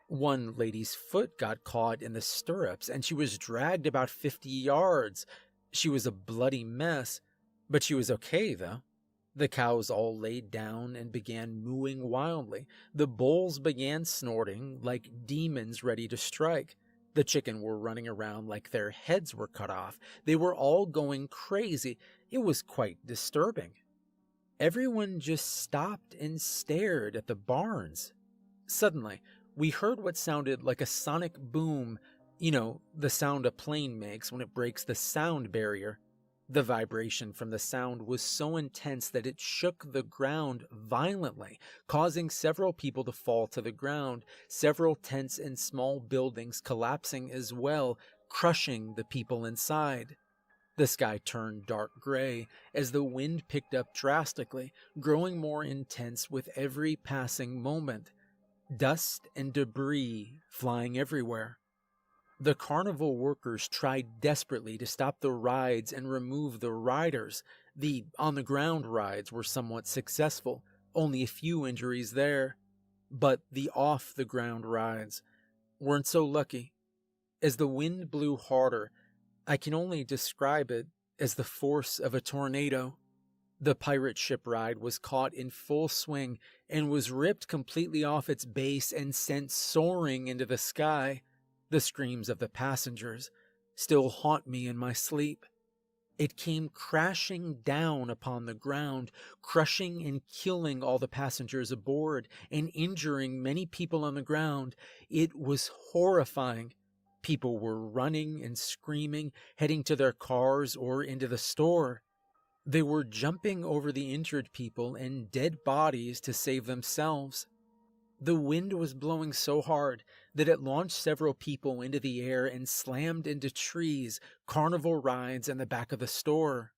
One lady's foot got caught in the stirrups, and she was dragged about 50 yards. She was a bloody mess, but she was okay, though. The cows all laid down and began mooing wildly. The bulls began snorting like demons ready to strike. The chicken were running around like their heads were cut off. They were all going crazy. It was quite disturbing. Everyone just stopped and stared at the barns. Suddenly, we heard what sounded like a sonic boom. You know, the sound a plane makes when it breaks the sound barrier. The vibration from the sound was so intense that it shook the ground violently, causing several people to fall to the ground, several tents and small buildings collapsing as well, crushing the people inside. The sky turned dark gray as the wind picked up drastically, growing more intense with every passing moment. Dust and debris flying everywhere. The carnival workers tried desperately to stop the rides and remove the riders. The on-the-ground rides were somewhat successful, only a few injuries there. But the off-the-ground rides weren't so lucky. As the wind blew harder, I can only describe it as the force of a tornado. The pirate ship ride was caught in full swing and was ripped completely off its base and sent soaring into the sky. The screams of the passengers still haunt me in my sleep. It came crashing down upon the ground, crushing and killing all the passengers aboard and injuring many people on the ground. It was horrifying. People were running and screaming, heading to their cars or into the store. They were jumping over the injured people and dead bodies to save themselves. The wind was blowing so hard that it launched several people into the air and slammed into trees, carnival rides, and the back of the store.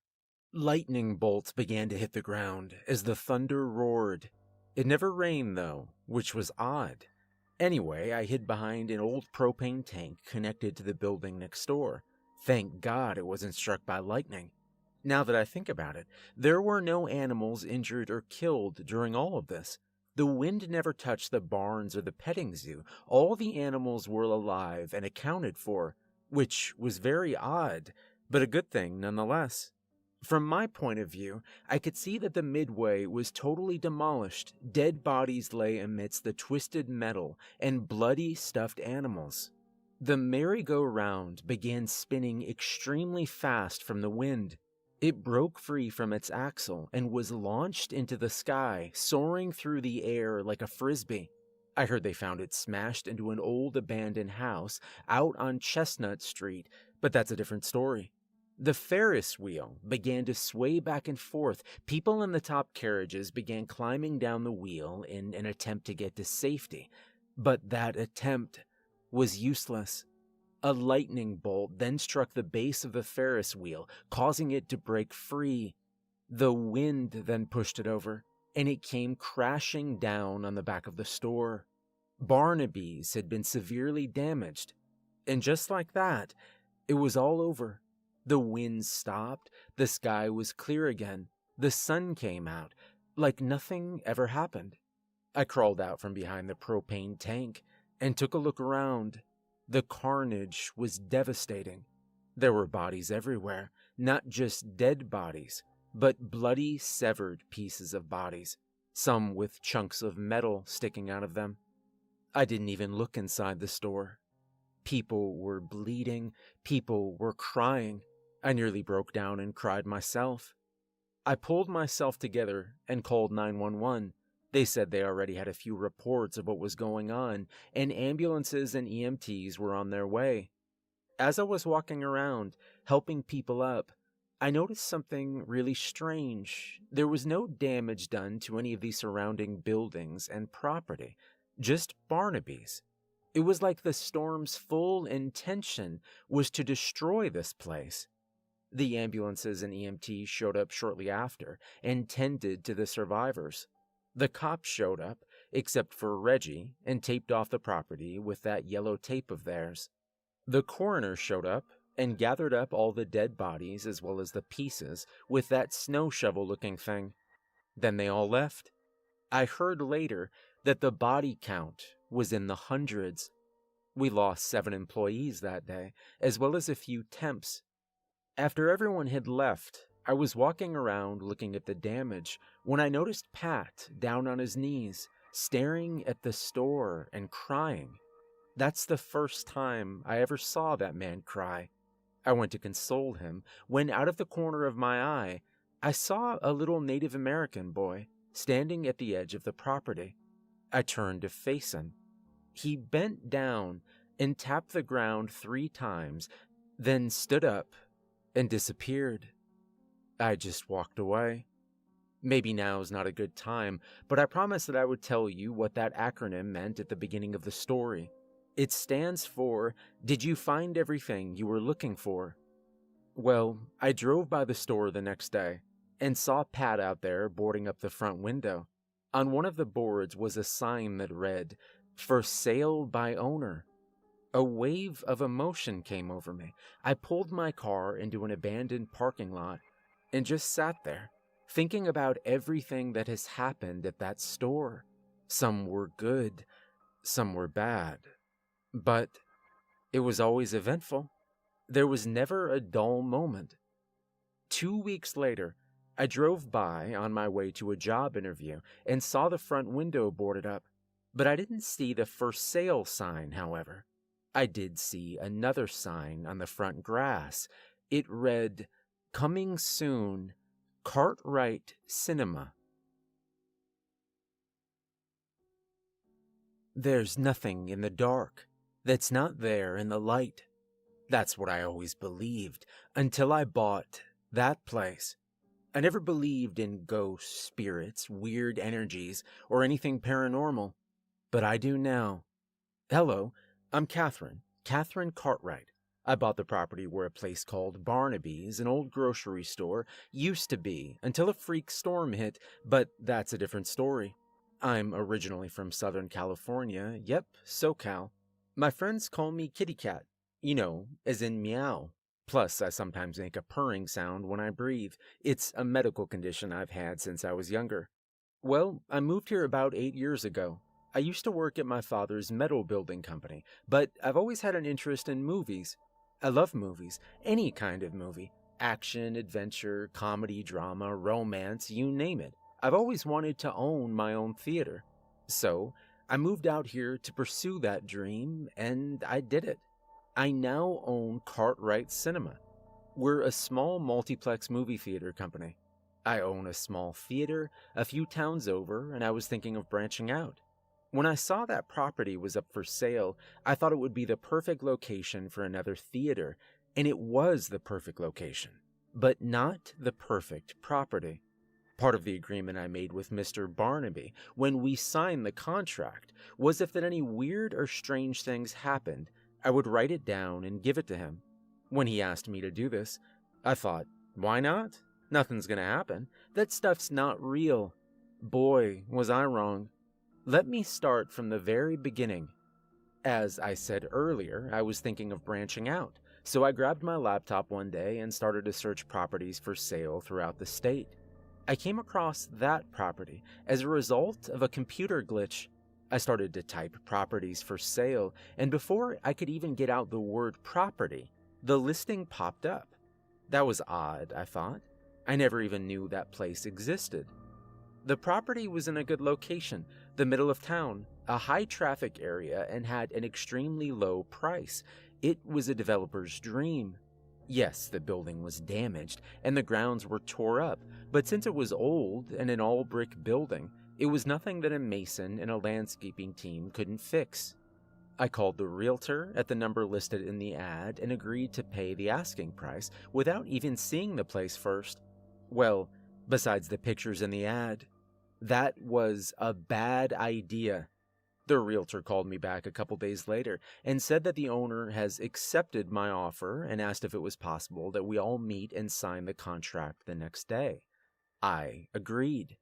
Lightning bolts began to hit the ground as the thunder roared. It never rained, though, which was odd. Anyway, I hid behind an old propane tank connected to the building next door. Thank God it wasn't struck by lightning. Now that I think about it, there were no animals injured or killed during all of this. The wind never touched the barns or the petting zoo. All the animals were alive and accounted for. which was very odd, but a good thing nonetheless. From my point of view, I could see that the midway was totally demolished. Dead bodies lay amidst the twisted metal and bloody stuffed animals. The merry-go-round began spinning extremely fast from the wind. It broke free from its axle and was launched into the sky, soaring through the air like a frisbee. I heard they found it smashed into an old abandoned house out on Chestnut Street, but that's a different story. The Ferris wheel began to sway back and forth. People in the top carriages began climbing down the wheel in an attempt to get to safety, but that attempt was useless. A lightning bolt then struck the base of the Ferris wheel, causing it to break free. The wind then pushed it over, and it came crashing down on the back of the store. Barnaby's had been severely damaged, and just like that, it was all over. The wind stopped, the sky was clear again, the sun came out, like nothing ever happened. I crawled out from behind the propane tank and took a look around. The carnage was devastating. There were bodies everywhere, not just dead bodies, but bloody, severed pieces of bodies, some with chunks of metal sticking out of them. I didn't even look inside the store. People were bleeding, people were crying. I nearly broke down and cried myself. I pulled myself together and called 911. They said they already had a few reports of what was going on, and ambulances and EMTs were on their way. As I was walking around, helping people up, I noticed something really strange. There was no damage done to any of the surrounding buildings and property, just Barnaby's. It was like the storm's full intention was to destroy this place. The ambulances and EMTs showed up shortly after and tended to the survivors. The cops showed up, except for Reggie, and taped off the property with that yellow tape of theirs. The coroner showed up and gathered up all the dead bodies as well as the pieces with that snow shovel-looking thing. Then they all left. I heard later that the body count was in the hundreds. We lost 7 employees that day, as well as a few temps. After everyone had left, I was walking around looking at the damage when I noticed Pat down on his knees, staring at the store and crying. That's the first time I ever saw that man cry. I went to console him when out of the corner of my eye, I saw a little Native American boy standing at the edge of the property. I turned to face him. He bent down and tapped the ground 3 times, then stood up and disappeared. I just walked away. Maybe now's not a good time, but I promised that I would tell you what that acronym meant at the beginning of the story. It stands for, Did you find everything you were looking for? Well, I drove by the store the next day and saw Pat out there boarding up the front window. On one of the boards was a sign that read, For sale by owner. A wave of emotion came over me. I pulled my car into an abandoned parking lot and just sat there, thinking about everything that has happened at that store. Some were good, some were bad, but it was always eventful. There was never a dull moment. 2 weeks later, I drove by on my way to a job interview and saw the front window boarded up, but I didn't see the for sale sign, however. I did see another sign on the front grass. It read, Coming soon, Cartwright Cinema. There's nothing in the dark that's not there in the light. That's what I always believed until I bought that place. I never believed in ghosts, spirits, weird energies, or anything paranormal, but I do now. Hello, I'm Catherine Cartwright. I bought the property where a place called Barnaby's, an old grocery store, used to be until a freak storm hit, but that's a different story. I'm originally from Southern California. Yep, SoCal. My friends call me Kitty Cat, as in meow. Plus, I sometimes make a purring sound when I breathe. It's a medical condition I've had since I was younger. Well, I moved here about 8 years ago. I used to work at my father's metal building company, but I've always had an interest in movies. I love movies, any kind of movie. Action, adventure, comedy, drama, romance, you name it. I've always wanted to own my own theater. So, I moved out here to pursue that dream, and I did it. I now own Cartwright Cinema. We're a small multiplex movie theater company. I own a small theater a few towns over, and I was thinking of branching out. When I saw that property was up for sale, I thought it would be the perfect location for another theater, and it was the perfect location, but not the perfect property. Part of the agreement I made with Mr. Barnaby when we signed the contract was if that any weird or strange things happened, I would write it down and give it to him. When he asked me to do this, I thought, why not? Nothing's gonna happen. That stuff's not real. Boy, was I wrong. Let me start from the very beginning. As I said earlier, I was thinking of branching out, so I grabbed my laptop one day and started to search properties for sale throughout the state. I came across that property as a result of a computer glitch. I started to type properties for sale, and before I could even get out the word property, the listing popped up. That was odd, I thought. I never even knew that place existed. The property was in a good location, the middle of town, a high-traffic area, and had an extremely low price. It was a developer's dream. Yes, the building was damaged, and the grounds were tore up, but since it was old and an all-brick building, it was nothing that a mason and a landscaping team couldn't fix. I called the realtor at the number listed in the ad and agreed to pay the asking price without even seeing the place first. Well, besides the pictures in the ad, that was a bad idea. The realtor called me back a couple days later and said that the owner has accepted my offer and asked if it was possible that we all meet and sign the contract the next day. I agreed.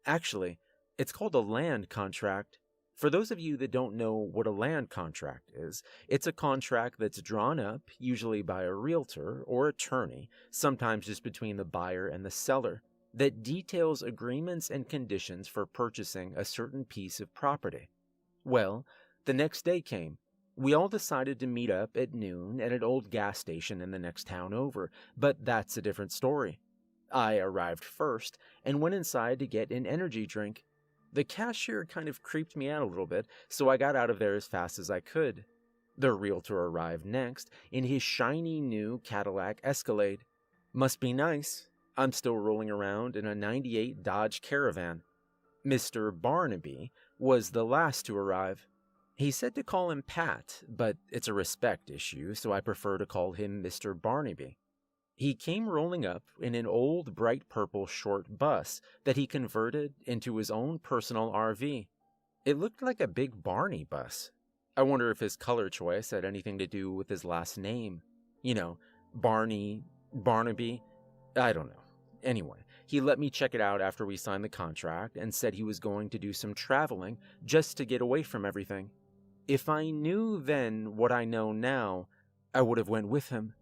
Actually, it's called a land contract. For those of you that don't know what a land contract is, it's a contract that's drawn up, usually by a realtor or attorney, sometimes just between the buyer and the seller, that details agreements and conditions for purchasing a certain piece of property. Well, the next day came. We all decided to meet up at noon at an old gas station in the next town over, but that's a different story. I arrived first and went inside to get an energy drink. The cashier kind of creeped me out a little bit, so I got out of there as fast as I could. The realtor arrived next in his shiny new Cadillac Escalade. Must be nice. I'm still rolling around in a '98 Dodge Caravan. Mr. Barnaby was the last to arrive. He said to call him Pat, but it's a respect issue, so I prefer to call him Mr. Barnaby. He came rolling up in an old bright purple short bus that he converted into his own personal RV. It looked like a big Barney bus. I wonder if his color choice had anything to do with his last name. You know, Barney, Barnaby, I don't know. Anyway, he let me check it out after we signed the contract and said he was going to do some traveling just to get away from everything. If I knew then what I know now, I would have went with him.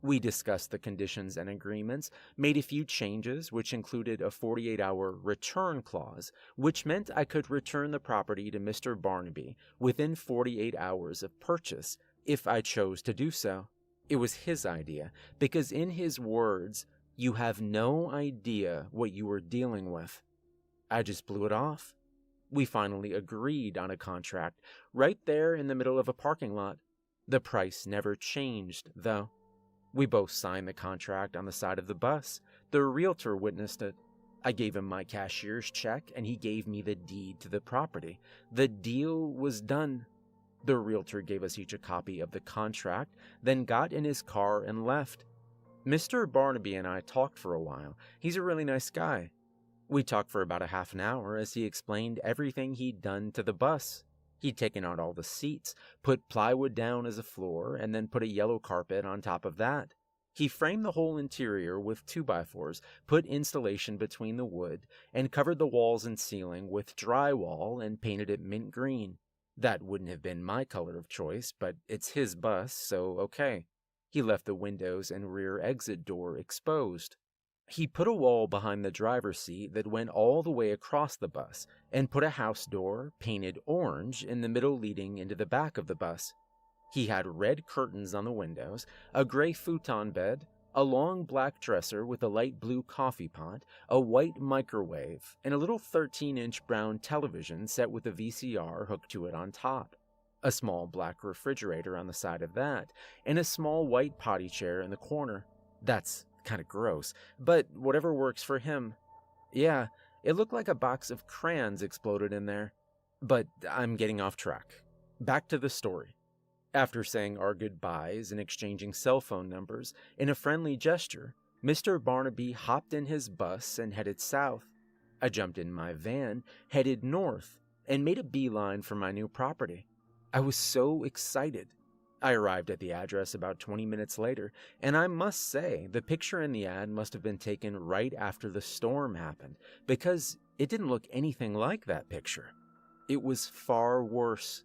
We discussed the conditions and agreements, made a few changes, which included a 48-hour return clause, which meant I could return the property to Mr. Barnaby within 48 hours of purchase, if I chose to do so. It was his idea, because in his words, "You have no idea what you are dealing with." I just blew it off. We finally agreed on a contract, right there in the middle of a parking lot. The price never changed, though. We both signed the contract on the side of the bus. The realtor witnessed it. I gave him my cashier's check, and he gave me the deed to the property. The deal was done. The realtor gave us each a copy of the contract, then got in his car and left. Mr. Barnaby and I talked for a while. He's a really nice guy. We talked for about a half an hour as he explained everything he'd done to the bus. He'd taken out all the seats, put plywood down as a floor, and then put a yellow carpet on top of that. He framed the whole interior with 2x4s, put insulation between the wood, and covered the walls and ceiling with drywall and painted it mint green. That wouldn't have been my color of choice, but it's his bus, so okay. He left the windows and rear exit door exposed. He put a wall behind the driver's seat that went all the way across the bus, and put a house door, painted orange, in the middle leading into the back of the bus. He had red curtains on the windows, a gray futon bed, a long black dresser with a light blue coffee pot, a white microwave, and a little 13-inch brown television set with a VCR hooked to it on top. A small black refrigerator on the side of that, and a small white potty chair in the corner. That's kind of gross, but whatever works for him. Yeah, it looked like a box of crayons exploded in there. But I'm getting off track. Back to the story. After saying our goodbyes and exchanging cell phone numbers, in a friendly gesture, Mr. Barnaby hopped in his bus and headed south. I jumped in my van, headed north, and made a beeline for my new property. I was so excited. I arrived at the address about 20 minutes later, and I must say the picture in the ad must have been taken right after the storm happened, because it didn't look anything like that picture. It was far worse.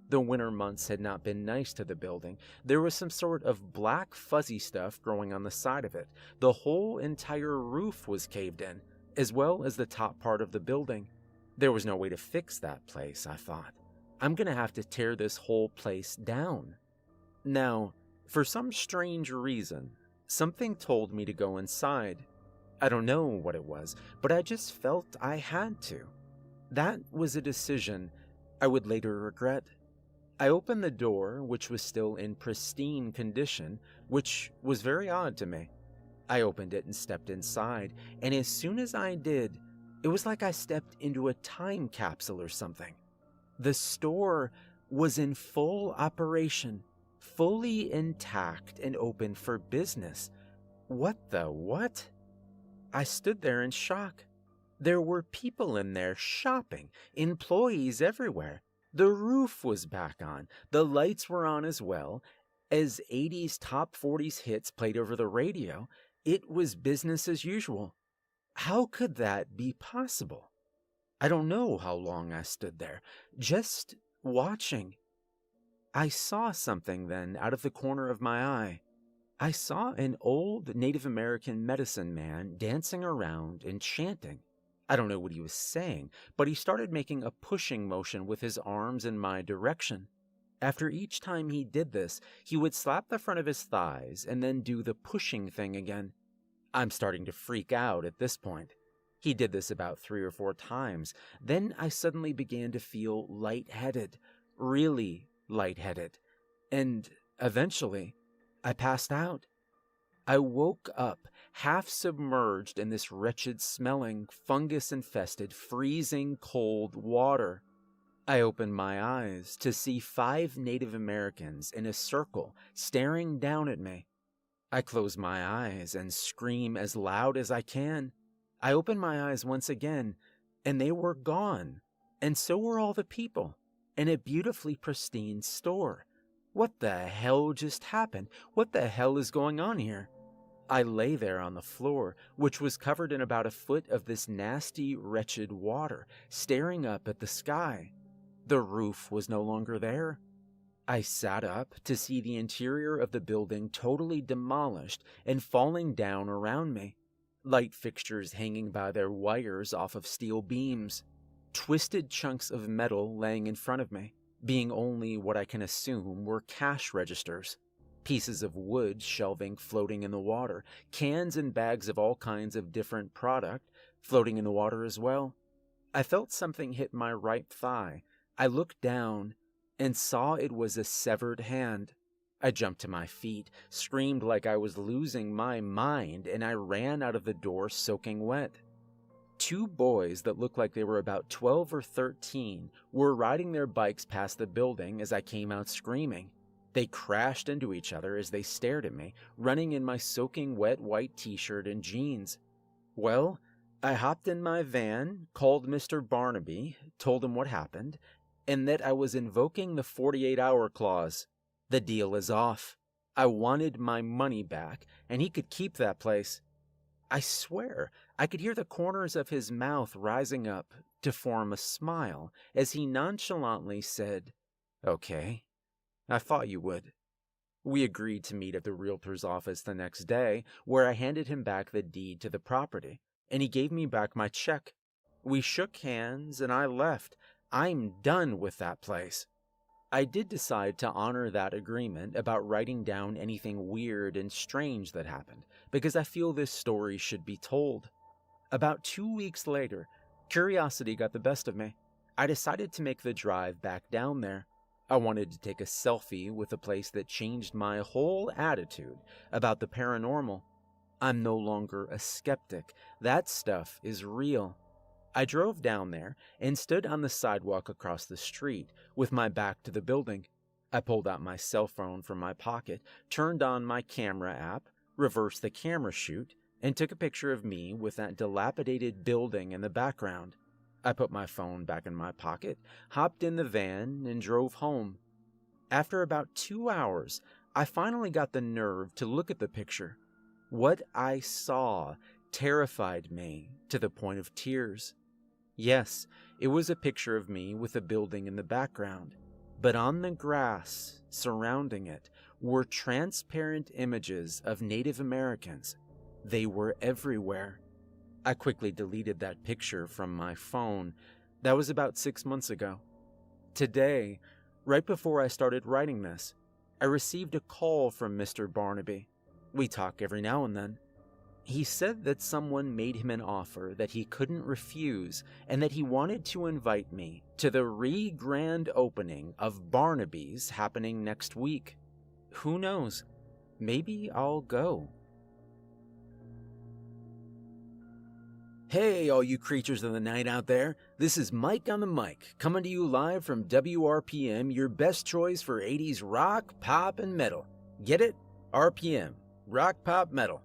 The winter months had not been nice to the building. There was some sort of black fuzzy stuff growing on the side of it. The whole entire roof was caved in, as well as the top part of the building. There was no way to fix that place, I thought. I'm gonna have to tear this whole place down. Now, for some strange reason, something told me to go inside. I don't know what it was, but I just felt I had to. That was a decision I would later regret. I opened the door, which was still in pristine condition, which was very odd to me. I opened it and stepped inside, and as soon as I did, it was like I stepped into a time capsule or something. The store was in full operation, fully intact and open for business. What the what? I stood there in shock. There were people in there shopping, employees everywhere. The roof was back on, the lights were on as well. As 80s top 40s hits played over the radio, it was business as usual. How could that be possible? I don't know how long I stood there, just watching. I saw something then out of the corner of my eye. I saw an old Native American medicine man dancing around and chanting. I don't know what he was saying, but he started making a pushing motion with his arms in my direction. After each time he did this, he would slap the front of his thighs and then do the pushing thing again. I'm starting to freak out at this point. He did this about 3 or 4 times. Then I suddenly began to feel lightheaded, really lightheaded, and eventually I passed out. I woke up, half submerged in this wretched-smelling, fungus-infested, freezing cold water. I opened my eyes to see 5 Native Americans in a circle staring down at me. I close my eyes and scream as loud as I can. I open my eyes once again, and they were gone, and so were all the people, in a beautifully pristine store. What the hell just happened? What the hell is going on here? I lay there on the floor, which was covered in about a foot of this nasty, wretched water, staring up at the sky. The roof was no longer there. I sat up to see the interior of the building totally demolished and falling down around me. Light fixtures hanging by their wires off of steel beams. Twisted chunks of metal laying in front of me, being only what I can assume were cash registers. Pieces of wood shelving floating in the water, cans and bags of all kinds of different product floating in the water as well. I felt something hit my right thigh. I looked down and saw it was a severed hand. I jumped to my feet, screamed like I was losing my mind, and I ran out of the door soaking wet. 2 boys that looked like they were about 12 or 13 were riding their bikes past the building as I came out screaming. They crashed into each other as they stared at me, running in my soaking wet white t-shirt and jeans. Well, I hopped in my van, called Mr. Barnaby, told him what happened, and that I was invoking the 48-hour clause. The deal is off. I wanted my money back, and he could keep that place. I swear, I could hear the corners of his mouth rising up to form a smile as he nonchalantly said, "Okay, I thought you would." We agreed to meet at the realtor's office the next day, where I handed him back the deed to the property, and he gave me back my check. We shook hands, and I left. I'm done with that place. I did decide to honor that agreement about writing down anything weird and strange that happened, because I feel this story should be told. About 2 weeks later, curiosity got the best of me. I decided to make the drive back down there. I wanted to take a selfie with a place that changed my whole attitude about the paranormal. I'm no longer a skeptic. That stuff is real. I drove down there and stood on the sidewalk across the street with my back to the building. I pulled out my cell phone from my pocket, turned on my camera app, reversed the camera shoot, and took a picture of me with that dilapidated building in the background. I put my phone back in my pocket, hopped in the van, and drove home. After about 2 hours, I finally got the nerve to look at the picture. What I saw terrified me to the point of tears. Yes, it was a picture of me with a building in the background, but on the grass surrounding it were transparent images of Native Americans. They were everywhere. I quickly deleted that picture from my phone. That was about 6 months ago. Today, right before I started writing this, I received a call from Mr. Barnaby. We talk every now and then. He said that someone made him an offer that he couldn't refuse and that he wanted to invite me to the re-grand opening of Barnaby's happening next week. Who knows? Maybe I'll go. Hey, all you creatures of the night out there. This is Mike on the mic, coming to you live from WRPM, your best choice for 80s rock, pop, and metal. Get it? RPM. Rock, pop, metal.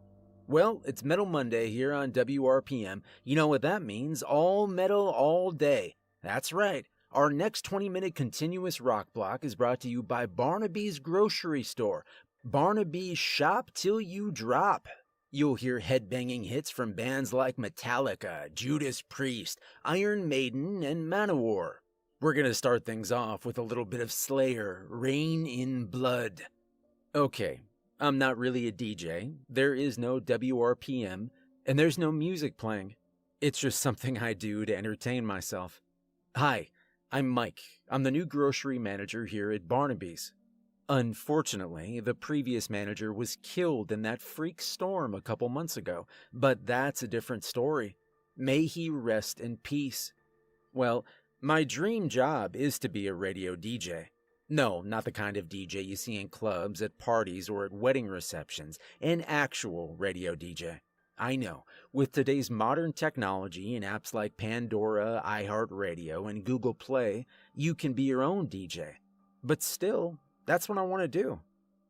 Well, it's Metal Monday here on WRPM. You know what that means. All metal, all day. That's right. Our next 20-minute continuous rock block is brought to you by Barnaby's Grocery Store. Barnaby's Shop Till You Drop. You'll hear headbanging hits from bands like Metallica, Judas Priest, Iron Maiden, and Manowar. We're going to start things off with a little bit of Slayer, Rain in Blood. Okay, I'm not really a DJ. There is no WRPM, and there's no music playing. It's just something I do to entertain myself. Hi, I'm Mike. I'm the new grocery manager here at Barnaby's. Unfortunately, the previous manager was killed in that freak storm a couple months ago, but that's a different story. May he rest in peace. Well, my dream job is to be a radio DJ. No, not the kind of DJ you see in clubs, at parties, or at wedding receptions. An actual radio DJ. I know, with today's modern technology and apps like Pandora, iHeartRadio, and Google Play, you can be your own DJ. But still, that's what I want to do.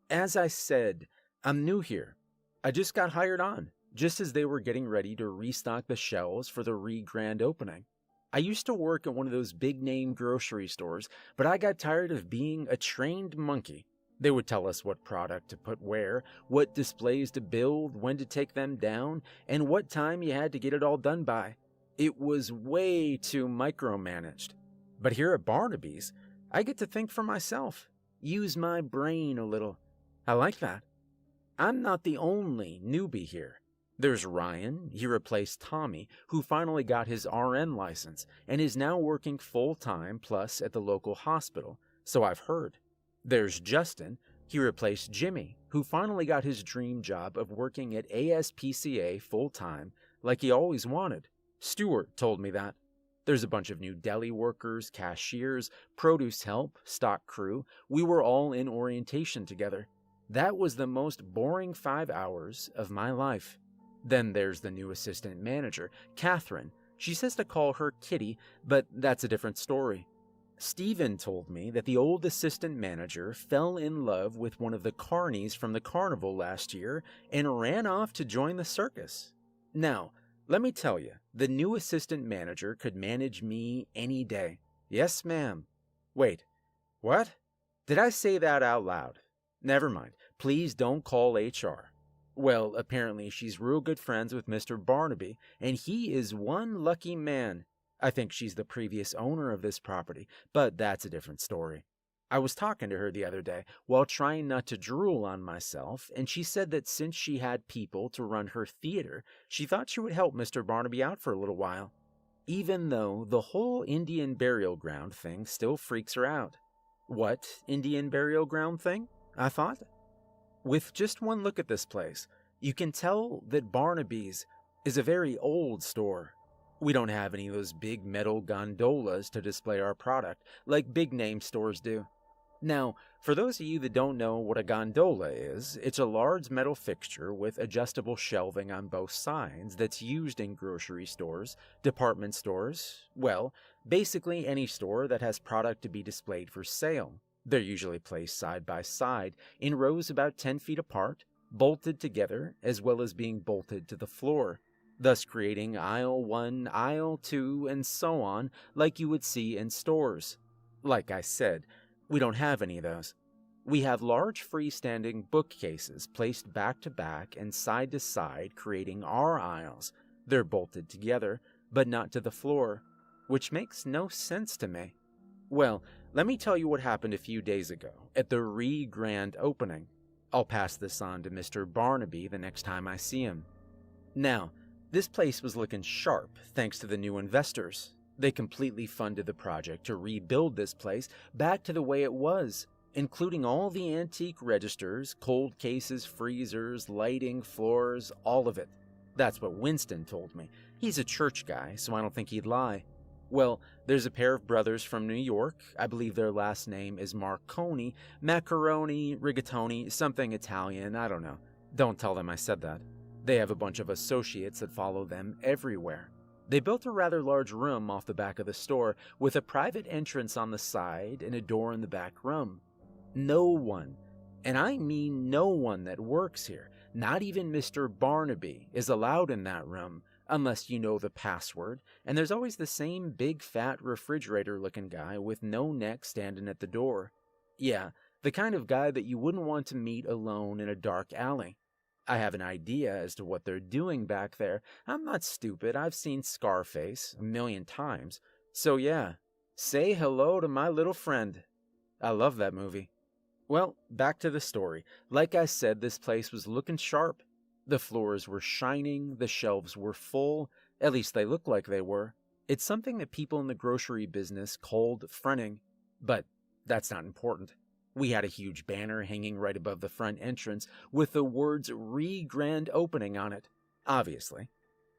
As I said, I'm new here. I just got hired on, just as they were getting ready to restock the shelves for the re-grand opening. I used to work at one of those big-name grocery stores, but I got tired of being a trained monkey. They would tell us what product to put where, what displays to build, when to take them down, and what time you had to get it all done by. It was way too micromanaged. But here at Barnaby's, I get to think for myself. Use my brain a little. I like that. I'm not the only newbie here. There's Ryan, he replaced Tommy, who finally got his RN license and is now working full-time plus at the local hospital, so I've heard. There's Justin, he replaced Jimmy, who finally got his dream job of working at ASPCA full-time like he always wanted. Stuart told me that. There's a bunch of new deli workers, cashiers, produce help, stock crew. We were all in orientation together. That was the most boring 5 hours of my life. Then there's the new assistant manager, Catherine. She says to call her Kitty, but that's a different story. Steven told me that the old assistant manager fell in love with one of the carnies from the carnival last year and ran off to join the circus. Now, let me tell you, the new assistant manager could manage me any day. Yes, ma'am. Wait, what? Did I say that out loud? Never mind. Please don't call HR. Well, apparently she's real good friends with Mr. Barnaby, and he is one lucky man. I think she's the previous owner of this property, but that's a different story. I was talking to her the other day while trying not to drool on myself, and she said that since she had people to run her theater, she thought she would help Mr. Barnaby out for a little while, even though the whole Indian burial ground thing still freaks her out. What Indian burial ground thing? I thought. With just one look at this place, you can tell that Barnaby's is a very old store. We don't have any of those big metal gondolas to display our product like big name stores do. Now, for those of you that don't know what a gondola is, it's a large metal fixture with adjustable shelving on both sides that's used in grocery stores, department stores, well, basically any store that has product to be displayed for sale. They're usually placed side by side, in rows about 10 feet apart, bolted together, as well as being bolted to the floor, thus creating aisle 1, aisle 2, and so on, like you would see in stores. Like I said, we don't have any of those. We have large freestanding bookcases placed back to back and side to side, creating our aisles. They're bolted together, but not to the floor, which makes no sense to me. Well, let me tell you what happened a few days ago at the grand opening. I'll pass this on to Mr. Barnaby the next time I see him. Now, this place was looking sharp thanks to the new investors. They completely funded the project to rebuild this place back to the way it was, including all the antique registers, cold cases, freezers, lighting, floors, all of it. That's what Winston told me. He's a church guy, so I don't think he'd lie. Well, there's a pair of brothers from New York. I believe their last name is Marconi, Macaroni, Rigatoni, something Italian, I don't know. Don't tell them I said that. They have a bunch of associates that follow them everywhere. They built a rather large room off the back of the store with a private entrance on the side and a door in the back room. No one, and I mean no one that works here, not even Mr. Barnaby, is allowed in that room unless you know the password, and there's always the same big fat refrigerator-looking guy with no neck standing at the door. Yeah, the kind of guy that you wouldn't want to meet alone in a dark alley. I have an idea as to what they're doing back there. I'm not stupid. I've seen Scarface 1,000,000 times. So yeah, say hello to my little friend. I love that movie. Well, back to the story. Like I said, this place was looking sharp. The floors were shining, the shelves were full, at least they looked like they were. It's something that people in the grocery business called fronting, but that's not important. We had a huge banner hanging right above the front entrance with the words grand opening on it. Obviously.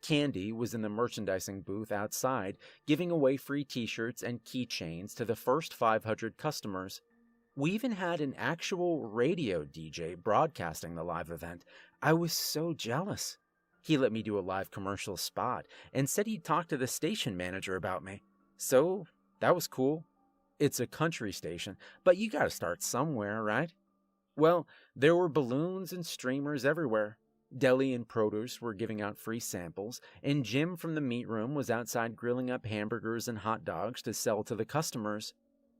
Candy was in the merchandising booth outside, giving away free t-shirts and keychains to the first 500 customers. We even had an actual radio DJ broadcasting the live event. I was so jealous. He let me do a live commercial spot and said he'd talk to the station manager about me. So, that was cool. It's a country station, but you gotta start somewhere, right? Well, there were balloons and streamers everywhere. Deli and produce were giving out free samples, and Jim from the meat room was outside grilling up hamburgers and hot dogs to sell to the customers.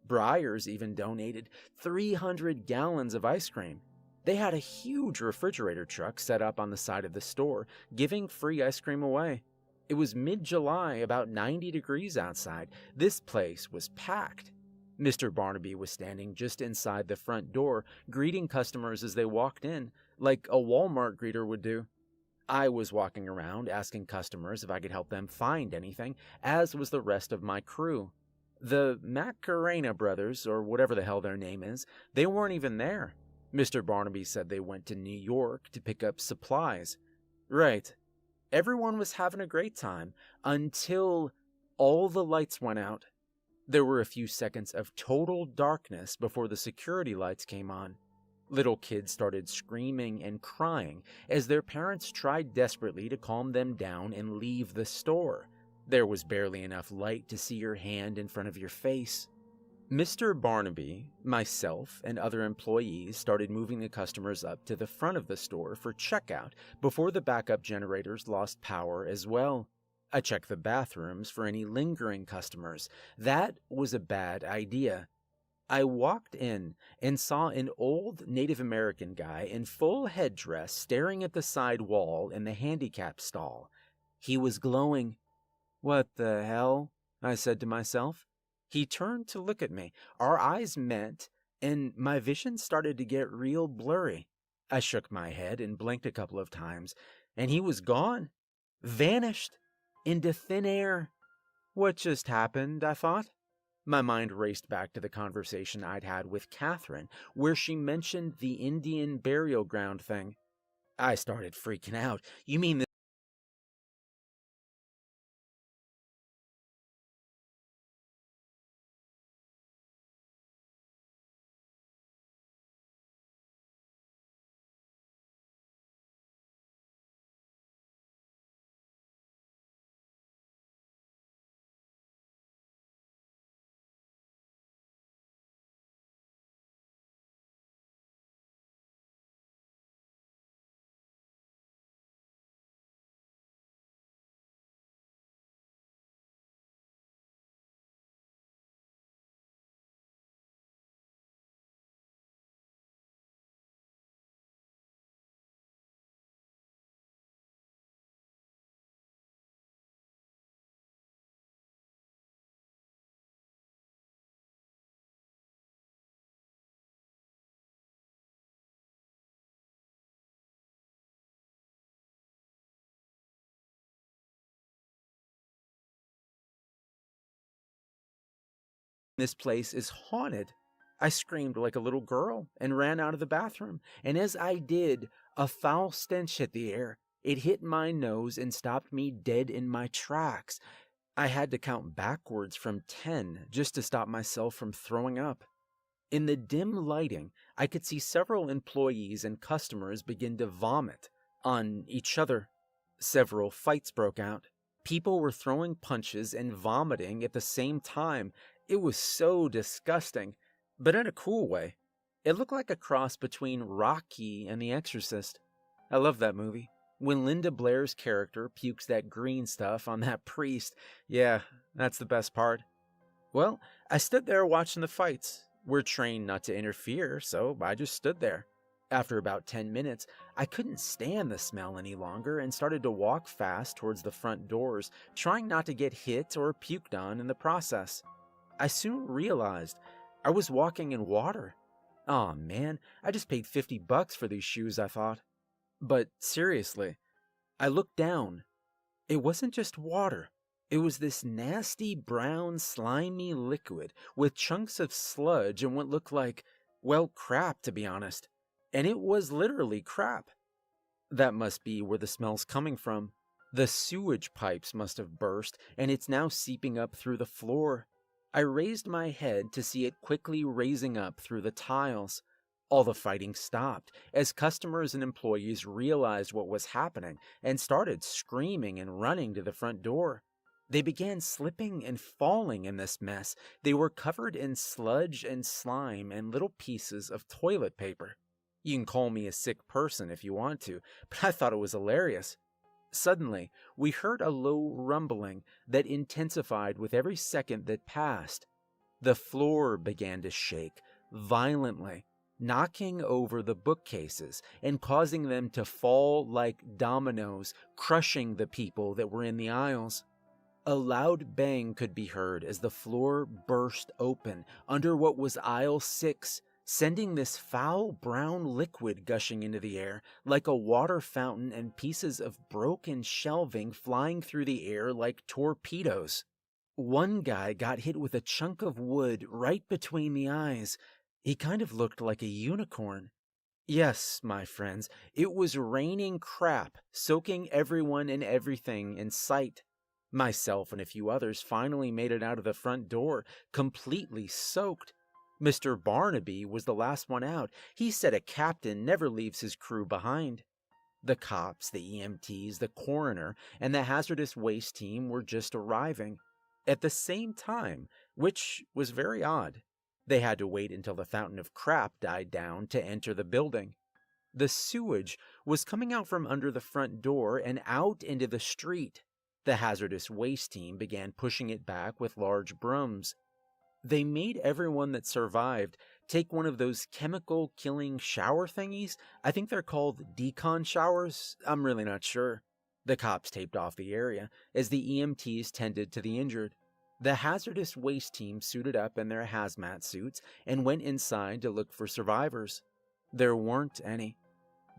Breyers even donated 300 gallons of ice cream. They had a huge refrigerator truck set up on the side of the store, giving free ice cream away. It was mid-July, about 90 degrees outside. This place was packed. Mr. Barnaby was standing just inside the front door, greeting customers as they walked in, like a Walmart greeter would do. I was walking around asking customers if I could help them find anything, as was the rest of my crew. The Macarena brothers, or whatever the hell their name is, they weren't even there. Mr. Barnaby said they went to New York to pick up supplies. Right. Everyone was having a great time until all the lights went out. There were a few seconds of total darkness before the security lights came on. Little kids started screaming and crying as their parents tried desperately to calm them down and leave the store. There was barely enough light to see your hand in front of your face. Mr. Barnaby, myself, and other employees started moving the customers up to the front of the store for checkout before the backup generators lost power as well. I checked the bathrooms for any lingering customers. That was a bad idea. I walked in and saw an old Native American guy in full headdress staring at the side wall in the handicap stall. He was glowing. "What the hell?" I said to myself. He turned to look at me. Our eyes met, and my vision started to get real blurry. I shook my head and blinked a couple of times, and he was gone. Vanished. Into thin air. What just happened, I thought. My mind raced back to the conversation I'd had with Catherine, where she mentioned the Indian burial ground thing. I started freaking out. You mean this place is haunted? I screamed like a little girl and ran out of the bathroom, and as I did, a foul stench hit the air. It hit my nose and stopped me dead in my tracks. I had to count backwards from 10 just to stop myself from throwing up. In the dim lighting, I could see several employees and customers begin to vomit on each other. Several fights broke out. People were throwing punches and vomiting at the same time. It was so disgusting, but in a cool way. It looked like a cross between Rocky and The Exorcist. I love that movie. When Linda Blair's character pukes that green stuff on that priest, yeah, that's the best part. Well, I stood there watching the fights. We're trained not to interfere, so I just stood there. After about 10 minutes, I couldn't stand the smell any longer and started to walk fast towards the front doors, trying not to get hit or puked on in the process. I soon realized I was walking in water. Aw man, I just paid $50 for these shoes, I thought. But seriously, I looked down. It wasn't just water. It was this nasty brown slimy liquid with chunks of sludge and what looked like, well, crap to be honest. And it was literally crap. That must be where the smell's coming from. The sewage pipes must have burst and it's now seeping up through the floor. I raised my head to see it quickly raising up through the tiles. All the fighting stopped as customers and employees realized what was happening and started screaming and running to the front door. They began slipping and falling in this mess. They were covered in sludge and slime and little pieces of toilet paper. You can call me a sick person if you want to, but I thought it was hilarious. Suddenly, we heard a low rumbling that intensified with every second that passed. The floor began to shake violently, knocking over the bookcases and causing them to fall like dominoes, crushing the people that were in the aisles. A loud bang could be heard as the floor burst open under what was aisle 6, sending this foul brown liquid gushing into the air like a water fountain and pieces of broken shelving flying through the air like torpedoes. One guy got hit with a chunk of wood right between the eyes. He kind of looked like a unicorn. Yes, my friends, it was raining crap, soaking everyone and everything in sight. Myself and a few others finally made it out of the front door, completely soaked. Mr. Barnaby was the last one out. He said a captain never leaves his crew behind. The cops, the EMTs, the coroner, and the hazardous waste team were just arriving at the same time, which was very odd. They had to wait until the fountain of crap died down to enter the building. The sewage was coming out from under the front door and out into the street. The hazardous waste team began pushing it back with large brooms. They made everyone that survived take one of those chemical killing shower thingies. I think they're called decon showers. I'm really not sure. The cops taped off the area as the EMTs tended to the injured. The hazardous waste team suited up in their hazmat suits and went inside to look for survivors. There weren't any.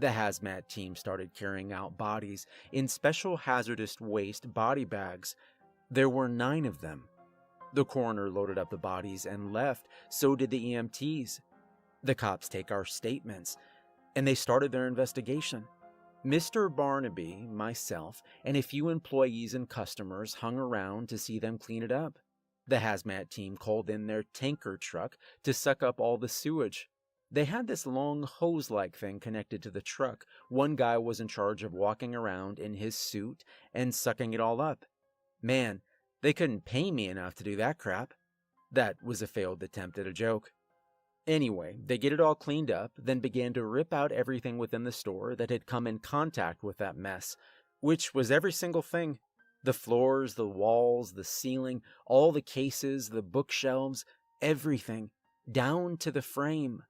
The hazmat team started carrying out bodies in special hazardous waste body bags. There were 9 of them. The coroner loaded up the bodies and left, so did the EMTs. The cops take our statements, and they started their investigation. Mr. Barnaby, myself, and a few employees and customers hung around to see them clean it up. The hazmat team called in their tanker truck to suck up all the sewage. They had this long hose-like thing connected to the truck. One guy was in charge of walking around in his suit and sucking it all up. Man, they couldn't pay me enough to do that crap. That was a failed attempt at a joke. Anyway, they get it all cleaned up, then began to rip out everything within the store that had come in contact with that mess, which was every single thing. The floors, the walls, the ceiling, all the cases, the bookshelves, everything, down to the frame.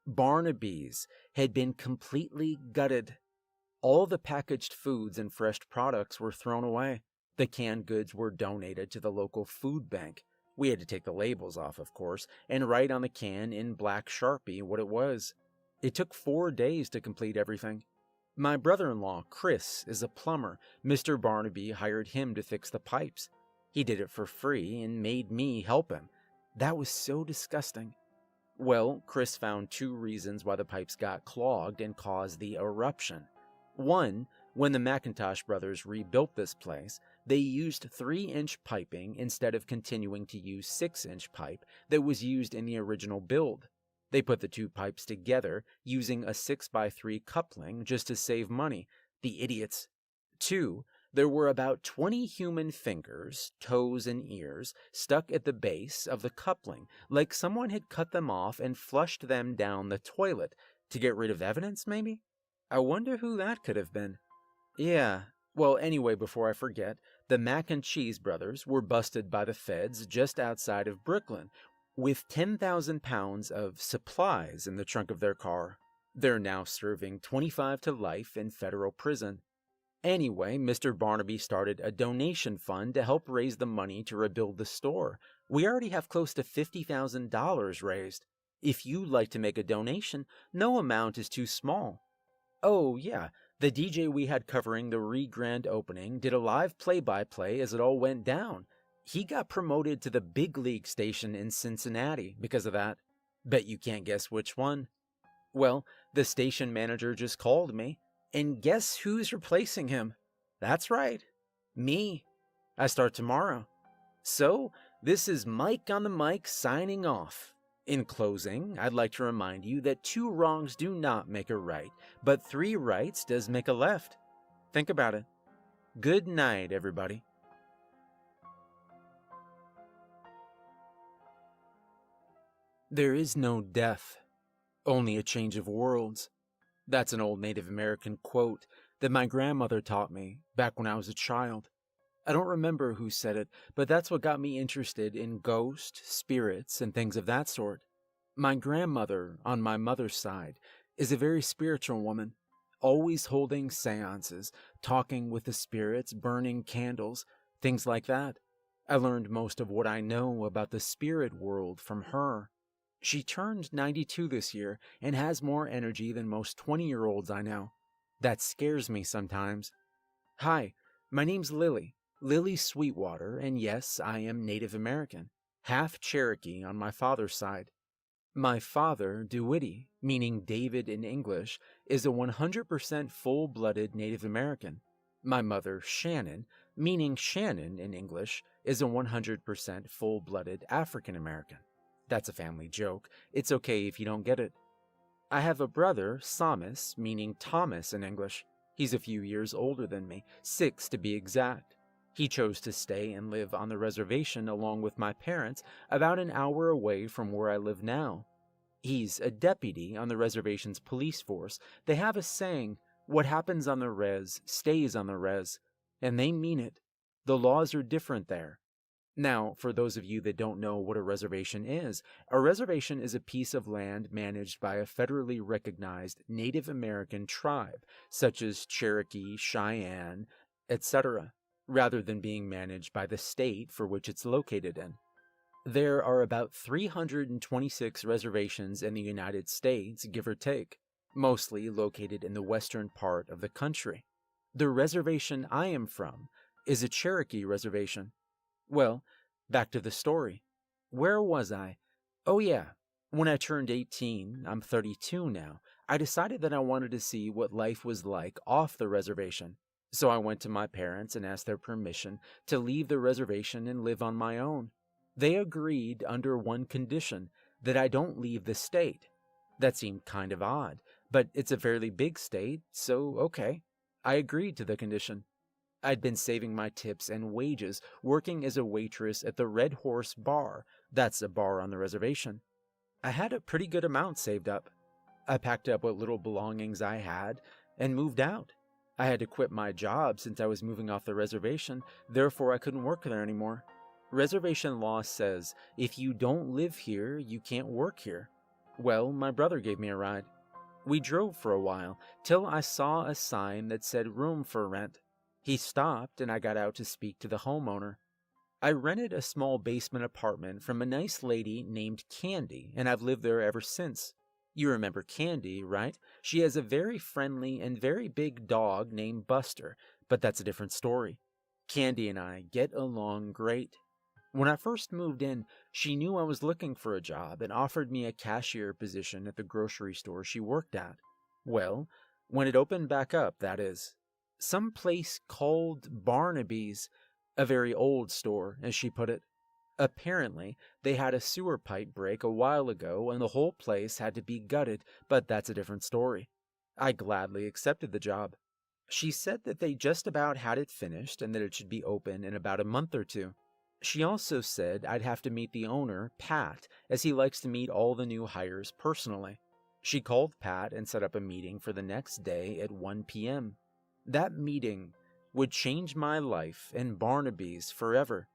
Barnaby's had been completely gutted. All the packaged foods and fresh products were thrown away. The canned goods were donated to the local food bank. We had to take the labels off, of course, and write on the can in black Sharpie what it was. It took 4 days to complete everything. My brother-in-law, Chris, is a plumber. Mr. Barnaby hired him to fix the pipes. He did it for free and made me help him. That was so disgusting. Well, Chris found 2 reasons why the pipes got clogged and caused the eruption. One, when the McIntosh brothers rebuilt this place, they used 3-inch piping instead of continuing to use 6-inch pipe that was used in the original build. They put the 2 pipes together using a 6x3 coupling just to save money. The idiots. 2, there were about 20 human fingers, toes, and ears stuck at the base of the coupling, like someone had cut them off and flushed them down the toilet. To get rid of evidence, maybe? I wonder who that could have been. Yeah. Well, anyway, before I forget, the Mac and Cheese brothers were busted by the feds just outside of Brooklyn with 10,000 pounds of supplies in the trunk of their car. They're now serving 25 to life in federal prison. Anyway, Mr. Barnaby started a donation fund to help raise the money to rebuild the store. We already have close to $50,000 raised. If you'd like to make a donation, no amount is too small. Oh, yeah. The DJ we had covering the re-grand opening did a live play-by-play as it all went down. He got promoted to the big league station in Cincinnati because of that. Bet you can't guess which one. Well, the station manager just called me, and guess who's replacing him? That's right, me. I start tomorrow. So, this is Mike on the mic signing off. In closing, I'd like to remind you that 2 wrongs do not make a right, but 3 rights does make a left. Think about it. Good night, everybody. There is no death, only a change of worlds. That's an old Native American quote that my grandmother taught me back when I was a child. I don't remember who said it, but that's what got me interested in ghosts, spirits, and things of that sort. My grandmother, on my mother's side, is a very spiritual woman, always holding seances, talking with the spirits, burning candles, things like that. I learned most of what I know about the spirit world from her. She turned 92 this year and has more energy than most 20-year-olds I know. That scares me sometimes. Hi, my name's Lily. Lily Sweetwater, and yes, I am Native American, half Cherokee on my father's side. My father, DeWitty, meaning David in English, is a 100% full-blooded Native American. My mother, Shannon, meaning Shannon in English, is a 100% full-blooded African American. That's a family joke. It's okay if you don't get it. I have a brother, Samus, meaning Thomas in English. He's a few years older than me, 6 to be exact. He chose to stay and live on the reservation along with my parents about an hour away from where I live now. He's a deputy on the reservation's police force. They have a saying, what happens on the res stays on the res, and they mean it. The laws are different there. Now, for those of you that don't know what a reservation is a piece of land managed by a federally recognized Native American tribe, such as Cherokee, Cheyenne, etc., rather than being managed by the state for which it's located in. There are about 326 reservations in the United States, give or take, mostly located in the western part of the country. The reservation I am from is a Cherokee reservation. Well, Back to the story. Where was I? Oh, yeah. When I turned 18, I'm 32 now, I decided that I wanted to see what life was like off the reservation. So I went to my parents and asked their permission to leave the reservation and live on my own. They agreed under one condition, that I don't leave the state. That seemed kind of odd, but it's a fairly big state, so okay. I agreed to the condition. I'd been saving my tips and wages working as a waitress at the Red Horse Bar. That's a bar on the reservation. I had a pretty good amount saved up. I packed up what little belongings I had and moved out. I had to quit my job since I was moving off the reservation, therefore I couldn't work there anymore. Reservation law says if you don't live here, you can't work here. Well, my brother gave me a ride. We drove for a while till I saw a sign that said room for rent. He stopped and I got out to speak to the homeowner. I rented a small basement apartment from a nice lady named Candy, and I've lived there ever since. You remember Candy, right? She has a very friendly and very big dog named Buster, but that's a different story. Candy and I get along great. When I first moved in, she knew I was looking for a job and offered me a cashier position at the grocery store she worked at. Well, when it opened back up, that is. Some place called Barnaby's, a very old store, as she put it. Apparently, they had a sewer pipe break a while ago and the whole place had to be gutted, but that's a different story. I gladly accepted the job. She said that they just about had it finished and that it should be open in about a month or two. She also said I'd have to meet the owner, Pat, as he likes to meet all the new hires personally. She called Pat and set up a meeting for the next day at 1 p.m. That meeting would change my life and Barnaby's forever.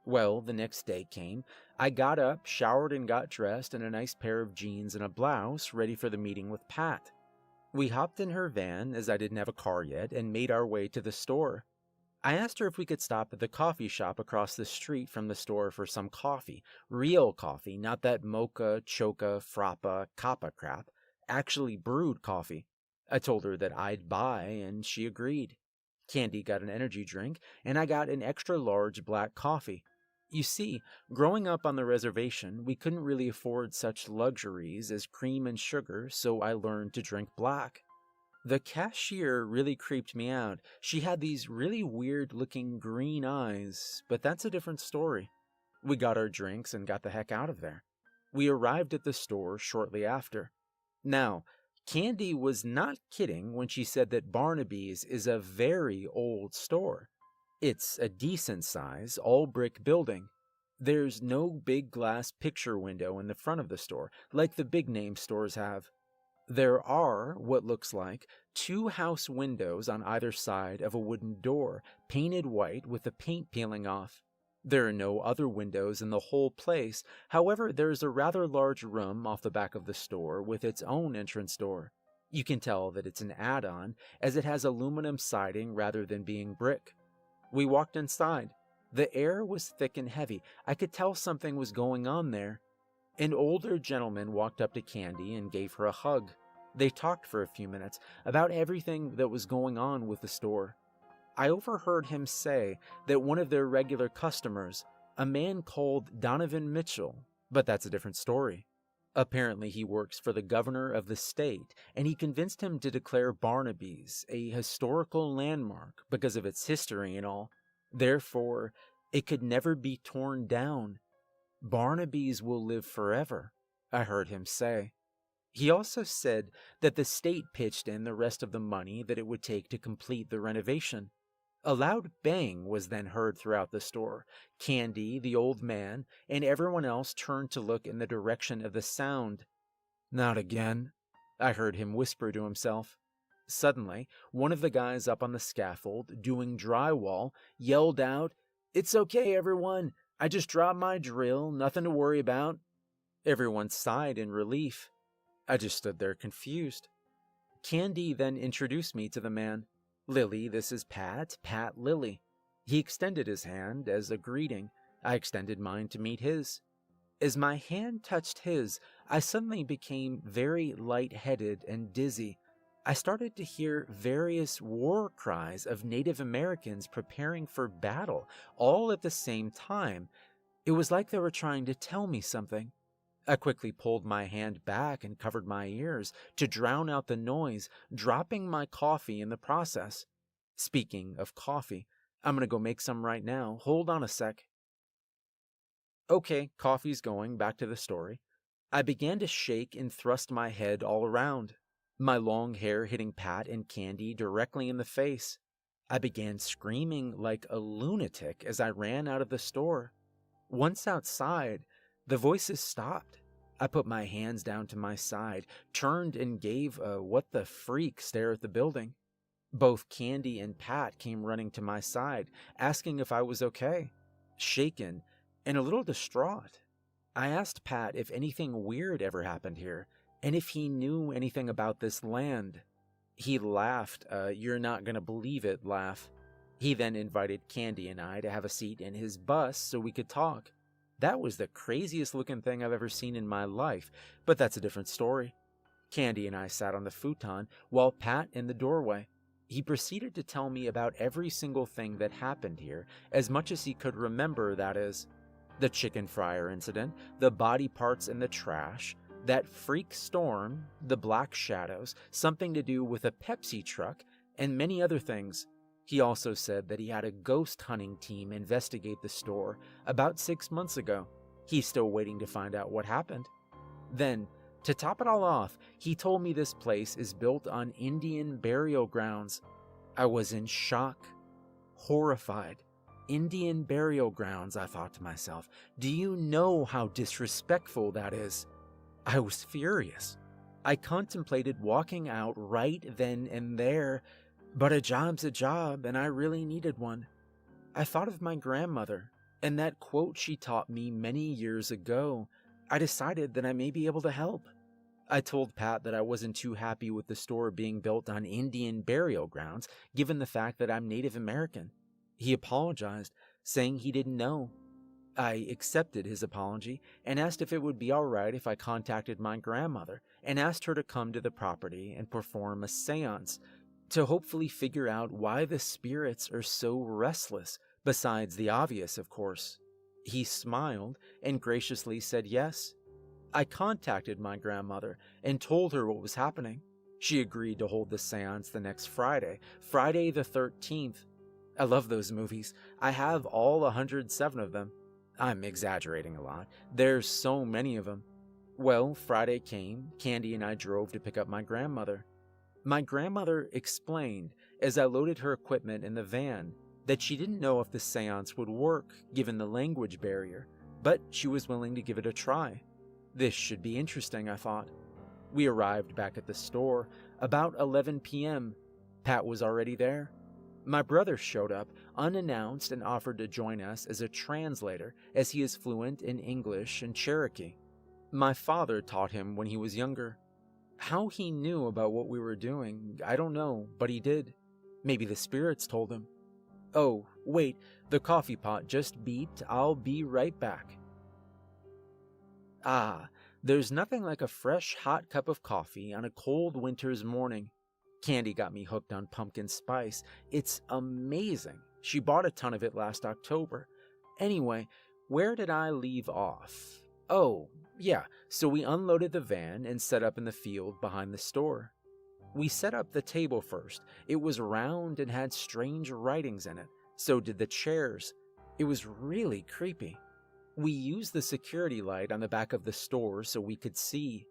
Well, the next day came. I got up, showered, and got dressed in a nice pair of jeans and a blouse, ready for the meeting with Pat. We hopped in her van, as I didn't have a car yet, and made our way to the store. I asked her if we could stop at the coffee shop across the street from the store for some coffee. Real coffee, not that mocha, choca, frappa, kappa crap. Actually brewed coffee. I told her that I'd buy, and she agreed. Candy got an energy drink, and I got an extra large black coffee. You see, growing up on the reservation, we couldn't really afford such luxuries as cream and sugar, so I learned to drink black. The cashier really creeped me out. She had these really weird-looking green eyes, but that's a different story. We got our drinks and got the heck out of there. We arrived at the store shortly after. Now, Candy was not kidding when she said that Barnaby's is a very old store. It's a decent size, all-brick building. There's no big glass picture window in the front of the store, like the big-name stores have. There are, what looks like, 2 house windows on either side of a wooden door, painted white with the paint peeling off. There are no other windows in the whole place, however there's a rather large room off the back of the store with its own entrance door. You can tell that it's an add-on, as it has aluminum siding rather than being brick. We walked inside. The air was thick and heavy. I could tell something was going on there. An older gentleman walked up to Candy and gave her a hug. They talked for a few minutes about everything that was going on with the store. I overheard him say that one of their regular customers, a man called Donovan Mitchell, but that's a different story. Apparently he works for the governor of the state, and he convinced him to declare Barnaby's a historical landmark because of its history and all. Therefore, it could never be torn down. Barnaby's will live forever, I heard him say. He also said that the state pitched in the rest of the money that it would take to complete the renovation. A loud bang was then heard throughout the store. Candy, the old man, and everyone else turned to look in the direction of the sound. "Not again," I heard him whisper to himself. Suddenly, one of the guys up on the scaffold, doing drywall, yelled out, "It's okay, everyone. I just dropped my drill, nothing to worry about." Everyone sighed in relief. I just stood there confused. Candy then introduced me to the man. "Lily, this is Pat Lily." He extended his hand as a greeting. I extended mine to meet his. As my hand touched his, I suddenly became very lightheaded and dizzy. I started to hear various war cries of Native Americans preparing for battle, all at the same time. It was like they were trying to tell me something. I quickly pulled my hand back and covered my ears to drown out the noise, dropping my coffee in the process. Speaking of coffee, I'm gonna go make some right now. Hold on a sec. Okay, coffee's going, back to the story. I began to shake and thrust my head all around, my long hair hitting Pat and Candy directly in the face. I began screaming like a lunatic as I ran out of the store. Once outside, the voices stopped. I put my hands down to my side, turned and gave a what the freak stare at the building. Both Candy and Pat came running to my side, asking if I was okay, shaken and a little distraught. I asked Pat if anything weird ever happened here, and if he knew anything about this land. He laughed, "You're not gonna believe it" laugh. He then invited Candy and I to have a seat in his bus so we could talk. That was the craziest looking thing I've ever seen in my life, but that's a different story. Candy and I sat on the futon while Pat in the doorway. He proceeded to tell me about every single thing that happened here, as much as he could remember, that is. The chicken fryer incident, the body parts in the trash, that freak storm, the black shadows, something to do with a Pepsi truck, and many other things. He also said that he had a ghost hunting team investigate the store about 6 months ago. He's still waiting to find out what happened. Then, to top it all off, he told me this place is built on Indian burial grounds. I was in shock, horrified. Indian burial grounds, I thought to myself. Do you know how disrespectful that is? I was furious. I contemplated walking out right then and there, but a job's a job, and I really needed one. I thought of my grandmother, and that quote she taught me many years ago. I decided that I may be able to help. I told Pat that I wasn't too happy with the store being built on Indian burial grounds, given the fact that I'm Native American. He apologized, saying he didn't know. I accepted his apology and asked if it would be all right if I contacted my grandmother and asked her to come to the property and perform a seance to hopefully figure out why the spirits are so restless, besides the obvious, of course. He smiled and graciously said yes. I contacted my grandmother and told her what was happening. She agreed to hold the seance the next Friday, Friday the 13th. I love those movies. I have all 107 of them. I'm exaggerating a lot. There's so many of them. Well, Friday came. Candy and I drove to pick up my grandmother. My grandmother explained, as I loaded her equipment in the van, that she didn't know if the seance would work, given the language barrier, but she was willing to give it a try. This should be interesting, I thought. We arrived back at the store about 11 p.m. Pat was already there. My brother showed up unannounced and offered to join us as a translator, as he is fluent in English and Cherokee. My father taught him when he was younger. How he knew about what we were doing, I don't know, but he did. Maybe the spirits told him. Oh, wait, the coffee pot just beeped. I'll be right back. Ah, there's nothing like a fresh, hot cup of coffee on a cold winter's morning. Candy got me hooked on pumpkin spice. It's amazing. She bought a ton of it last October. Anyway, where did I leave off? Oh, yeah, so we unloaded the van and set up in the field behind the store. We set up the table first. It was round and had strange writings in it. So did the chairs. It was really creepy. We used the security light on the back of the store so we could see.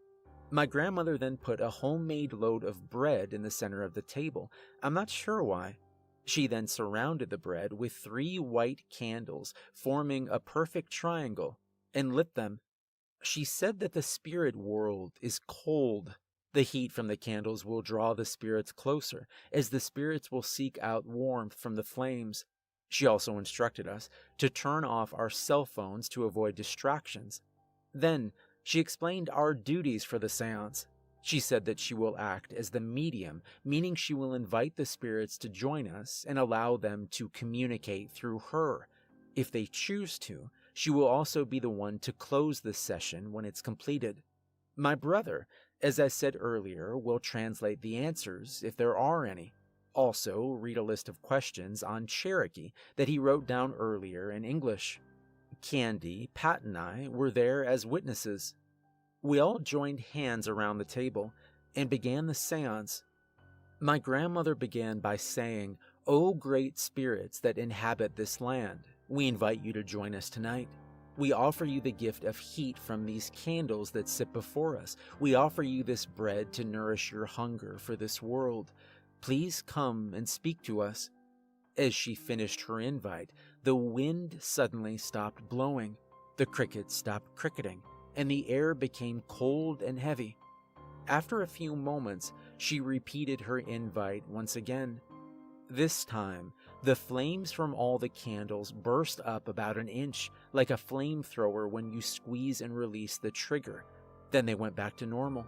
My grandmother then put a homemade load of bread in the center of the table. I'm not sure why. She then surrounded the bread with 3 white candles, forming a perfect triangle, and lit them. She said that the spirit world is cold. The heat from the candles will draw the spirits closer, as the spirits will seek out warmth from the flames. She also instructed us to turn off our cell phones to avoid distractions. Then, she explained our duties for the seance. She said that she will act as the medium, meaning she will invite the spirits to join us and allow them to communicate through her. If they choose to, she will also be the one to close the session when it's completed. My brother, as I said earlier, will translate the answers if there are any. Also, read a list of questions on Cherokee that he wrote down earlier in English. Candy, Pat, and I were there as witnesses. We all joined hands around the table and began the seance. My grandmother began by saying, "O great spirits that inhabit this land, we invite you to join us tonight. We offer you the gift of heat from these candles that sit before us. We offer you this bread to nourish your hunger for this world. Please come and speak to us." As she finished her invite, the wind suddenly stopped blowing, the crickets stopped cricketing, and the air became cold and heavy. After a few moments, she repeated her invite once again. This time, the flames from all the candles burst up about an inch, like a flamethrower when you squeeze and release the trigger. Then they went back to normal.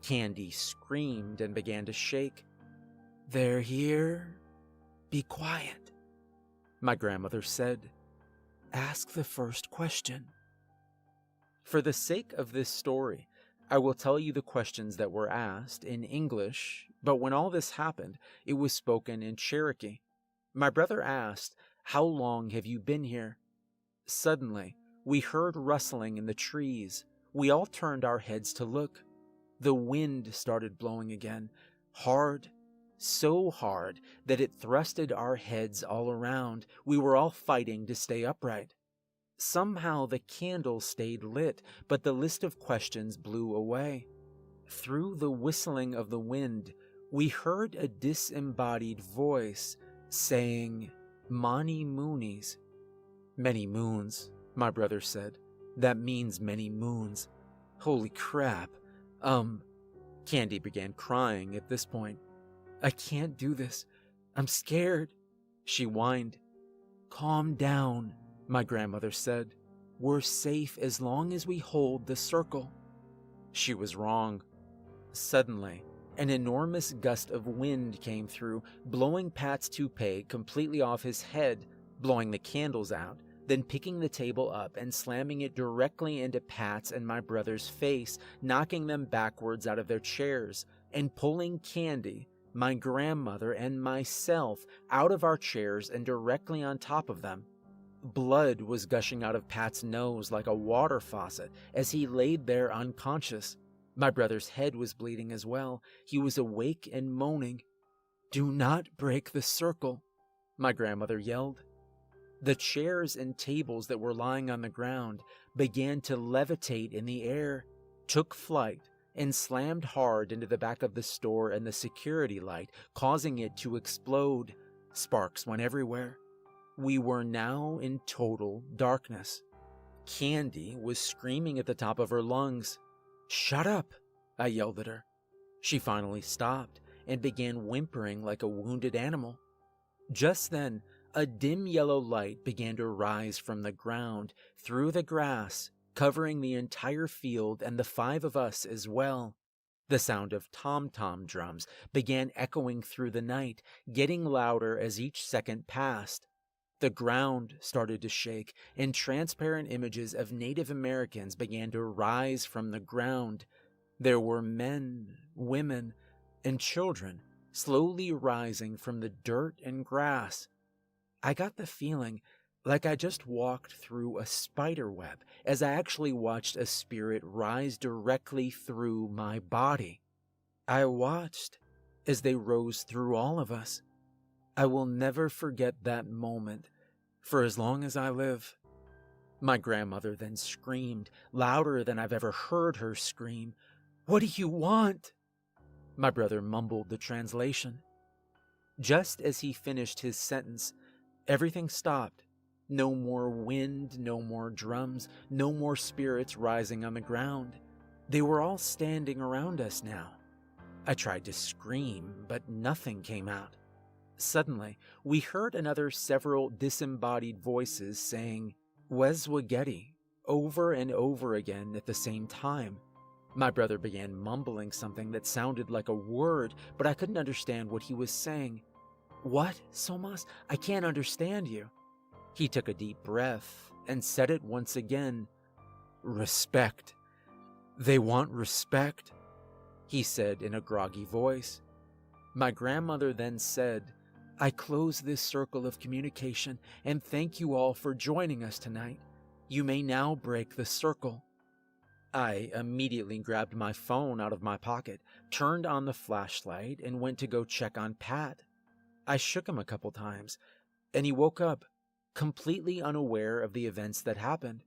Candy screamed and began to shake. "They're here. Be quiet," my grandmother said. "Ask the first question." For the sake of this story, I will tell you the questions that were asked in English, but when all this happened, it was spoken in Cherokee. My brother asked, "How long have you been here?" Suddenly, we heard rustling in the trees. We all turned our heads to look. The wind started blowing again, hard, so hard that it thrusted our heads all around. We were all fighting to stay upright. Somehow the candle stayed lit, but the list of questions blew away. Through the whistling of the wind, we heard a disembodied voice saying, "Mani moonies." "Many moons," my brother said. "That means many moons." Holy crap. Candy began crying at this point. "I can't do this. I'm scared," she whined. "Calm down," my grandmother said. "We're safe as long as we hold the circle." She was wrong. Suddenly, an enormous gust of wind came through, blowing Pat's toupee completely off his head, blowing the candles out, then picking the table up and slamming it directly into Pat's and my brother's face, knocking them backwards out of their chairs, and pulling Candy, my grandmother, and myself out of our chairs and directly on top of them. Blood was gushing out of Pat's nose like a water faucet as he laid there unconscious. My brother's head was bleeding as well. He was awake and moaning. "Do not break the circle," my grandmother yelled. The chairs and tables that were lying on the ground began to levitate in the air, took flight, and slammed hard into the back of the store and the security light, causing it to explode. Sparks went everywhere. We were now in total darkness. Candy was screaming at the top of her lungs. "Shut up," I yelled at her. She finally stopped and began whimpering like a wounded animal. Just then, a dim yellow light began to rise from the ground, through the grass, covering the entire field and the five of us as well. The sound of tom-tom drums began echoing through the night, getting louder as each second passed. The ground started to shake, and transparent images of Native Americans began to rise from the ground. There were men, women, and children slowly rising from the dirt and grass. I got the feeling like I just walked through a spider web as I actually watched a spirit rise directly through my body. I watched as they rose through all of us. I will never forget that moment for as long as I live. My grandmother then screamed, louder than I've ever heard her scream. "What do you want?" My brother mumbled the translation. Just as he finished his sentence, everything stopped. No more wind, no more drums, no more spirits rising on the ground. They were all standing around us now. I tried to scream, but nothing came out. Suddenly, we heard another several disembodied voices saying, "Weswageti," over and over again at the same time. My brother began mumbling something that sounded like a word, but I couldn't understand what he was saying. "What, Somas? I can't understand you." He took a deep breath and said it once again. "Respect. They want respect," he said in a groggy voice. My grandmother then said, "I close this circle of communication and thank you all for joining us tonight. You may now break the circle." I immediately grabbed my phone out of my pocket, turned on the flashlight, and went to go check on Pat. I shook him a couple times, and he woke up, completely unaware of the events that happened.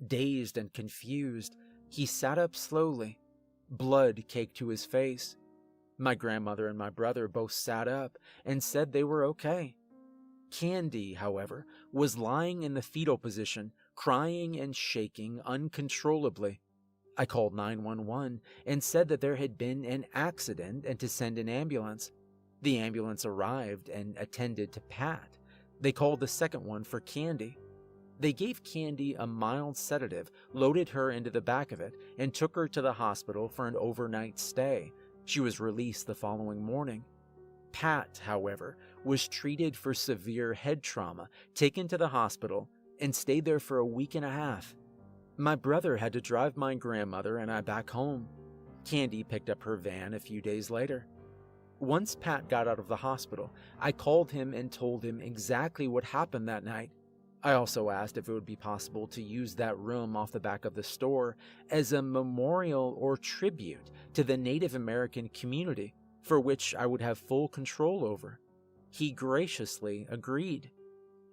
Dazed and confused, he sat up slowly, blood caked to his face. My grandmother and my brother both sat up and said they were okay. Candy, however, was lying in the fetal position, crying and shaking uncontrollably. I called 911 and said that there had been an accident and to send an ambulance. The ambulance arrived and attended to Pat. They called the second one for Candy. They gave Candy a mild sedative, loaded her into the back of it, and took her to the hospital for an overnight stay. She was released the following morning. Pat, however, was treated for severe head trauma, taken to the hospital, and stayed there for a week and a half. My brother had to drive my grandmother and I back home. Candy picked up her van a few days later. Once Pat got out of the hospital, I called him and told him exactly what happened that night. I also asked if it would be possible to use that room off the back of the store as a memorial or tribute to the Native American community, for which I would have full control over. He graciously agreed.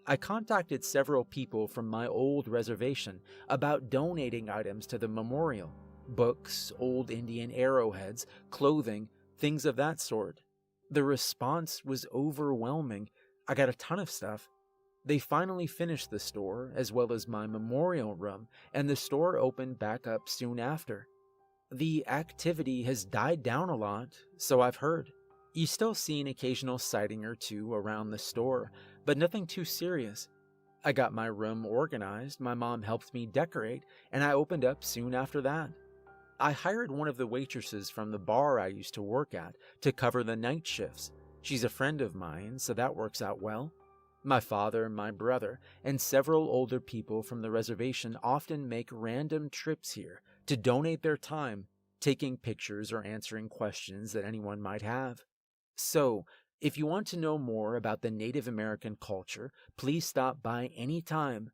I contacted several people from my old reservation about donating items to the memorial: books, old Indian arrowheads, clothing, things of that sort. The response was overwhelming. I got a ton of stuff. They finally finished the store, as well as my memorial room, and the store opened back up soon after. The activity has died down a lot, so I've heard. You still see an occasional sighting or two around the store, but nothing too serious. I got my room organized, my mom helped me decorate, and I opened up soon after that. I hired one of the waitresses from the bar I used to work at to cover the night shifts. She's a friend of mine, so that works out well. My father, my brother, and several older people from the reservation often make random trips here to donate their time, taking pictures or answering questions that anyone might have. So, if you want to know more about the Native American culture, please stop by anytime.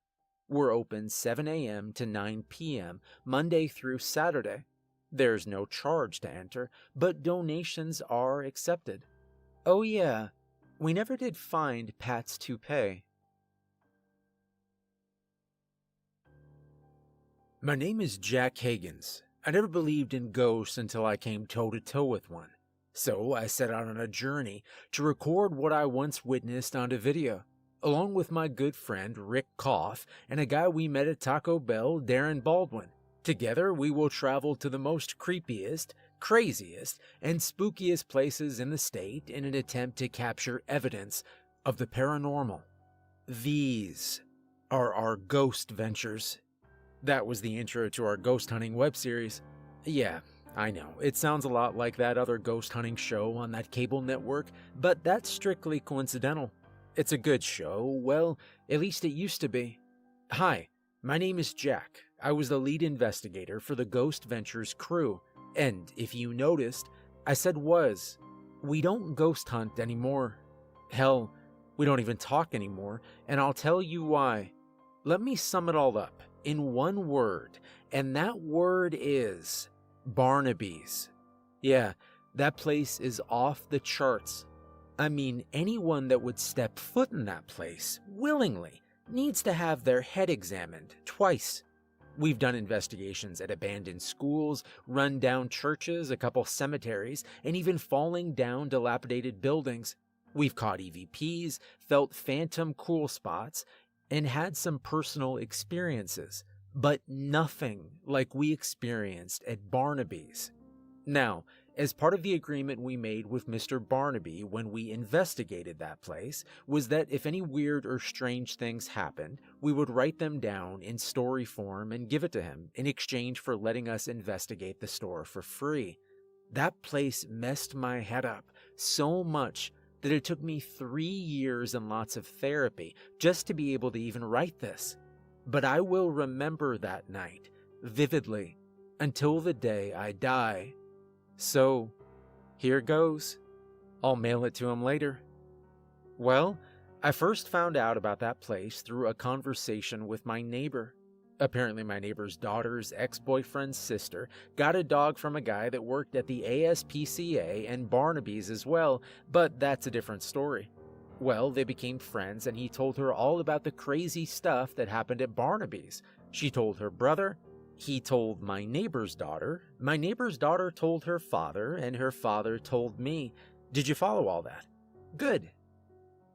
We're open 7 a.m. to 9 p.m., Monday through Saturday. There's no charge to enter, but donations are accepted. Oh yeah, we never did find Pat's toupee. My name is Jack Higgins. I never believed in ghosts until I came toe-to-toe with one. So I set out on a journey to record what I once witnessed onto video, along with my good friend Rick Koff and a guy we met at Taco Bell, Darren Baldwin. Together, we will travel to the most creepiest, craziest, and spookiest places in the state in an attempt to capture evidence of the paranormal. These are our ghost ventures. That was the intro to our ghost hunting web series. Yeah, I know, it sounds a lot like that other ghost hunting show on that cable network, but that's strictly coincidental. It's a good show, well, at least it used to be. Hi, my name is Jack. I was the lead investigator for the Ghost Ventures crew, and if you noticed, I said was. We don't ghost hunt anymore. Hell, we don't even talk anymore, and I'll tell you why. Let me sum it all up in one word, and that word is Barnaby's. Yeah, that place is off the charts. I mean, anyone that would step foot in that place, willingly, needs to have their head examined twice. We've done investigations at abandoned schools, run-down churches, a couple cemeteries, and even falling down dilapidated buildings. We've caught EVPs, felt phantom cool spots, and had some personal experiences, but nothing like we experienced at Barnaby's. Now, as part of the agreement we made with Mr. Barnaby when we investigated that place, was that if any weird or strange things happened, we would write them down in story form and give it to him in exchange for letting us investigate the store for free. That place messed my head up so much that it took me 3 years and lots of therapy just to be able to even write this. But I will remember that night vividly until the day I die. So, here goes. I'll mail it to him later. Well, I first found out about that place through a conversation with my neighbor. Apparently, my neighbor's daughter's ex-boyfriend's sister got a dog from a guy that worked at the ASPCA and Barnaby's as well, but that's a different story. Well, they became friends and he told her all about the crazy stuff that happened at Barnaby's. She told her brother, he told my neighbor's daughter told her father, and her father told me. Did you follow all that? Good.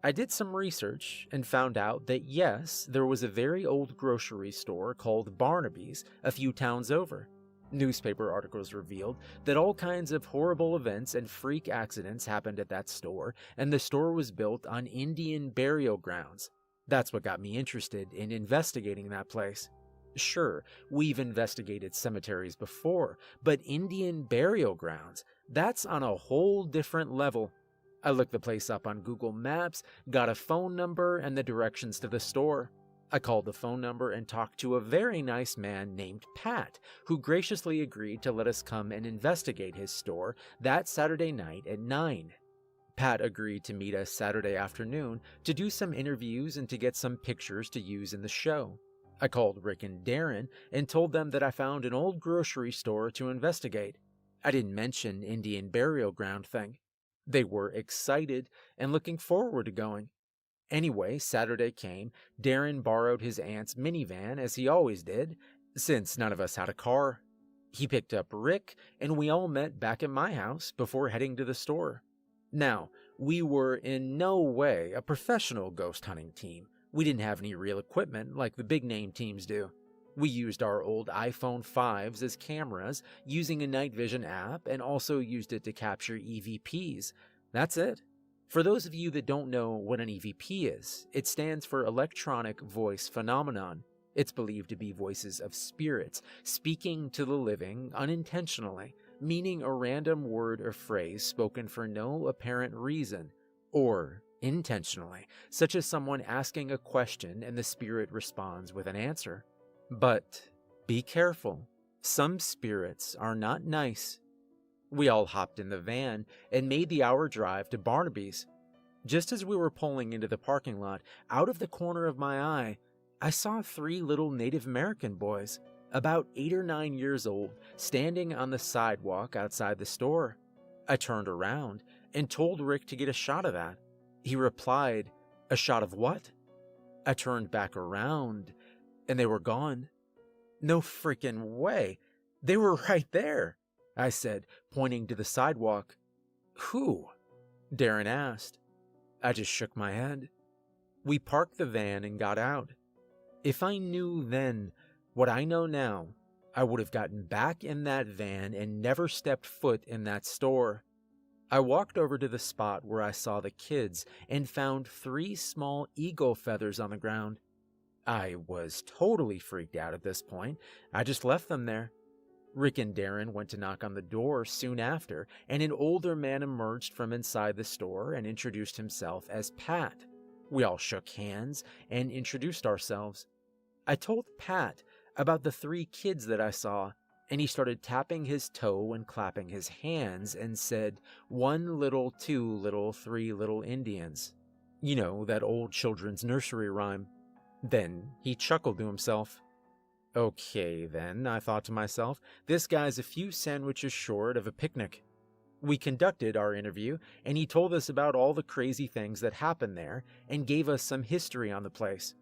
I did some research and found out that yes, there was a very old grocery store called Barnaby's a few towns over. Newspaper articles revealed that all kinds of horrible events and freak accidents happened at that store, and the store was built on Indian burial grounds. That's what got me interested in investigating that place. Sure, we've investigated cemeteries before, but Indian burial grounds, that's on a whole different level. I looked the place up on Google Maps, got a phone number and the directions to the store. I called the phone number and talked to a very nice man named Pat, who graciously agreed to let us come and investigate his store that Saturday night at 9. Pat agreed to meet us Saturday afternoon to do some interviews and to get some pictures to use in the show. I called Rick and Darren and told them that I found an old grocery store to investigate. I didn't mention Indian burial ground thing. They were excited and looking forward to going. Anyway, Saturday came. Darren borrowed his aunt's minivan, as he always did, since none of us had a car. He picked up Rick, and we all met back at my house before heading to the store. Now, we were in no way a professional ghost hunting team. We didn't have any real equipment like the big-name teams do. We used our old iPhone 5s as cameras, using a night vision app, and also used it to capture EVPs. That's it. For those of you that don't know what an EVP is, it stands for Electronic Voice Phenomenon. It's believed to be voices of spirits speaking to the living unintentionally, meaning a random word or phrase spoken for no apparent reason, or intentionally, such as someone asking a question and the spirit responds with an answer. But be careful, some spirits are not nice. We all hopped in the van and made the hour drive to Barnaby's. Just as we were pulling into the parking lot, out of the corner of my eye, I saw 3 little Native American boys, about 8 or 9 years old, standing on the sidewalk outside the store. I turned around and told Rick to get a shot of that. He replied, "A shot of what?" I turned back around and they were gone. "No freaking way. They were right there," I said, pointing to the sidewalk. "Who?" Darren asked. I just shook my head. We parked the van and got out. If I knew then what I know now, I would have gotten back in that van and never stepped foot in that store. I walked over to the spot where I saw the kids and found 3 small eagle feathers on the ground. I was totally freaked out at this point. I just left them there. Rick and Darren went to knock on the door soon after, and an older man emerged from inside the store and introduced himself as Pat. We all shook hands and introduced ourselves. I told Pat about the 3 kids that I saw, and he started tapping his toe and clapping his hands and said, 1 little, 2 little, 3 little Indians. You know, that old children's nursery rhyme. Then he chuckled to himself. Okay then, I thought to myself, this guy's a few sandwiches short of a picnic. We conducted our interview, and he told us about all the crazy things that happened there and gave us some history on the place.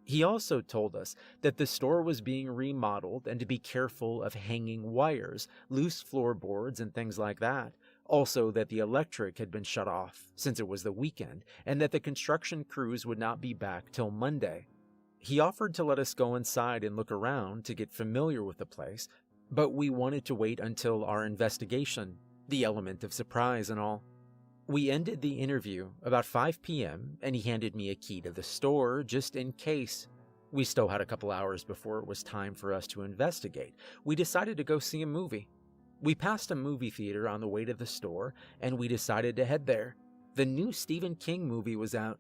He also told us that the store was being remodeled and to be careful of hanging wires, loose floorboards, and things like that. Also that the electric had been shut off since it was the weekend, and that the construction crews would not be back till Monday. He offered to let us go inside and look around to get familiar with the place, but we wanted to wait until our investigation, the element of surprise and all. We ended the interview about 5 p.m., and he handed me a key to the store just in case. We still had a couple hours before it was time for us to investigate. We decided to go see a movie. We passed a movie theater on the way to the store, and we decided to head there. The new Stephen King movie was out.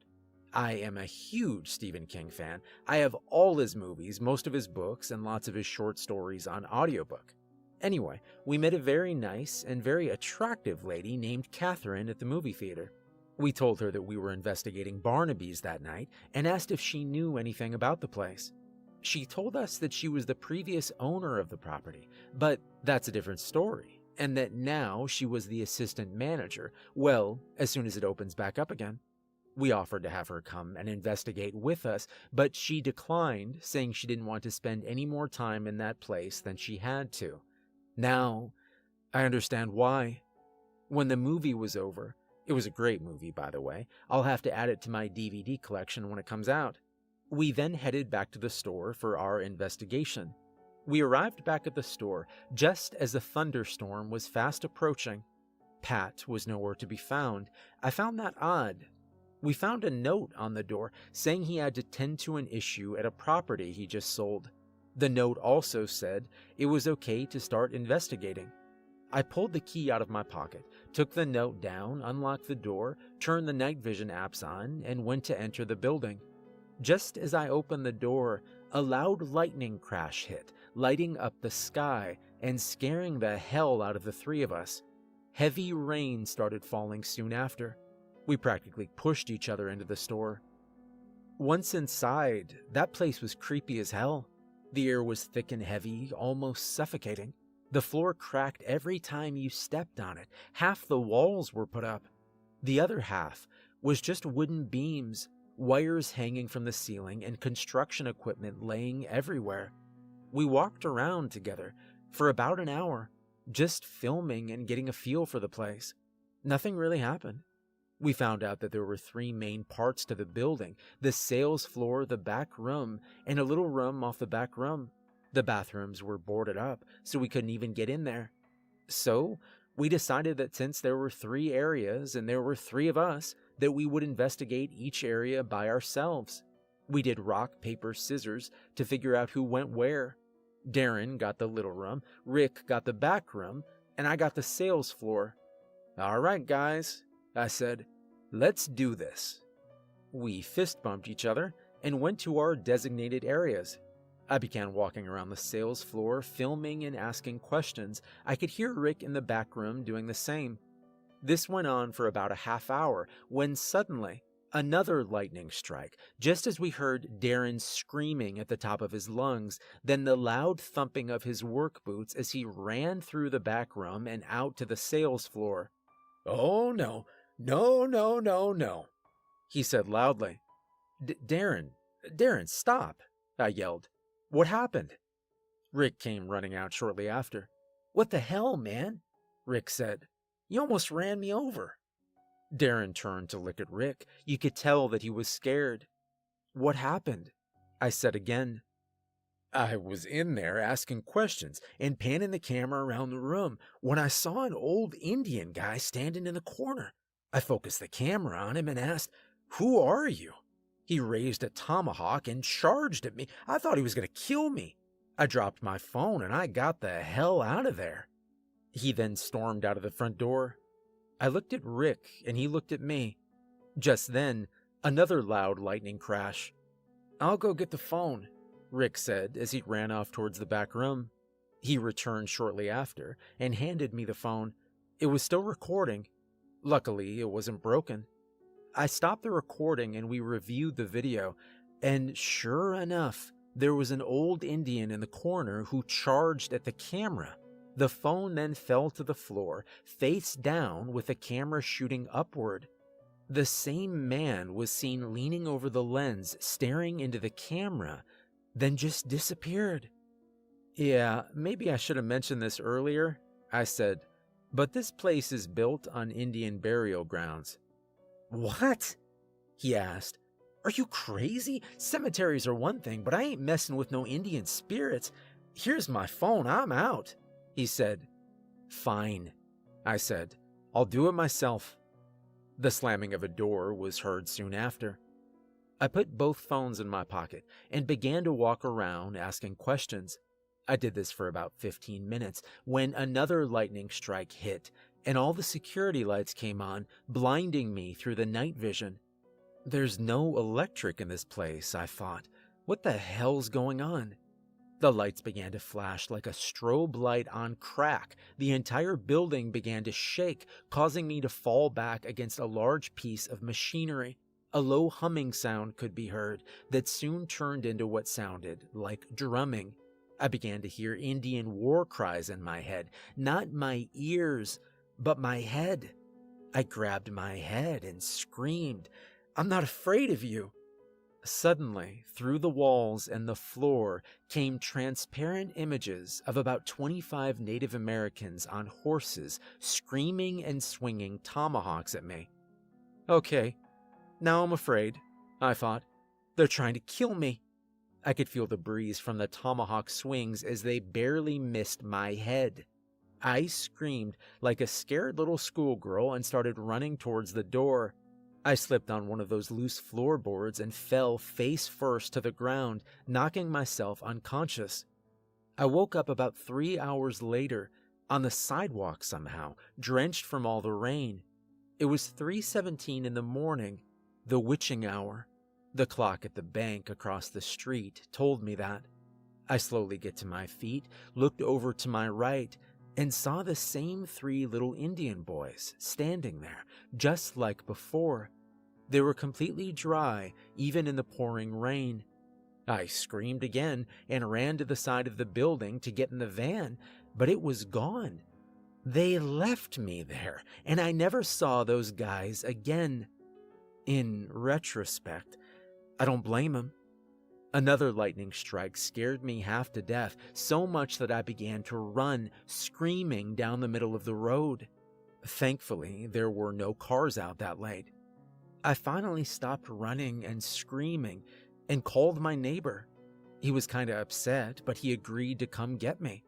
I am a huge Stephen King fan. I have all his movies, most of his books, and lots of his short stories on audiobook. Anyway, we met a very nice and very attractive lady named Catherine at the movie theater. We told her that we were investigating Barnaby's that night and asked if she knew anything about the place. She told us that she was the previous owner of the property, but that's a different story, and that now she was the assistant manager, well, as soon as it opens back up again. We offered to have her come and investigate with us, but she declined, saying she didn't want to spend any more time in that place than she had to. Now, I understand why. When the movie was over, it was a great movie, by the way. I'll have to add it to my DVD collection when it comes out. We then headed back to the store for our investigation. We arrived back at the store just as a thunderstorm was fast approaching. Pat was nowhere to be found. I found that odd. We found a note on the door saying he had to tend to an issue at a property he just sold. The note also said it was okay to start investigating. I pulled the key out of my pocket, took the note down, unlocked the door, turned the night vision apps on, and went to enter the building. Just as I opened the door, a loud lightning crash hit, lighting up the sky and scaring the hell out of the three of us. Heavy rain started falling soon after. We practically pushed each other into the store. Once inside, that place was creepy as hell. The air was thick and heavy, almost suffocating. The floor cracked every time you stepped on it. Half the walls were put up. The other half was just wooden beams, wires hanging from the ceiling, and construction equipment laying everywhere. We walked around together for about an hour, just filming and getting a feel for the place. Nothing really happened. We found out that there were 3 main parts to the building: the sales floor, the back room, and a little room off the back room. The bathrooms were boarded up, so we couldn't even get in there. So we decided that since there were 3 areas and there were 3 of us, that we would investigate each area by ourselves. We did rock, paper, scissors to figure out who went where. Darren got the little room, Rick got the back room, and I got the sales floor. "All right, guys," I said, "let's do this." We fist bumped each other and went to our designated areas. I began walking around the sales floor, filming and asking questions. I could hear Rick in the back room doing the same. This went on for about a half hour when suddenly another lightning strike, just as we heard Darren screaming at the top of his lungs, then the loud thumping of his work boots as he ran through the back room and out to the sales floor. "Oh, no, no, no, no, no," he said loudly. Darren, stop," I yelled. "What happened?" Rick came running out shortly after. "What the hell, man?" Rick said. "You almost ran me over." Darren turned to look at Rick. You could tell that he was scared. "What happened?" I said again. "I was in there asking questions and panning the camera around the room when I saw an old Indian guy standing in the corner. I focused the camera on him and asked, 'Who are you?' He raised a tomahawk and charged at me. I thought he was going to kill me. I dropped my phone and I got the hell out of there." He then stormed out of the front door. I looked at Rick and he looked at me. Just then, another loud lightning crash. "I'll go get the phone," Rick said as he ran off towards the back room. He returned shortly after and handed me the phone. It was still recording. Luckily, it wasn't broken. I stopped the recording and we reviewed the video, and sure enough, there was an old Indian in the corner who charged at the camera. The phone then fell to the floor, face down, with the camera shooting upward. The same man was seen leaning over the lens, staring into the camera, then just disappeared. "Yeah, maybe I should have mentioned this earlier," I said, "but this place is built on Indian burial grounds." "What?" he asked. "Are you crazy? Cemeteries are one thing, but I ain't messing with no Indian spirits. Here's my phone, I'm out," he said. "Fine," I said. "I'll do it myself." The slamming of a door was heard soon after. I put both phones in my pocket and began to walk around asking questions. I did this for about 15 minutes when another lightning strike hit and all the security lights came on, blinding me through the night vision. There's no electric in this place, I thought. What the hell's going on? The lights began to flash like a strobe light on crack. The entire building began to shake, causing me to fall back against a large piece of machinery. A low humming sound could be heard that soon turned into what sounded like drumming. I began to hear Indian war cries in my head, not my ears, but my head. I grabbed my head and screamed, "I'm not afraid of you." Suddenly, through the walls and the floor came transparent images of about 25 Native Americans on horses screaming and swinging tomahawks at me. Okay, now I'm afraid, I thought. They're trying to kill me. I could feel the breeze from the tomahawk swings as they barely missed my head. I screamed like a scared little schoolgirl and started running towards the door. I slipped on one of those loose floorboards and fell face first to the ground, knocking myself unconscious. I woke up about 3 hours later, on the sidewalk somehow, drenched from all the rain. It was 3:17 in the morning, the witching hour. The clock at the bank across the street told me that. I slowly get to my feet, looked over to my right, and saw the same 3 little Indian boys standing there, just like before. They were completely dry, even in the pouring rain. I screamed again and ran to the side of the building to get in the van, but it was gone. They left me there, and I never saw those guys again. In retrospect, I don't blame them. Another lightning strike scared me half to death, so much that I began to run, screaming down the middle of the road. Thankfully, there were no cars out that late. I finally stopped running and screaming and called my neighbor. He was kind of upset, but he agreed to come get me.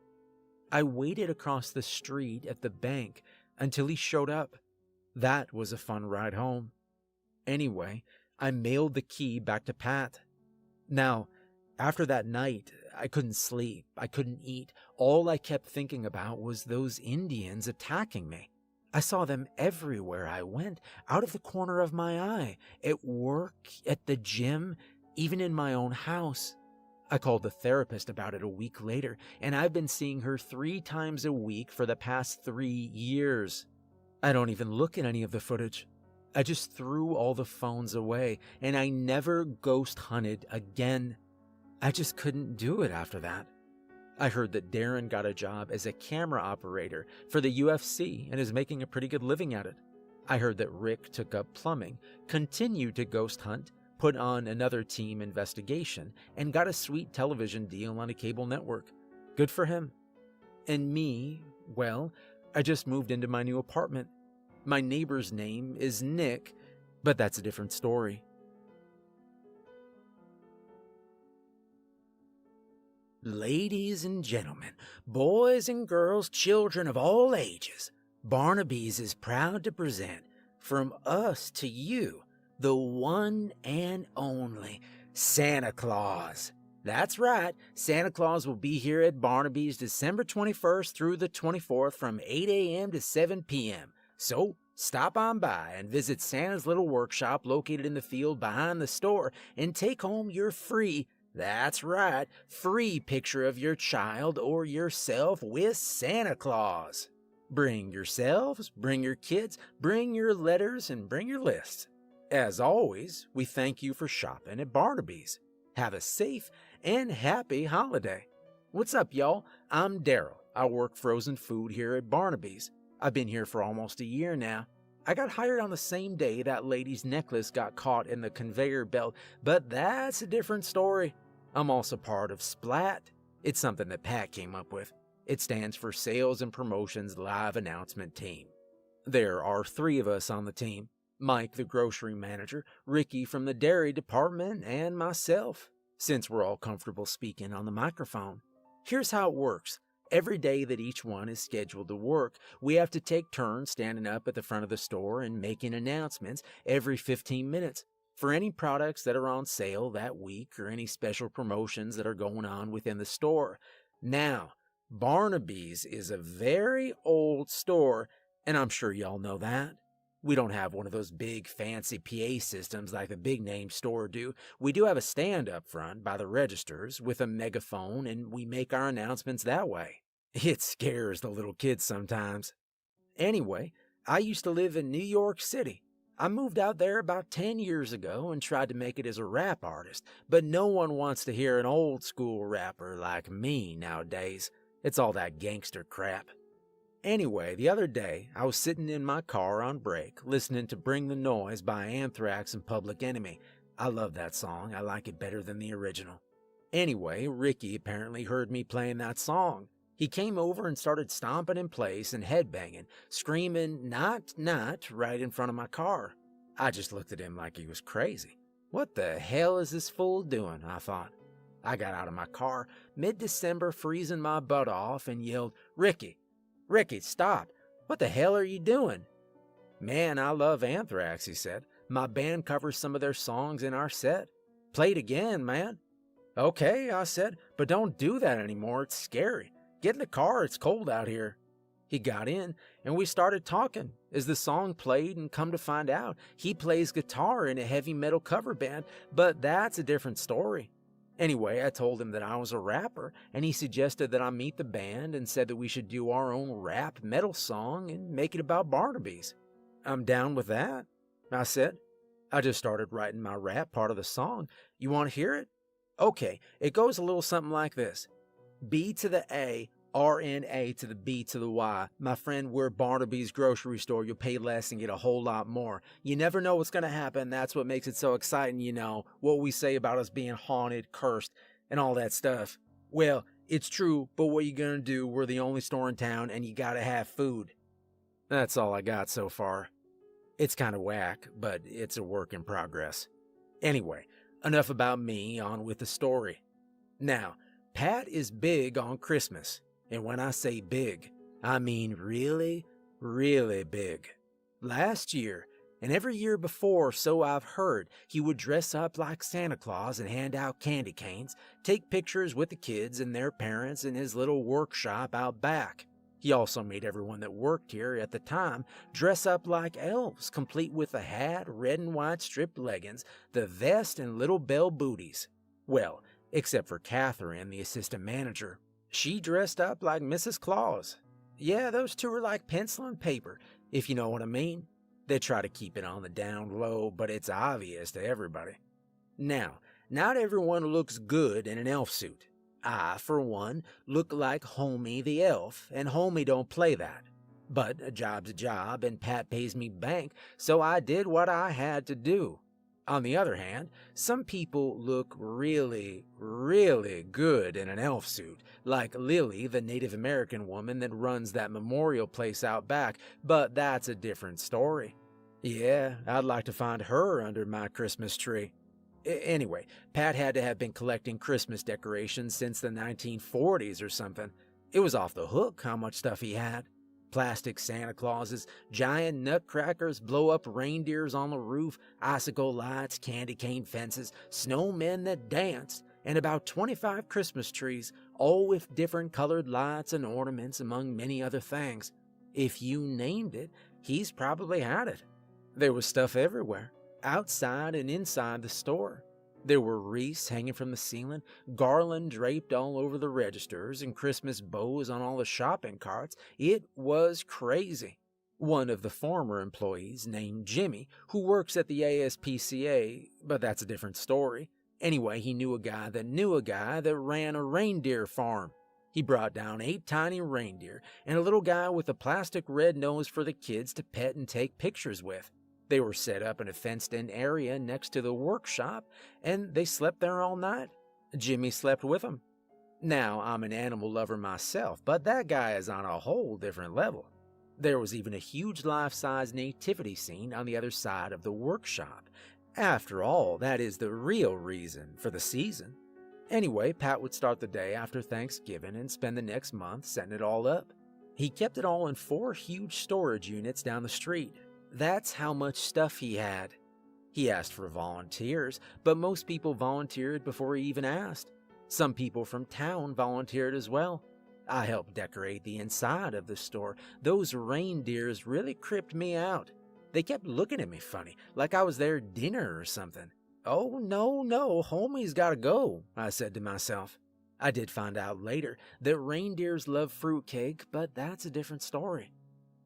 I waited across the street at the bank until he showed up. That was a fun ride home. Anyway, I mailed the key back to Pat. Now, after that night, I couldn't sleep, I couldn't eat. All I kept thinking about was those Indians attacking me. I saw them everywhere I went, out of the corner of my eye, at work, at the gym, even in my own house. I called the therapist about it a week later, and I've been seeing her 3 times a week for the past 3 years. I don't even look at any of the footage. I just threw all the phones away, and I never ghost hunted again. I just couldn't do it after that. I heard that Darren got a job as a camera operator for the UFC and is making a pretty good living at it. I heard that Rick took up plumbing, continued to ghost hunt, put on another team investigation, and got a sweet television deal on a cable network. Good for him. And me, well, I just moved into my new apartment. My neighbor's name is Nick, but that's a different story. Ladies and gentlemen, boys and girls, children of all ages, Barnaby's is proud to present, from us to you, the one and only Santa Claus. That's right, Santa Claus will be here at Barnaby's December 21st through the 24th from 8 a.m. to 7 p.m. So stop on by and visit Santa's little workshop located in the field behind the store and take home your free, that's right, free picture of your child or yourself with Santa Claus. Bring yourselves, bring your kids, bring your letters, and bring your lists. As always, we thank you for shopping at Barnaby's. Have a safe and happy holiday. What's up, y'all? I'm Daryl. I work frozen food here at Barnaby's. I've been here for almost a year now. I got hired on the same day that lady's necklace got caught in the conveyor belt, but that's a different story. I'm also part of SPLAT. It's something that Pat came up with. It stands for Sales and Promotions Live Announcement Team. There are 3 of us on the team. Mike, the grocery manager, Ricky from the dairy department, and myself, since we're all comfortable speaking on the microphone. Here's how it works. Every day that each one is scheduled to work, we have to take turns standing up at the front of the store and making announcements every 15 minutes for any products that are on sale that week or any special promotions that are going on within the store. Now, Barnaby's is a very old store, and I'm sure y'all know that. We don't have one of those big fancy PA systems like the big name store do. We do have a stand up front by the registers with a megaphone, and we make our announcements that way. It scares the little kids sometimes. Anyway, I used to live in New York City. I moved out there about 10 years ago and tried to make it as a rap artist, but no one wants to hear an old school rapper like me nowadays. It's all that gangster crap. Anyway, the other day, I was sitting in my car on break, listening to Bring the Noise by Anthrax and Public Enemy. I love that song. I like it better than the original. Anyway, Ricky apparently heard me playing that song. He came over and started stomping in place and headbanging, screaming, "Not, not," right in front of my car. I just looked at him like he was crazy. What the hell is this fool doing? I thought. I got out of my car, mid-December, freezing my butt off, and yelled, Ricky, stop. What the hell are you doing? Man, I love Anthrax, he said. My band covers some of their songs in our set. Play it again, man. Okay, I said, but don't do that anymore. It's scary. Get in the car, it's cold out here. He got in, and we started talking as the song played, and come to find out, he plays guitar in a heavy metal cover band, but that's a different story. Anyway, I told him that I was a rapper, and he suggested that I meet the band and said that we should do our own rap metal song and make it about Barnaby's. I'm down with that, I said. I just started writing my rap part of the song. You want to hear it? Okay, it goes a little something like this. B to the A, RNA to the B to the Y. My friend, we're Barnaby's grocery store. You'll pay less and get a whole lot more. You never know what's going to happen. That's what makes it so exciting, you know, what we say about us being haunted, cursed, and all that stuff. Well, it's true, but what you going to do? We're the only store in town, and you got to have food. That's all I got so far. It's kind of whack, but it's a work in progress. Anyway, enough about me, on with the story. Now, Pat is big on Christmas, and when I say big, I mean really, really big. Last year, and every year before, so I've heard, he would dress up like Santa Claus and hand out candy canes, take pictures with the kids and their parents in his little workshop out back. He also made everyone that worked here at the time dress up like elves, complete with a hat, red and white striped leggings, the vest, and little bell booties. Well, except for Catherine, the assistant manager. She dressed up like Mrs. Claus. Yeah, those two are like pencil and paper, if you know what I mean. They try to keep it on the down low, but it's obvious to everybody. Now, not everyone looks good in an elf suit. I, for one, look like Homie the elf, and Homie don't play that. But a job's a job, and Pat pays me bank, so I did what I had to do. On the other hand, some people look really, really good in an elf suit, like Lily, the Native American woman that runs that memorial place out back, but that's a different story. Yeah, I'd like to find her under my Christmas tree. Anyway, Pat had to have been collecting Christmas decorations since the 1940s or something. It was off the hook how much stuff he had. Plastic Santa Clauses, giant nutcrackers, blow-up reindeers on the roof, icicle lights, candy cane fences, snowmen that danced, and about 25 Christmas trees, all with different colored lights and ornaments among many other things. If you named it, he's probably had it. There was stuff everywhere, outside and inside the store. There were wreaths hanging from the ceiling, garland draped all over the registers, and Christmas bows on all the shopping carts. It was crazy. One of the former employees, named Jimmy, who works at the ASPCA, but that's a different story. Anyway, he knew a guy that ran a reindeer farm. He brought down 8 tiny reindeer and a little guy with a plastic red nose for the kids to pet and take pictures with. They were set up in a fenced-in area next to the workshop, and they slept there all night. Jimmy slept with them. Now, I'm an animal lover myself, but that guy is on a whole different level. There was even a huge life-size nativity scene on the other side of the workshop. After all, that is the real reason for the season. Anyway, Pat would start the day after Thanksgiving and spend the next month setting it all up. He kept it all in 4 huge storage units down the street. That's how much stuff he had. He asked for volunteers, but most people volunteered before he even asked. Some people from town volunteered as well. I helped decorate the inside of the store. Those reindeers really creeped me out. They kept looking at me funny, like I was their dinner or something. Oh, no, Homie's gotta go, I said to myself. I did find out later that reindeers love fruitcake, but that's a different story.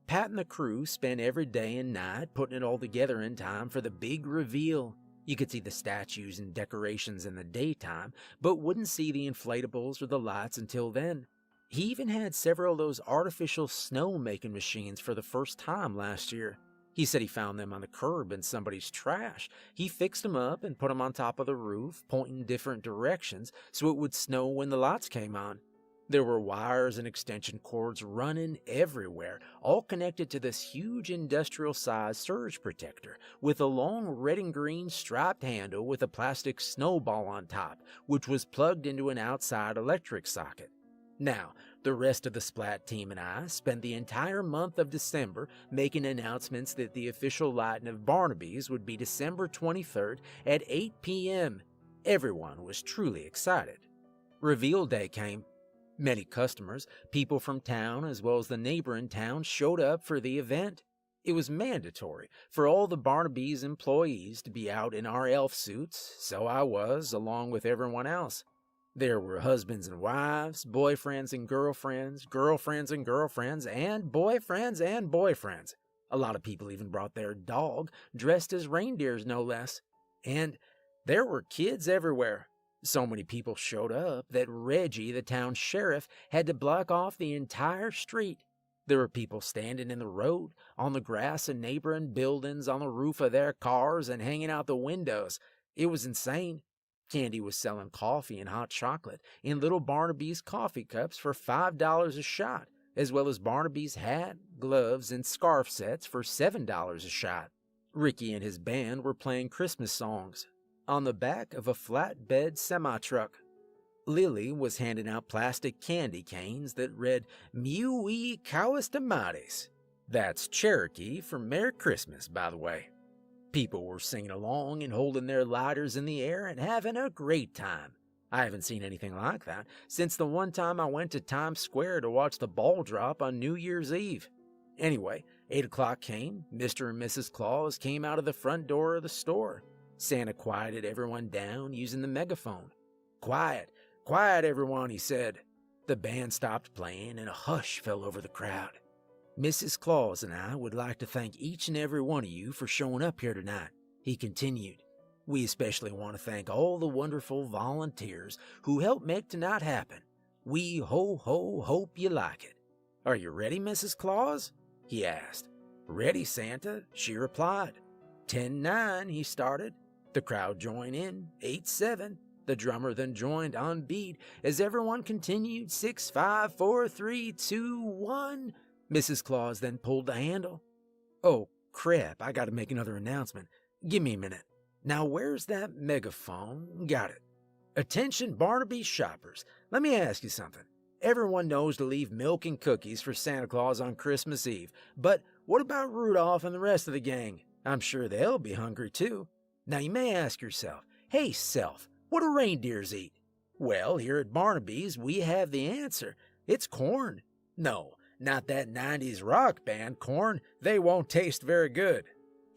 Pat and the crew spent every day and night putting it all together in time for the big reveal. You could see the statues and decorations in the daytime, but wouldn't see the inflatables or the lights until then. He even had several of those artificial snow-making machines for the first time last year. He said he found them on the curb in somebody's trash. He fixed them up and put them on top of the roof, pointing different directions so it would snow when the lights came on. There were wires and extension cords running everywhere, all connected to this huge industrial-sized surge protector with a long red and green striped handle with a plastic snowball on top, which was plugged into an outside electric socket. Now, the rest of the Splat team and I spent the entire month of December making announcements that the official lighting of Barnaby's would be December 23rd at 8 p.m. Everyone was truly excited. Reveal day came. Many customers, people from town as well as the neighboring towns showed up for the event. It was mandatory for all the Barnaby's employees to be out in our elf suits, so I was, along with everyone else. There were husbands and wives, boyfriends and girlfriends, girlfriends and girlfriends, and boyfriends. A lot of people even brought their dog, dressed as reindeers no less. And there were kids everywhere. So many people showed up that Reggie, the town sheriff, had to block off the entire street. There were people standing in the road, on the grass in neighboring buildings, on the roof of their cars, and hanging out the windows. It was insane. Candy was selling coffee and hot chocolate in little Barnaby's coffee cups for $5 a shot, as well as Barnaby's hat, gloves, and scarf sets for $7 a shot. Ricky and his band were playing Christmas songs on the back of a flatbed semi-truck. Lily was handing out plastic candy canes that read Mui Cowistamatis. That's Cherokee for Merry Christmas, by the way. People were singing along and holding their lighters in the air and having a great time. I haven't seen anything like that since the one time I went to Times Square to watch the ball drop on New Year's Eve. Anyway, 8 o'clock came. Mr. and Mrs. Claus came out of the front door of the store. Santa quieted everyone down using the megaphone. "Quiet, quiet everyone," he said. The band stopped playing and a hush fell over the crowd. "Mrs. Claus and I would like to thank each and every one of you for showing up here tonight," he continued. "We especially want to thank all the wonderful volunteers who helped make tonight happen. We hope you like it. Are you ready, Mrs. Claus?" he asked. "Ready, Santa," she replied. 10-9, he started. The crowd joined in, 8-7. The drummer then joined on beat as everyone continued 6-5, 4, 3, 2, 1. Mrs. Claus then pulled the handle. "Oh, crap, I gotta make another announcement. Give me a minute. Now, where's that megaphone? Got it. Attention Barnaby shoppers, let me ask you something. Everyone knows to leave milk and cookies for Santa Claus on Christmas Eve, but what about Rudolph and the rest of the gang? I'm sure they'll be hungry too. Now you may ask yourself, hey self, what do reindeers eat? Well, here at Barnaby's we have the answer. It's corn. No, not that 90s rock band corn. They won't taste very good.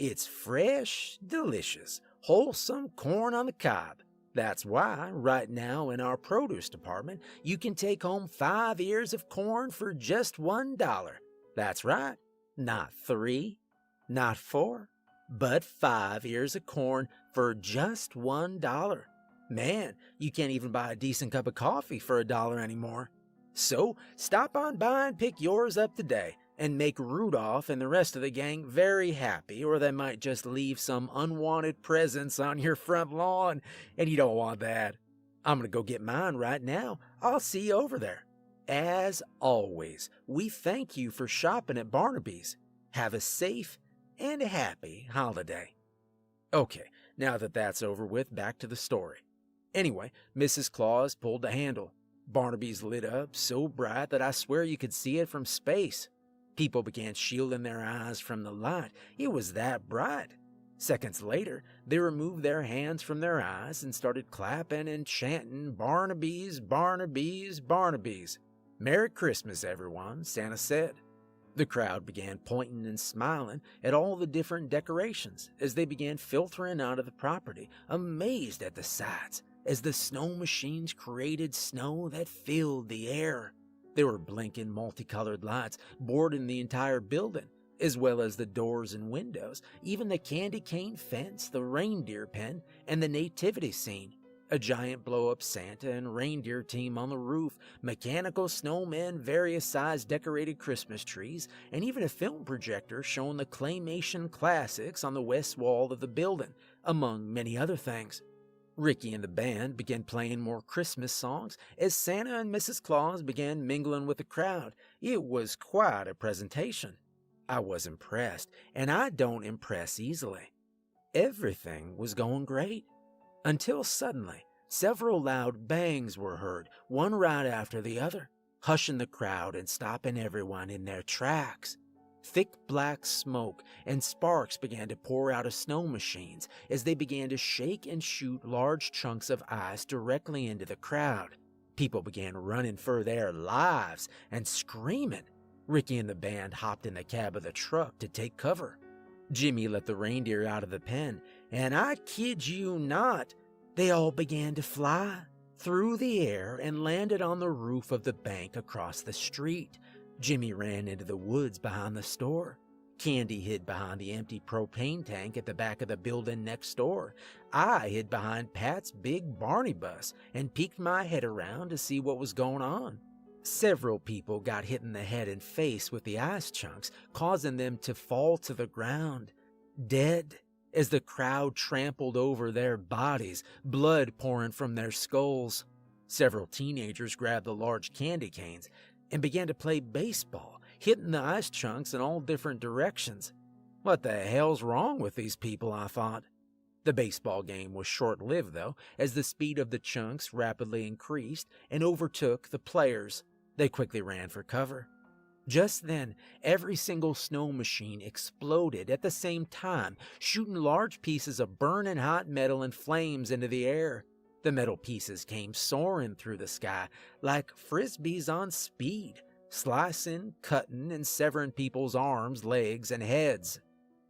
It's fresh, delicious, wholesome corn on the cob. That's why, right now in our produce department, you can take home 5 ears of corn for just $1. That's right, not 3, not 4, but 5 ears of corn for just $1. Man, you can't even buy a decent cup of coffee for $1 anymore. So, stop on by and pick yours up today, and make Rudolph and the rest of the gang very happy, or they might just leave some unwanted presents on your front lawn, and you don't want that. I'm gonna go get mine right now. I'll see you over there. As always, we thank you for shopping at Barnaby's. Have a safe and a happy holiday. Okay, now that that's over with, back to the story. Anyway, Mrs. Claus pulled the handle. Barnaby's lit up so bright that I swear you could see it from space. People began shielding their eyes from the light. It was that bright. Seconds later, they removed their hands from their eyes and started clapping and chanting, "Barnaby's, Barnaby's, Barnaby's." "Merry Christmas, everyone," Santa said. The crowd began pointing and smiling at all the different decorations as they began filtering out of the property, amazed at the sights as the snow machines created snow that filled the air. There were blinking multicolored lights bordered the entire building, as well as the doors and windows, even the candy cane fence, the reindeer pen, and the nativity scene. A giant blow-up Santa and reindeer team on the roof, mechanical snowmen, various sized decorated Christmas trees, and even a film projector showing the claymation classics on the west wall of the building, among many other things. Ricky and the band began playing more Christmas songs as Santa and Mrs. Claus began mingling with the crowd. It was quite a presentation. I was impressed, and I don't impress easily. Everything was going great. Until suddenly, several loud bangs were heard, one right after the other, hushing the crowd and stopping everyone in their tracks. Thick black smoke and sparks began to pour out of snow machines as they began to shake and shoot large chunks of ice directly into the crowd. People began running for their lives and screaming. Ricky and the band hopped in the cab of the truck to take cover. Jimmy let the reindeer out of the pen, and I kid you not, they all began to fly through the air and landed on the roof of the bank across the street. Jimmy ran into the woods behind the store. Candy hid behind the empty propane tank at the back of the building next door. I hid behind Pat's big Barney bus and peeked my head around to see what was going on. Several people got hit in the head and face with the ice chunks, causing them to fall to the ground, dead, as the crowd trampled over their bodies, blood pouring from their skulls. Several teenagers grabbed the large candy canes and began to play baseball, hitting the ice chunks in all different directions. What the hell's wrong with these people, I thought. The baseball game was short-lived, though, as the speed of the chunks rapidly increased and overtook the players. They quickly ran for cover. Just then, every single snow machine exploded at the same time, shooting large pieces of burning hot metal and flames into the air. The metal pieces came soaring through the sky like frisbees on speed, slicing, cutting, and severing people's arms, legs, and heads.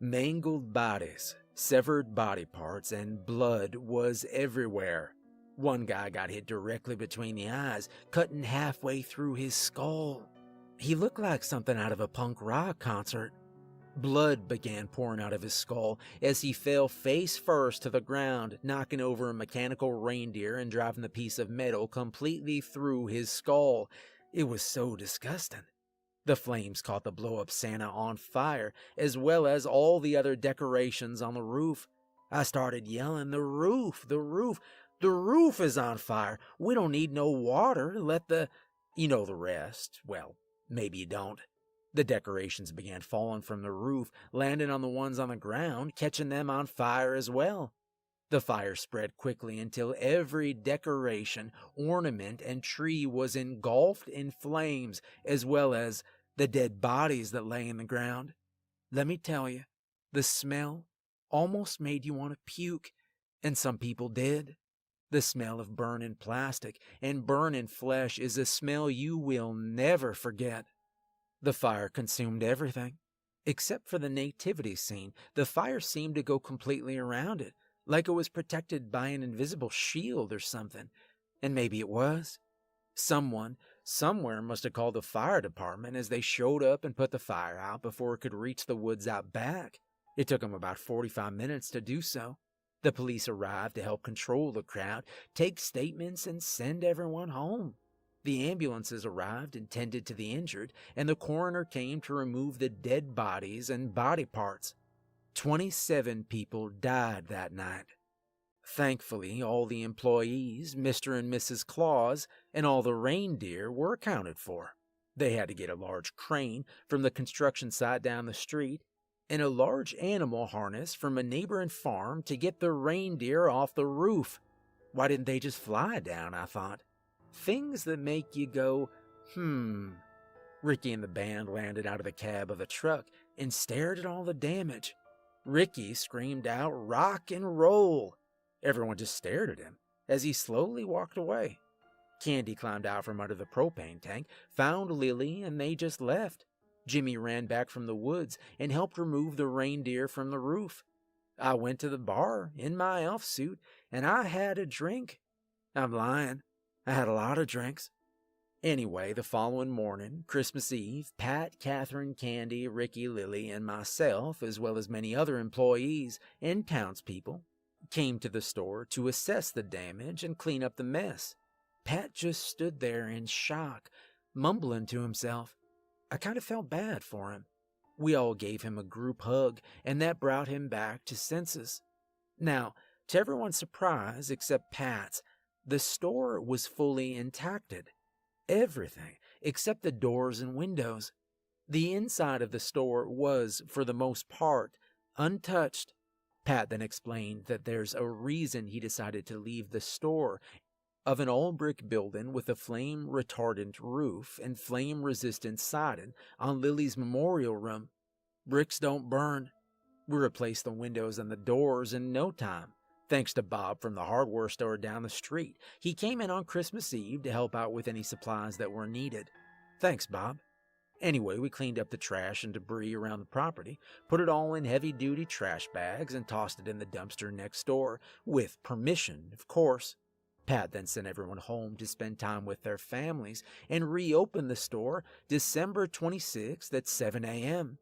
Mangled bodies, severed body parts, and blood was everywhere. One guy got hit directly between the eyes, cutting halfway through his skull. He looked like something out of a punk rock concert. Blood began pouring out of his skull as he fell face first to the ground, knocking over a mechanical reindeer and driving the piece of metal completely through his skull. It was so disgusting. The flames caught the blow-up Santa on fire, as well as all the other decorations on the roof. I started yelling, "The roof! The roof! The roof is on fire! We don't need no water! Let the—" You know the rest. Well, maybe you don't. The decorations began falling from the roof, landing on the ones on the ground, catching them on fire as well. The fire spread quickly until every decoration, ornament, and tree was engulfed in flames, as well as the dead bodies that lay in the ground. Let me tell you, the smell almost made you want to puke, and some people did. The smell of burning plastic and burning flesh is a smell you will never forget. The fire consumed everything. Except for the nativity scene, the fire seemed to go completely around it, like it was protected by an invisible shield or something. And maybe it was. Someone, somewhere must have called the fire department as they showed up and put the fire out before it could reach the woods out back. It took them about 45 minutes to do so. The police arrived to help control the crowd, take statements, and send everyone home. The ambulances arrived and tended to the injured, and the coroner came to remove the dead bodies and body parts. 27 people died that night. Thankfully, all the employees, Mr. and Mrs. Claus, and all the reindeer were accounted for. They had to get a large crane from the construction site down the street and a large animal harness from a neighboring farm to get the reindeer off the roof. Why didn't they just fly down, I thought. Things that make you go, Ricky and the band landed out of the cab of the truck and stared at all the damage. Ricky screamed out, "Rock and roll!" Everyone just stared at him as he slowly walked away. Candy climbed out from under the propane tank, found Lily, and they just left. Jimmy ran back from the woods and helped remove the reindeer from the roof. I went to the bar in my elf suit, and I had a drink. I'm lying. I had a lot of drinks. Anyway, the following morning, Christmas Eve, Pat, Catherine, Candy, Ricky, Lily, and myself, as well as many other employees and townspeople, came to the store to assess the damage and clean up the mess. Pat just stood there in shock, mumbling to himself. I kind of felt bad for him. We all gave him a group hug, and that brought him back to senses. Now, to everyone's surprise except Pat's, the store was fully intacted. Everything except the doors and windows. The inside of the store was, for the most part, untouched. Pat then explained that there's a reason he decided to leave the store of an all-brick building with a flame-retardant roof and flame-resistant siding on Lily's memorial room. Bricks don't burn. We replaced the windows and the doors in no time, thanks to Bob from the hardware store down the street. He came in on Christmas Eve to help out with any supplies that were needed. Thanks, Bob. Anyway, we cleaned up the trash and debris around the property, put it all in heavy-duty trash bags, and tossed it in the dumpster next door, with permission, of course. Pat then sent everyone home to spend time with their families and reopened the store December 26th at 7 a.m.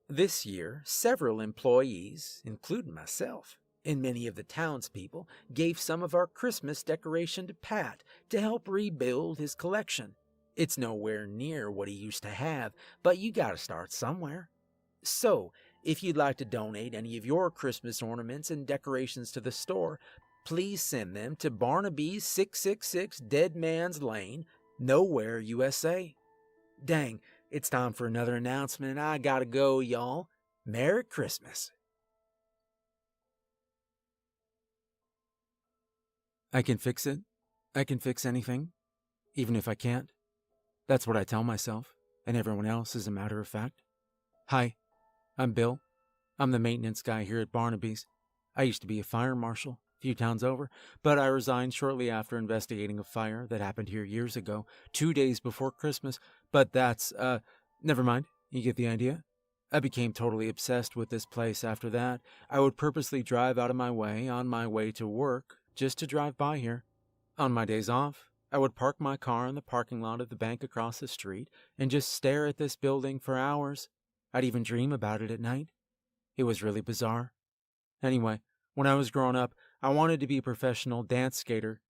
This year, several employees, including myself, and many of the townspeople, gave some of our Christmas decoration to Pat to help rebuild his collection. It's nowhere near what he used to have, but you gotta start somewhere. So, if you'd like to donate any of your Christmas ornaments and decorations to the store, please send them to Barnaby's 666 Dead Man's Lane, Nowhere, USA. Dang, it's time for another announcement. I gotta go, y'all. Merry Christmas. I can fix it. I can fix anything, even if I can't. That's what I tell myself, and everyone else, as a matter of fact. Hi, I'm Bill. I'm the maintenance guy here at Barnaby's. I used to be a fire marshal a few towns over, but I resigned shortly after investigating a fire that happened here years ago, 2 days before Christmas. But that's, never mind. You get the idea? I became totally obsessed with this place after that. I would purposely drive out of my way on my way to work just to drive by here. On my days off, I would park my car in the parking lot of the bank across the street and just stare at this building for hours. I'd even dream about it at night. It was really bizarre. Anyway, when I was growing up, I wanted to be a professional dance skater,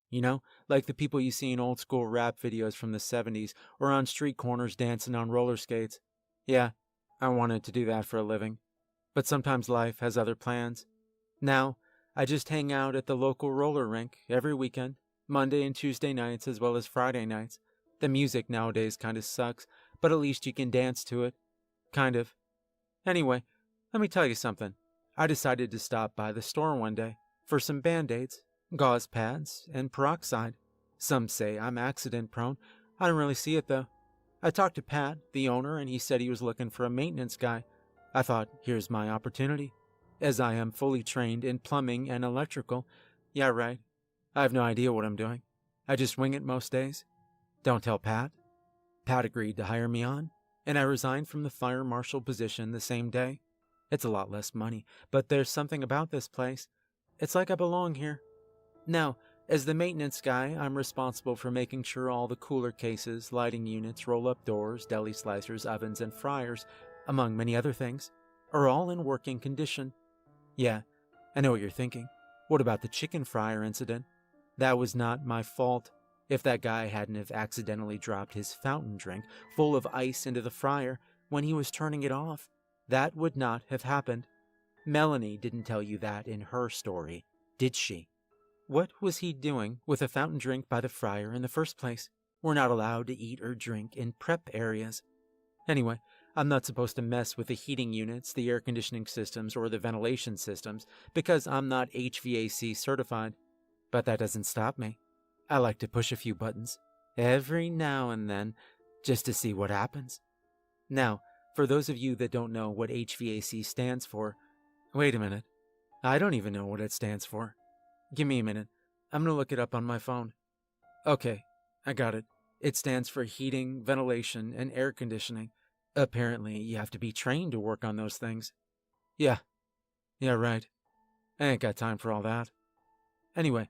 like the people you see in old school rap videos from the 70s or on street corners dancing on roller skates. Yeah, I wanted to do that for a living. But sometimes life has other plans. Now, I just hang out at the local roller rink every weekend, Monday and Tuesday nights as well as Friday nights. The music nowadays kind of sucks, but at least you can dance to it. Kind of. Anyway, let me tell you something. I decided to stop by the store one day for some Band-Aids, gauze pads, and peroxide. Some say I'm accident prone. I don't really see it though. I talked to Pat, the owner, and he said he was looking for a maintenance guy. I thought, here's my opportunity. As I am fully trained in plumbing and electrical. Yeah, right. I have no idea what I'm doing. I just wing it most days. Don't tell Pat. Pat agreed to hire me on, and I resigned from the fire marshal position the same day. It's a lot less money, but there's something about this place. It's like I belong here. Now, as the maintenance guy, I'm responsible for making sure all the cooler cases, lighting units, roll-up doors, deli slicers, ovens, and fryers, among many other things, are all in working condition. Yeah, I know what you're thinking. What about the chicken fryer incident? That was not my fault. If that guy hadn't have accidentally dropped his fountain drink full of ice into the fryer when he was turning it off, that would not have happened. Melanie didn't tell you that in her story, did she? What was he doing with a fountain drink by the fryer in the first place? We're not allowed to eat or drink in prep areas. Anyway, I'm not supposed to mess with the heating units, the air conditioning systems, or the ventilation systems because I'm not HVAC certified. But that doesn't stop me. I like to push a few buttons every now and then just to see what happens. Now, for those of you that don't know what HVAC stands for, wait a minute. I don't even know what it stands for. Give me a minute. I'm going to look it up on my phone. Okay, I got it. It stands for heating, ventilation, and air conditioning. Apparently, you have to be trained to work on those things. Yeah, right. I ain't got time for all that. Anyway,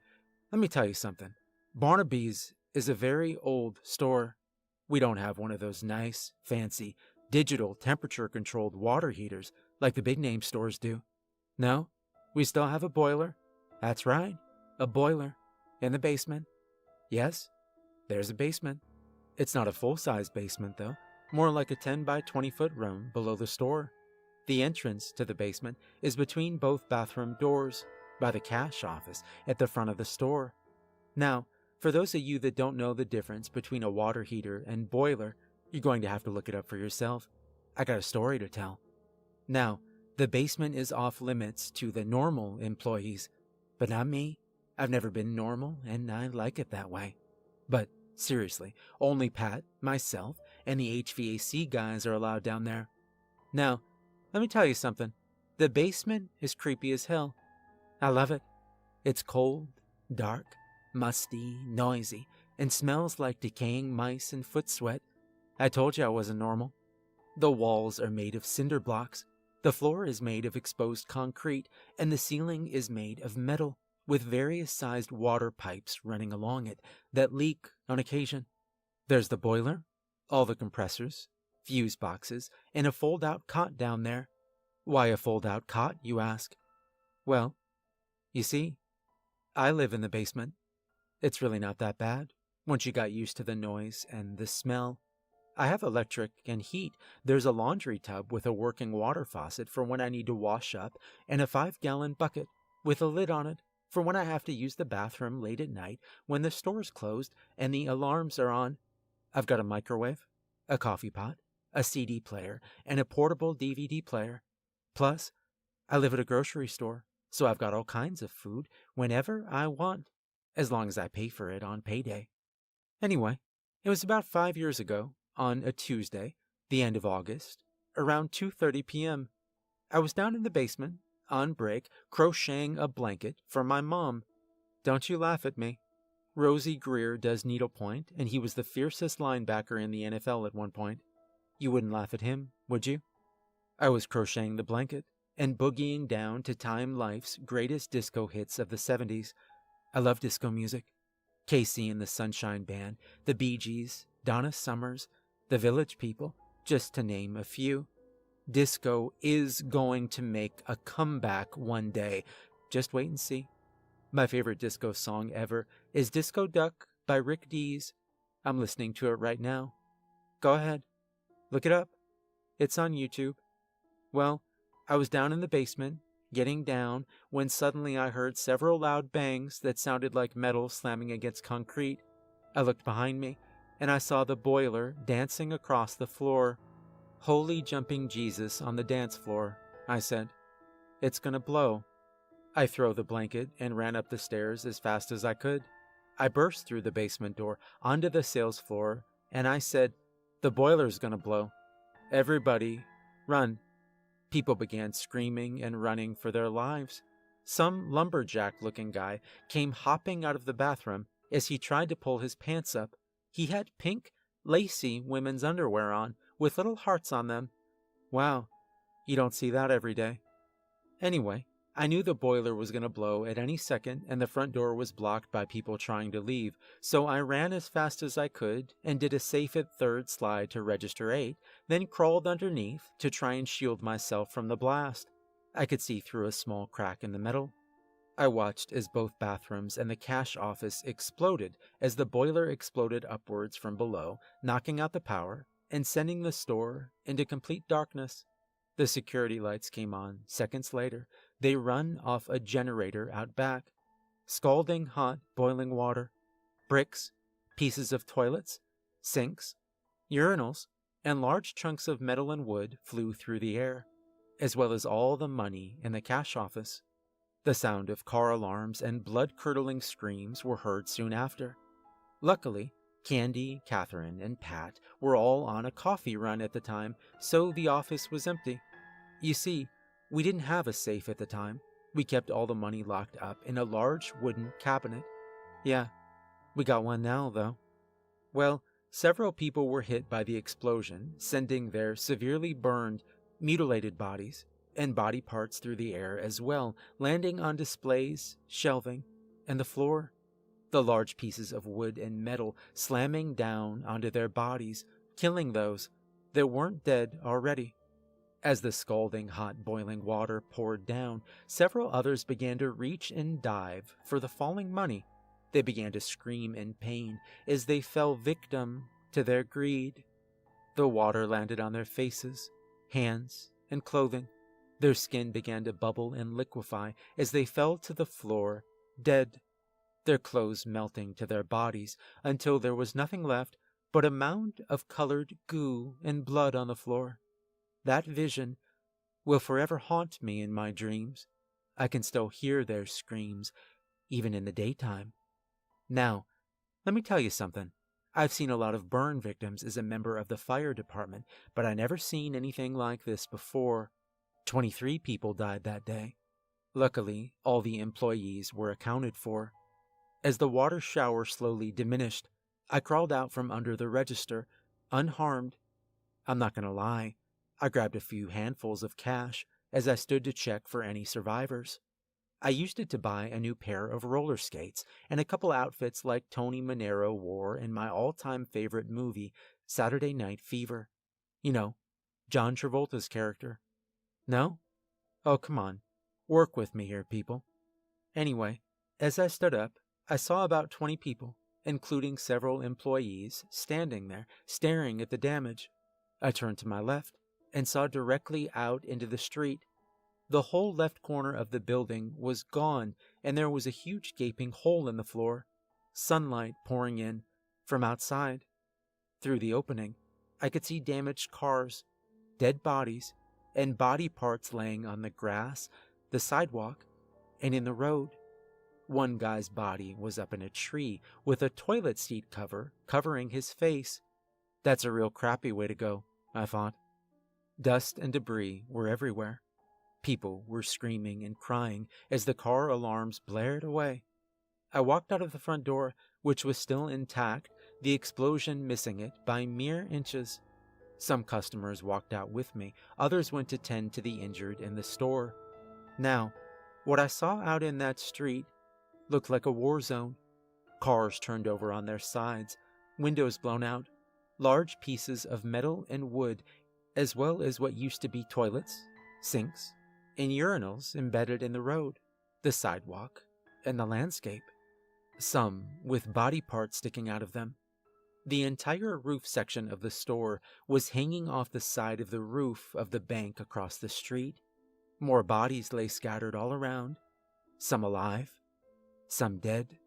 let me tell you something. Barnaby's is a very old store. We don't have one of those nice, fancy, digital temperature-controlled water heaters like the big-name stores do. No, we still have a boiler. That's right, a boiler. In the basement. Yes, there's a basement. It's not a full-size basement, though. More like a 10 by 20 foot room below the store. The entrance to the basement is between both bathroom doors, by the cash office at the front of the store. Now, for those of you that don't know the difference between a water heater and boiler, you're going to have to look it up for yourself. I got a story to tell. Now, the basement is off limits to the normal employees, but not me. I've never been normal, and I like it that way. But seriously, only Pat, myself, and the HVAC guys are allowed down there. Now, let me tell you something. The basement is creepy as hell. I love it. It's cold, dark, musty, noisy, and smells like decaying mice and foot sweat. I told you I wasn't normal. The walls are made of cinder blocks. The floor is made of exposed concrete, and the ceiling is made of metal, with various sized water pipes running along it that leak on occasion. There's the boiler, all the compressors, fuse boxes, and a fold-out cot down there. Why a fold-out cot, you ask? Well, you see, I live in the basement. It's really not that bad, once you got used to the noise and the smell. I have electric and heat. There's a laundry tub with a working water faucet for when I need to wash up, and a 5-gallon bucket with a lid on it for when I have to use the bathroom late at night when the store's closed and the alarms are on. I've got a microwave, a coffee pot, a CD player, and a portable DVD player. Plus, I live at a grocery store, so I've got all kinds of food whenever I want, as long as I pay for it on payday. Anyway, it was about 5 years ago, on a Tuesday, the end of August, around 2:30 p.m. I was down in the basement, on break, crocheting a blanket for my mom. Don't you laugh at me. Rosie Greer does needlepoint, and he was the fiercest linebacker in the NFL at one point. You wouldn't laugh at him, would you? I was crocheting the blanket and boogieing down to Time Life's greatest disco hits of the 70s. I love disco music. Casey and the Sunshine Band, the Bee Gees, Donna Summers, the Village People, just to name a few. Disco is going to make a comeback one day. Just wait and see. My favorite disco song ever is Disco Duck by Rick Dees. I'm listening to it right now. Go ahead. Look it up. It's on YouTube. Well, I was down in the basement, getting down, when suddenly I heard several loud bangs that sounded like metal slamming against concrete. I looked behind me, and I saw the boiler dancing across the floor. Holy jumping Jesus on the dance floor, I said. It's gonna blow. I threw the blanket and ran up the stairs as fast as I could. I burst through the basement door onto the sales floor, and I said, "The boiler's gonna blow. Everybody, run." People began screaming and running for their lives. Some lumberjack-looking guy came hopping out of the bathroom as he tried to pull his pants up. He had pink, lacy women's underwear on, with little hearts on them. Wow, you don't see that every day. Anyway, I knew the boiler was going to blow at any second, and the front door was blocked by people trying to leave, so I ran as fast as I could and did a safe at third slide to register 8, then crawled underneath to try and shield myself from the blast. I could see through a small crack in the metal. I watched as both bathrooms and the cash office exploded as the boiler exploded upwards from below, knocking out the power and sending the store into complete darkness. The security lights came on seconds later. They run off a generator out back. Scalding hot boiling water, bricks, pieces of toilets, sinks, urinals, and large chunks of metal and wood flew through the air, as well as all the money in the cash office. The sound of car alarms and blood-curdling screams were heard soon after. Luckily, Candy, Catherine, and Pat were all on a coffee run at the time, so the office was empty. You see, we didn't have a safe at the time. We kept all the money locked up in a large wooden cabinet. Yeah, we got one now, though. Well, several people were hit by the explosion, sending their severely burned, mutilated bodies and body parts through the air as well, landing on displays, shelving, and the floor. the large pieces of wood and metal slamming down onto their bodies, killing those that weren't dead already. As the scalding hot boiling water poured down, several others began to reach and dive for the falling money. They began to scream in pain as they fell victim to their greed. The water landed on their faces, hands, and clothing. Their skin began to bubble and liquefy as they fell to the floor, dead, their clothes melting to their bodies until there was nothing left but a mound of colored goo and blood on the floor. That vision will forever haunt me in my dreams. I can still hear their screams, even in the daytime. Now, let me tell you something. I've seen a lot of burn victims as a member of the fire department, but I never seen anything like this before. 23 people died that day. Luckily, all the employees were accounted for. As the water shower slowly diminished, I crawled out from under the register, unharmed. I'm not going to lie, I grabbed a few handfuls of cash as I stood to check for any survivors. I used it to buy a new pair of roller skates and a couple outfits like Tony Manero wore in my all-time favorite movie, Saturday Night Fever. You know, John Travolta's character. No? Oh, come on. Work with me here, people. Anyway, as I stood up, I saw about 20 people, including several employees, standing there, staring at the damage. I turned to my left and saw directly out into the street. The whole left corner of the building was gone, and there was a huge gaping hole in the floor, sunlight pouring in from outside. Through the opening, I could see damaged cars, dead bodies, and body parts laying on the grass, the sidewalk, and in the road. One guy's body was up in a tree with a toilet seat cover covering his face. That's a real crappy way to go, I thought. Dust and debris were everywhere. People were screaming and crying as the car alarms blared away. I walked out of the front door, which was still intact, the explosion missing it by mere inches. Some customers walked out with me. Others went to tend to the injured in the store. Now, what I saw out in that street looked like a war zone. Cars turned over on their sides, windows blown out, large pieces of metal and wood, as well as what used to be toilets, sinks, and urinals embedded in the road, the sidewalk, and the landscape, some with body parts sticking out of them. The entire roof section of the store was hanging off the side of the roof of the bank across the street. More bodies lay scattered all around, some alive, some dead.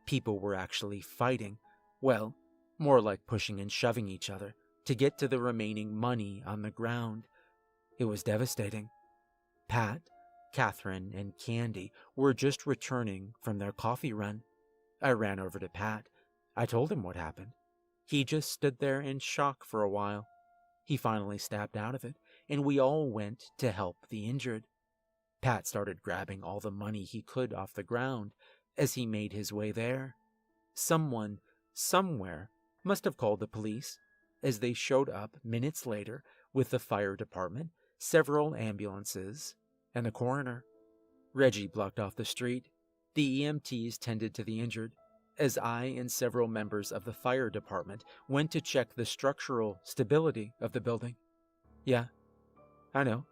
People were actually fighting, well, more like pushing and shoving each other to get to the remaining money on the ground. It was devastating. Pat, Catherine, and Candy were just returning from their coffee run. I ran over to Pat. I told him what happened. He just stood there in shock for a while. He finally snapped out of it, and we all went to help the injured. Pat started grabbing all the money he could off the ground as he made his way there. Someone, somewhere, must have called the police, as they showed up minutes later with the fire department, several ambulances, and the coroner. Reggie blocked off the street. The EMTs tended to the injured, as I and several members of the fire department went to check the structural stability of the building. Yeah, I know.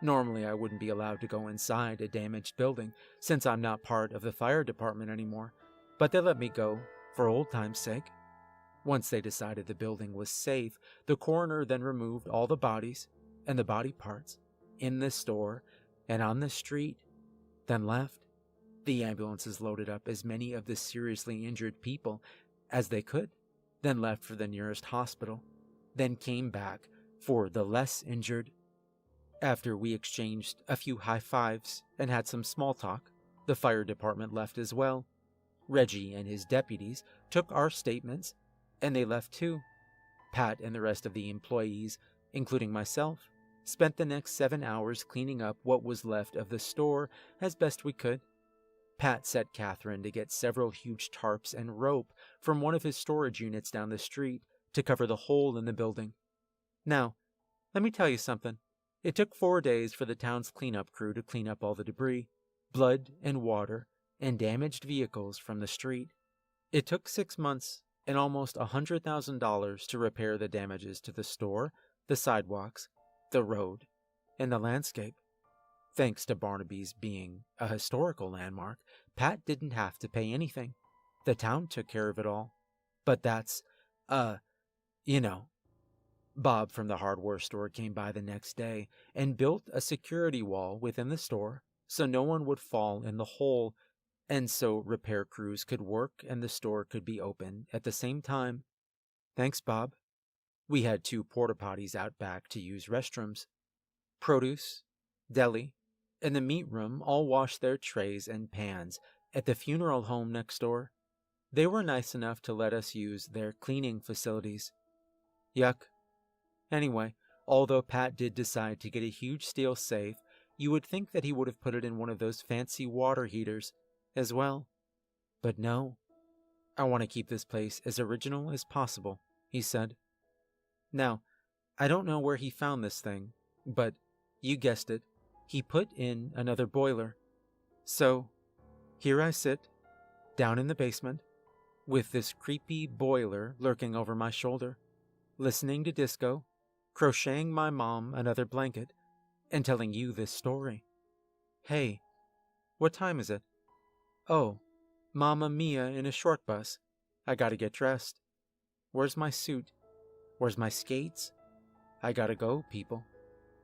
Normally I wouldn't be allowed to go inside a damaged building since I'm not part of the fire department anymore, but they let me go for old time's sake. Once they decided the building was safe, the coroner then removed all the bodies and the body parts in the store and on the street, then left. The ambulances loaded up as many of the seriously injured people as they could, then left for the nearest hospital, then came back for the less injured. After we exchanged a few high fives and had some small talk, the fire department left as well. Reggie and his deputies took our statements, and they left too. Pat and the rest of the employees, including myself, spent the next 7 hours cleaning up what was left of the store as best we could. Pat set Catherine to get several huge tarps and rope from one of his storage units down the street to cover the hole in the building. Now, let me tell you something. It took 4 days for the town's cleanup crew to clean up all the debris, blood and water, and damaged vehicles from the street. It took 6 months and almost $100,000 to repair the damages to the store, the sidewalks, the road, and the landscape. Thanks to Barnaby's being a historical landmark, Pat didn't have to pay anything. The town took care of it all. But that's, you know. Bob from the hardware store came by the next day and built a security wall within the store so no one would fall in the hole, and so repair crews could work and the store could be open at the same time. Thanks, Bob. We had 2 porta potties out back to use restrooms. Produce, deli, and the meat room all washed their trays and pans at the funeral home next door. They were nice enough to let us use their cleaning facilities. Yuck. Anyway, although Pat did decide to get a huge steel safe, you would think that he would have put it in one of those fancy water heaters as well. But no. I want to keep this place as original as possible, he said. Now, I don't know where he found this thing, but you guessed it, he put in another boiler. So, here I sit, down in the basement, with this creepy boiler lurking over my shoulder, listening to disco, crocheting my mom another blanket, and telling you this story. Hey, what time is it? Oh, Mamma Mia in a short bus. I gotta get dressed. Where's my suit? Where's my skates? I gotta go, people.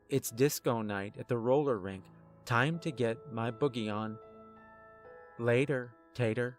It's disco night at the roller rink. Time to get my boogie on. Later, Tater.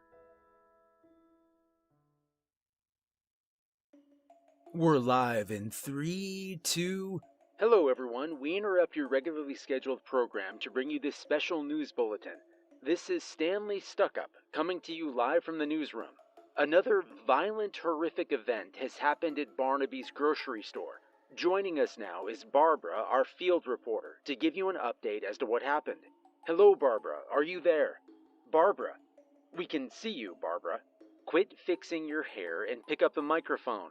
We're live in 3, 2... Hello, everyone. We interrupt your regularly scheduled program to bring you this special news bulletin. This is Stanley Stuckup, coming to you live from the newsroom. Another violent, horrific event has happened at Barnaby's grocery store. Joining us now is Barbara, our field reporter, to give you an update as to what happened. Hello, Barbara. Are you there? Barbara. We can see you, Barbara. Quit fixing your hair and pick up the microphone.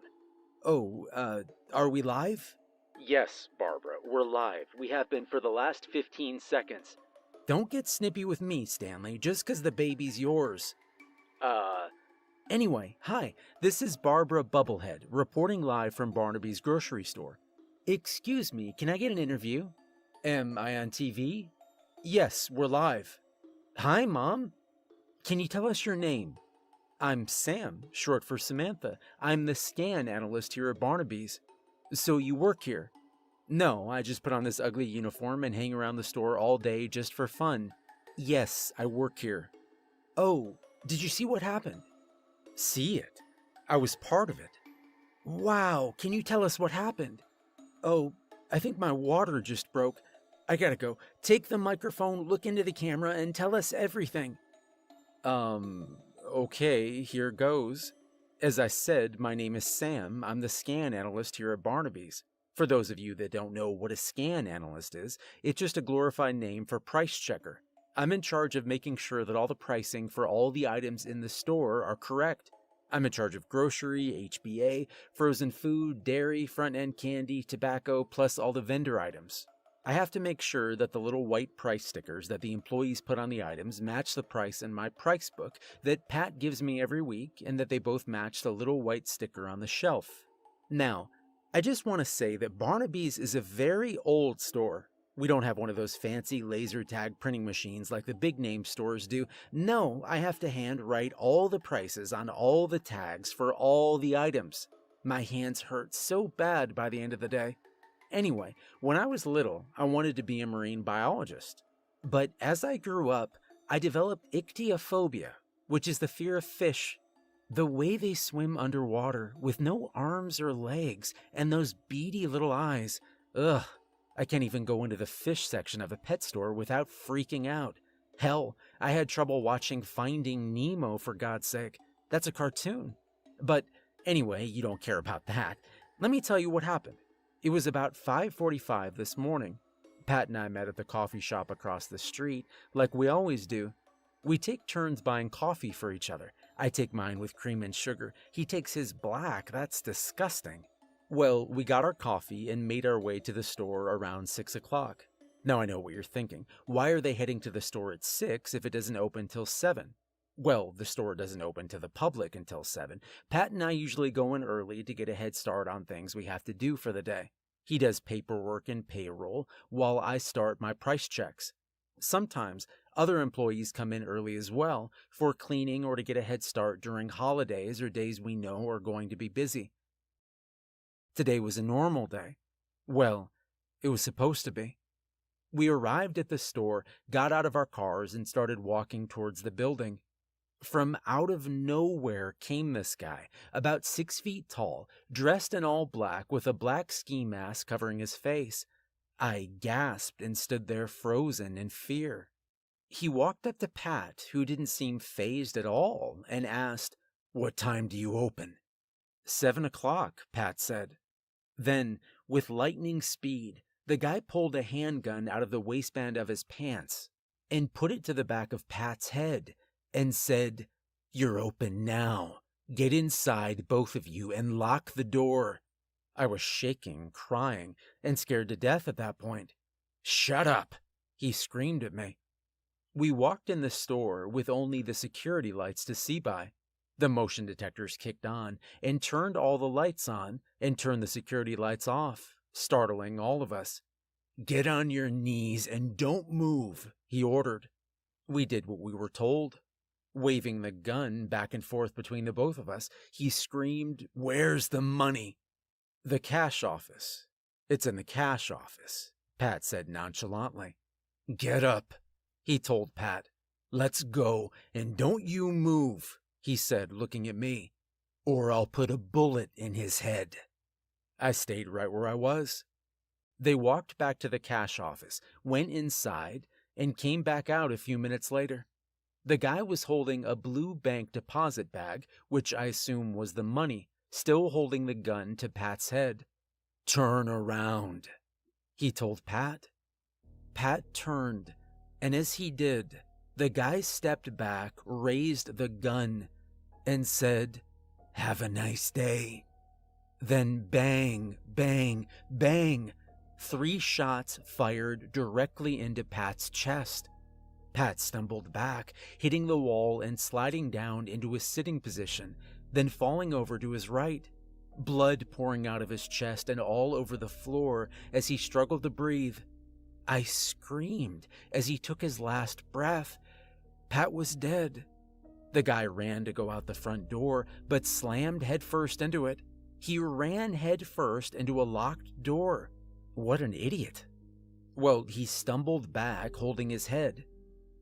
Are we live? Yes, Barbara, we're live. We have been for the last 15 seconds. Don't get snippy with me, Stanley, just 'cause the baby's yours. Anyway, hi, this is Barbara Bubblehead, reporting live from Barnaby's grocery store. Excuse me, can I get an interview? Am I on TV? Yes, we're live. Hi, Mom. Can you tell us your name? I'm Sam, short for Samantha. I'm the scan analyst here at Barnaby's. So you work here? No, I just put on this ugly uniform and hang around the store all day just for fun. Yes, I work here. Oh, did you see what happened? See it? I was part of it. Wow, can you tell us what happened? Oh, I think my water just broke. I gotta go. Take the microphone, look into the camera, and tell us everything. Okay, here goes. As I said, my name is Sam. I'm the scan analyst here at Barnaby's. For those of you that don't know what a scan analyst is, it's just a glorified name for price checker. I'm in charge of making sure that all the pricing for all the items in the store are correct. I'm in charge of grocery, HBA, frozen food, dairy, front-end candy, tobacco, plus all the vendor items. I have to make sure that the little white price stickers that the employees put on the items match the price in my price book that Pat gives me every week, and that they both match the little white sticker on the shelf. Now, I just want to say that Barnaby's is a very old store. We don't have one of those fancy laser tag printing machines like the big name stores do. No, I have to hand write all the prices on all the tags for all the items. My hands hurt so bad by the end of the day. Anyway, when I was little, I wanted to be a marine biologist. But as I grew up, I developed ichthyophobia, which is the fear of fish. The way they swim underwater with no arms or legs and those beady little eyes. Ugh, I can't even go into the fish section of a pet store without freaking out. Hell, I had trouble watching Finding Nemo, for God's sake. That's a cartoon. But anyway, you don't care about that. Let me tell you what happened. It was about 5:45 this morning. Pat and I met at the coffee shop across the street, like we always do. We take turns buying coffee for each other. I take mine with cream and sugar. He takes his black. That's disgusting. Well, we got our coffee and made our way to the store around 6 o'clock. Now I know what you're thinking. Why are they heading to the store at 6 if it doesn't open till 7? Well, the store doesn't open to the public until 7. Pat and I usually go in early to get a head start on things we have to do for the day. He does paperwork and payroll while I start my price checks. Sometimes other employees come in early as well for cleaning or to get a head start during holidays or days we know are going to be busy. Today was a normal day. Well, it was supposed to be. We arrived at the store, got out of our cars, and started walking towards the building. From out of nowhere came this guy, about 6 feet tall, dressed in all black with a black ski mask covering his face. I gasped and stood there frozen in fear. He walked up to Pat, who didn't seem fazed at all, and asked, "What time do you open?" 7 o'clock, Pat said. Then, with lightning speed, the guy pulled a handgun out of the waistband of his pants and put it to the back of Pat's head and said, "You're open now. Get inside, both of you, and lock the door." I was shaking, crying, and scared to death at that point. "Shut up!" he screamed at me. We walked in the store with only the security lights to see by. The motion detectors kicked on and turned all the lights on and turned the security lights off, startling all of us. "Get on your knees and don't move," he ordered. We did what we were told. Waving the gun back and forth between the both of us, he screamed, "Where's the money?" "The cash office. It's in the cash office," Pat said nonchalantly. "Get up," he told Pat. "Let's go, and don't you move," he said, looking at me, "or I'll put a bullet in his head." I stayed right where I was. They walked back to the cash office, went inside, and came back out a few minutes later. The guy was holding a blue bank deposit bag, which I assume was the money, still holding the gun to Pat's head. "Turn around," he told Pat. Pat turned, and as he did, the guy stepped back, raised the gun, and said, "Have a nice day." Then bang, bang, bang, 3 shots fired directly into Pat's chest. Pat stumbled back, hitting the wall and sliding down into a sitting position, then falling over to his right, blood pouring out of his chest and all over the floor as he struggled to breathe. I screamed as he took his last breath. Pat was dead. The guy ran to go out the front door, but slammed headfirst into it. He ran headfirst into a locked door. What an idiot. Well, he stumbled back, holding his head.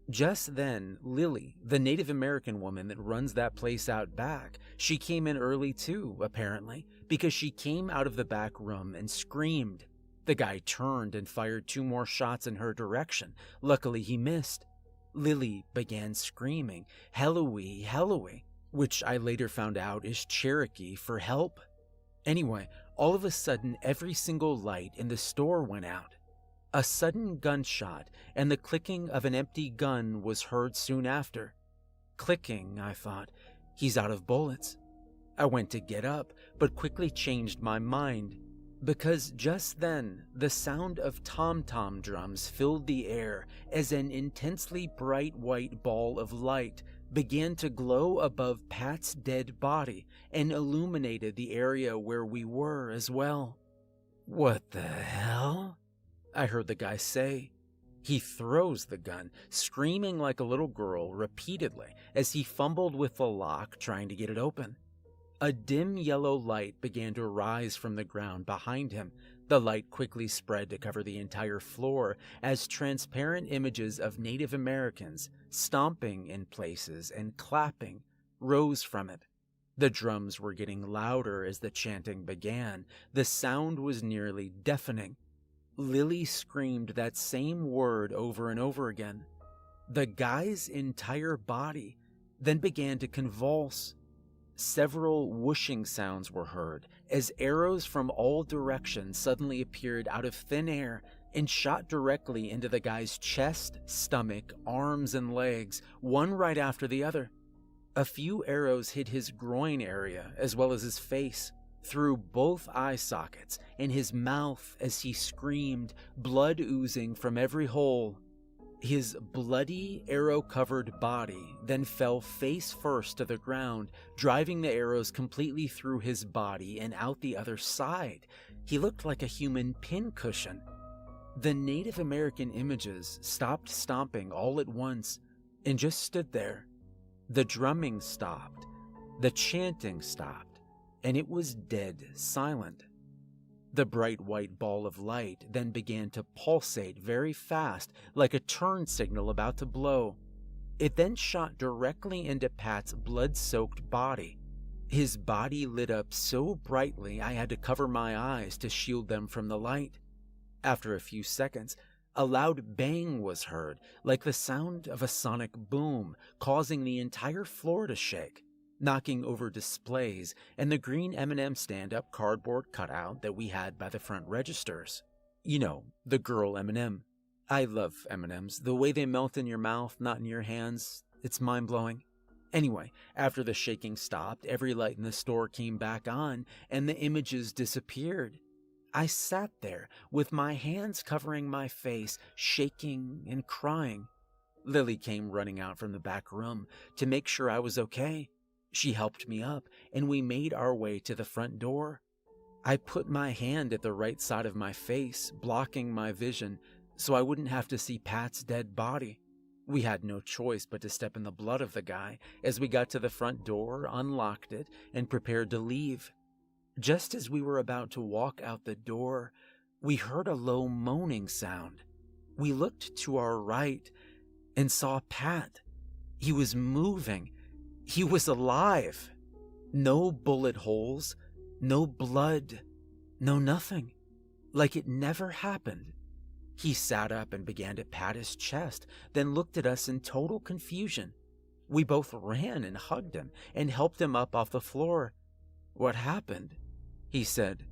Just then, Lily, the Native American woman that runs that place out back, she came in early too, apparently, because she came out of the back room and screamed. The guy turned and fired 2 more shots in her direction. Luckily, he missed. Lily began screaming, "Hallowee, Hallowee," which I later found out is Cherokee for help. Anyway, all of a sudden, every single light in the store went out. A sudden gunshot and the clicking of an empty gun was heard soon after. Clicking, I thought. He's out of bullets. I went to get up, but quickly changed my mind, because just then the sound of tom-tom drums filled the air as an intensely bright white ball of light began to glow above Pat's dead body and illuminated the area where we were as well. "What the hell?" I heard the guy say. He throws the gun, screaming like a little girl repeatedly as he fumbled with the lock trying to get it open. A dim yellow light began to rise from the ground behind him. The light quickly spread to cover the entire floor as transparent images of Native Americans, stomping in places and clapping, rose from it. The drums were getting louder as the chanting began. The sound was nearly deafening. Lily screamed that same word over and over again. The guy's entire body then began to convulse. Several whooshing sounds were heard as arrows from all directions suddenly appeared out of thin air and shot directly into the guy's chest, stomach, arms, and legs, one right after the other. A few arrows hit his groin area as well as his face, through both eye sockets and his mouth as he screamed, blood oozing from every hole. His bloody, arrow-covered body then fell face first to the ground, driving the arrows completely through his body and out the other side. He looked like a human pincushion. The Native American images stopped stomping all at once and just stood there. The drumming stopped, the chanting stopped, and it was dead silent. The bright white ball of light then began to pulsate very fast, like a turn signal about to blow. It then shot directly into Pat's blood-soaked body. His body lit up so brightly I had to cover my eyes to shield them from the light. After a few seconds, a loud bang was heard, like the sound of a sonic boom, causing the entire floor to shake, knocking over displays and the green M&M stand-up cardboard cutout that we had by the front registers. You know, the girl M&M. I love M&Ms. The way they melt in your mouth, not in your hands, it's mind-blowing. Anyway, after the shaking stopped, every light in the store came back on, and the images disappeared. I sat there with my hands covering my face, shaking and crying. Lily came running out from the back room to make sure I was okay. She helped me up, and we made our way to the front door. I put my hand at the right side of my face, blocking my vision, so I wouldn't have to see Pat's dead body. We had no choice but to step in the blood of the guy as we got to the front door, unlocked it, and prepared to leave. Just as we were about to walk out the door, we heard a low moaning sound. We looked to our right and saw Pat. He was moving. He was alive. No bullet holes, no blood, no nothing. Like it never happened. He sat up and began to pat his chest, then looked at us in total confusion. We both ran and hugged him and helped him up off the floor. "What happened?" he said.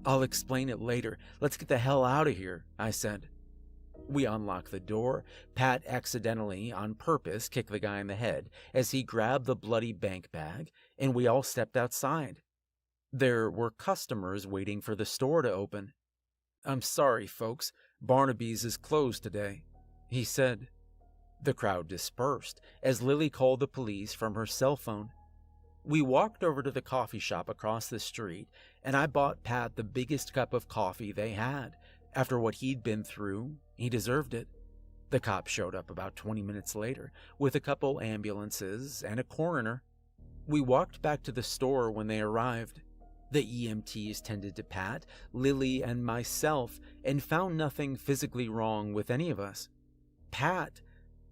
"I'll explain it later. Let's get the hell out of here," I said. We unlocked the door. Pat accidentally, on purpose, kicked the guy in the head as he grabbed the bloody bank bag, and we all stepped outside. There were customers waiting for the store to open. "I'm sorry, folks. Barnaby's is closed today," he said. The crowd dispersed as Lily called the police from her cell phone. We walked over to the coffee shop across the street, and I bought Pat the biggest cup of coffee they had. After what he'd been through, he deserved it. The cops showed up about 20 minutes later with a couple ambulances and a coroner. We walked back to the store when they arrived. The EMTs tended to Pat, Lily, and myself and found nothing physically wrong with any of us. Pat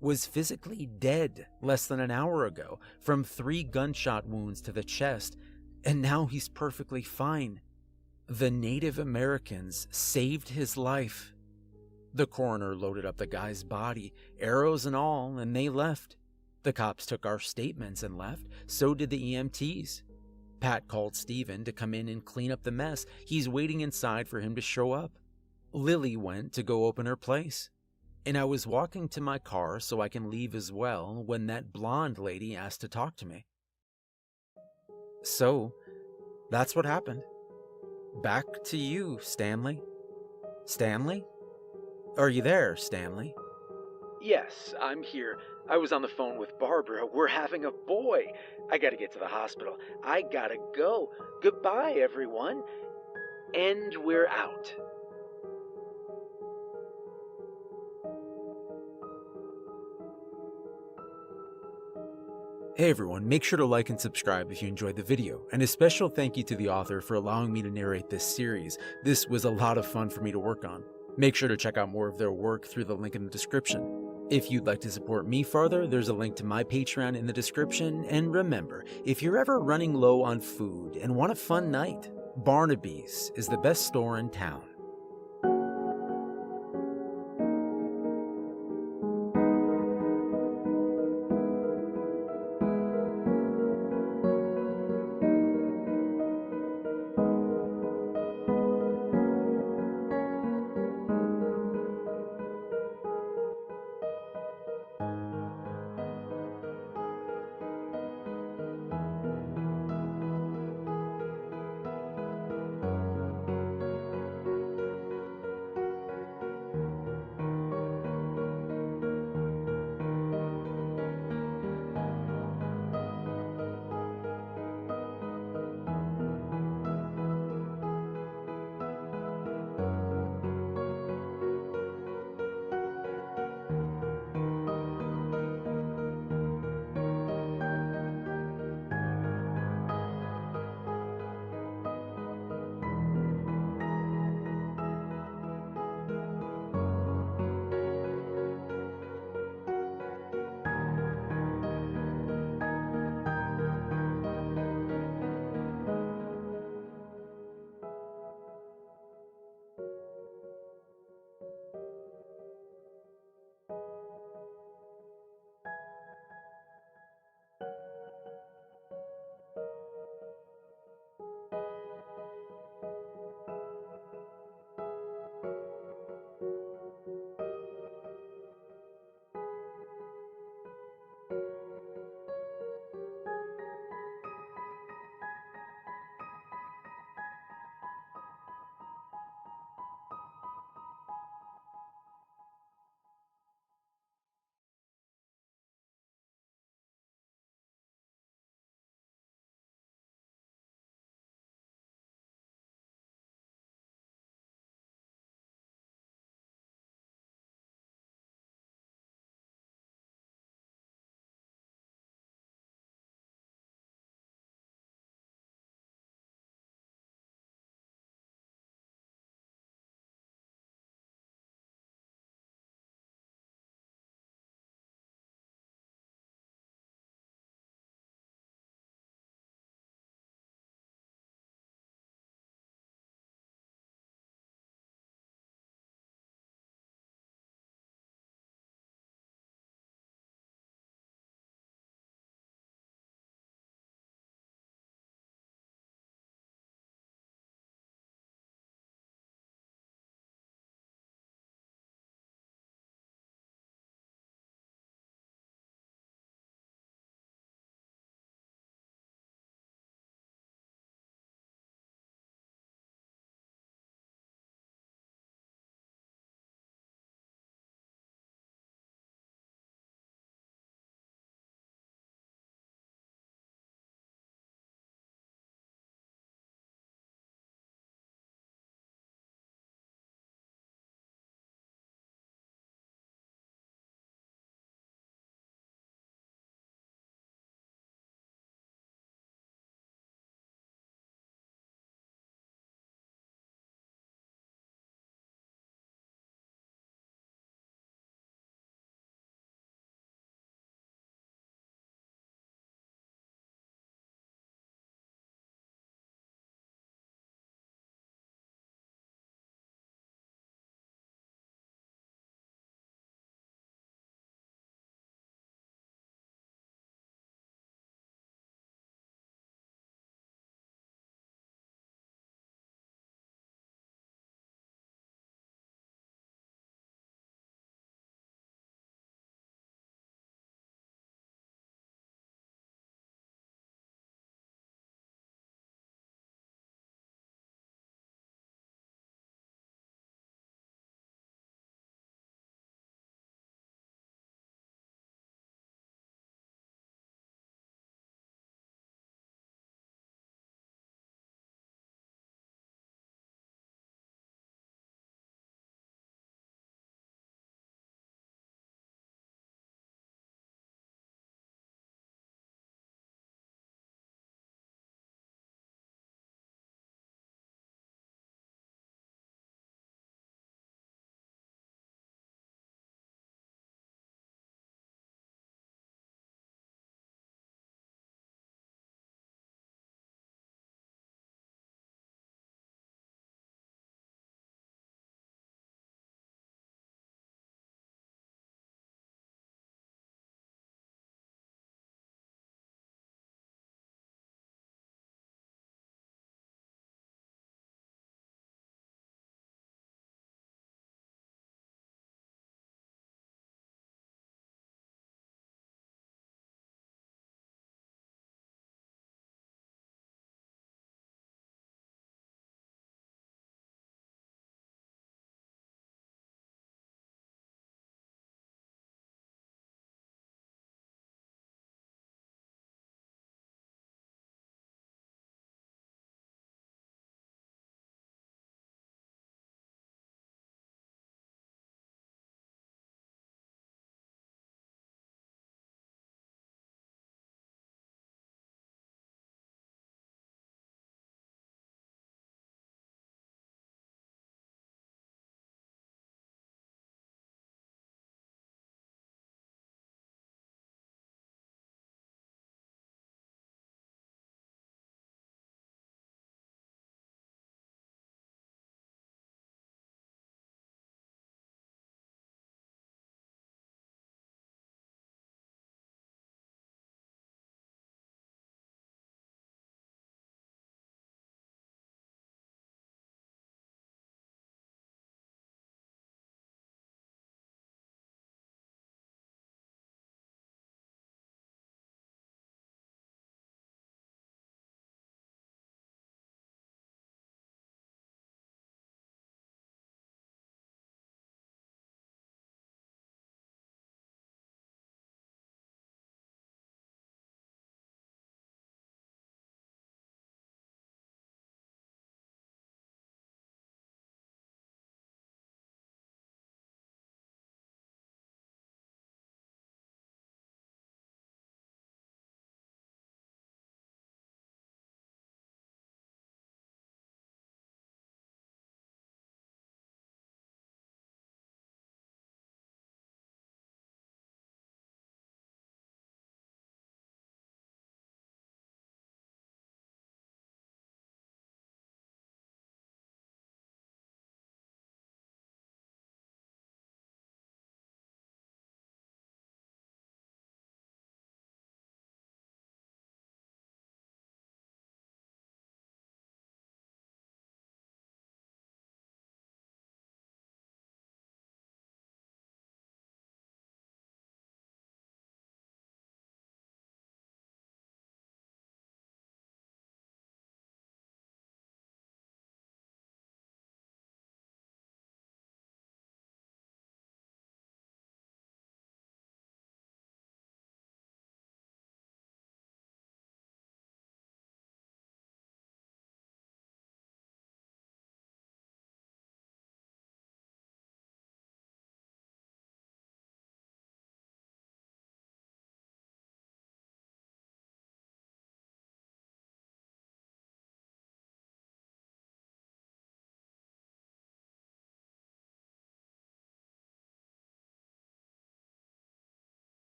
was physically dead less than an hour ago from 3 gunshot wounds to the chest, and now he's perfectly fine. The Native Americans saved his life. The coroner loaded up the guy's body, arrows and all, and they left. The cops took our statements and left, so did the EMTs. Pat called Steven to come in and clean up the mess. He's waiting inside for him to show up. Lily went to go open her place, and I was walking to my car so I can leave as well when that blonde lady asked to talk to me. So, that's what happened. Back to you, Stanley. Stanley? Are you there, Stanley? Yes, I'm here. I was on the phone with Barbara. We're having a boy. I gotta get to the hospital. I gotta go. Goodbye, everyone. And we're out. Hey everyone, make sure to like and subscribe if you enjoyed the video, and a special thank you to the author for allowing me to narrate this series. This was a lot of fun for me to work on. Make sure to check out more of their work through the link in the description. If you'd like to support me further, there's a link to my Patreon in the description, and remember, if you're ever running low on food and want a fun night, Barnaby's is the best store in town.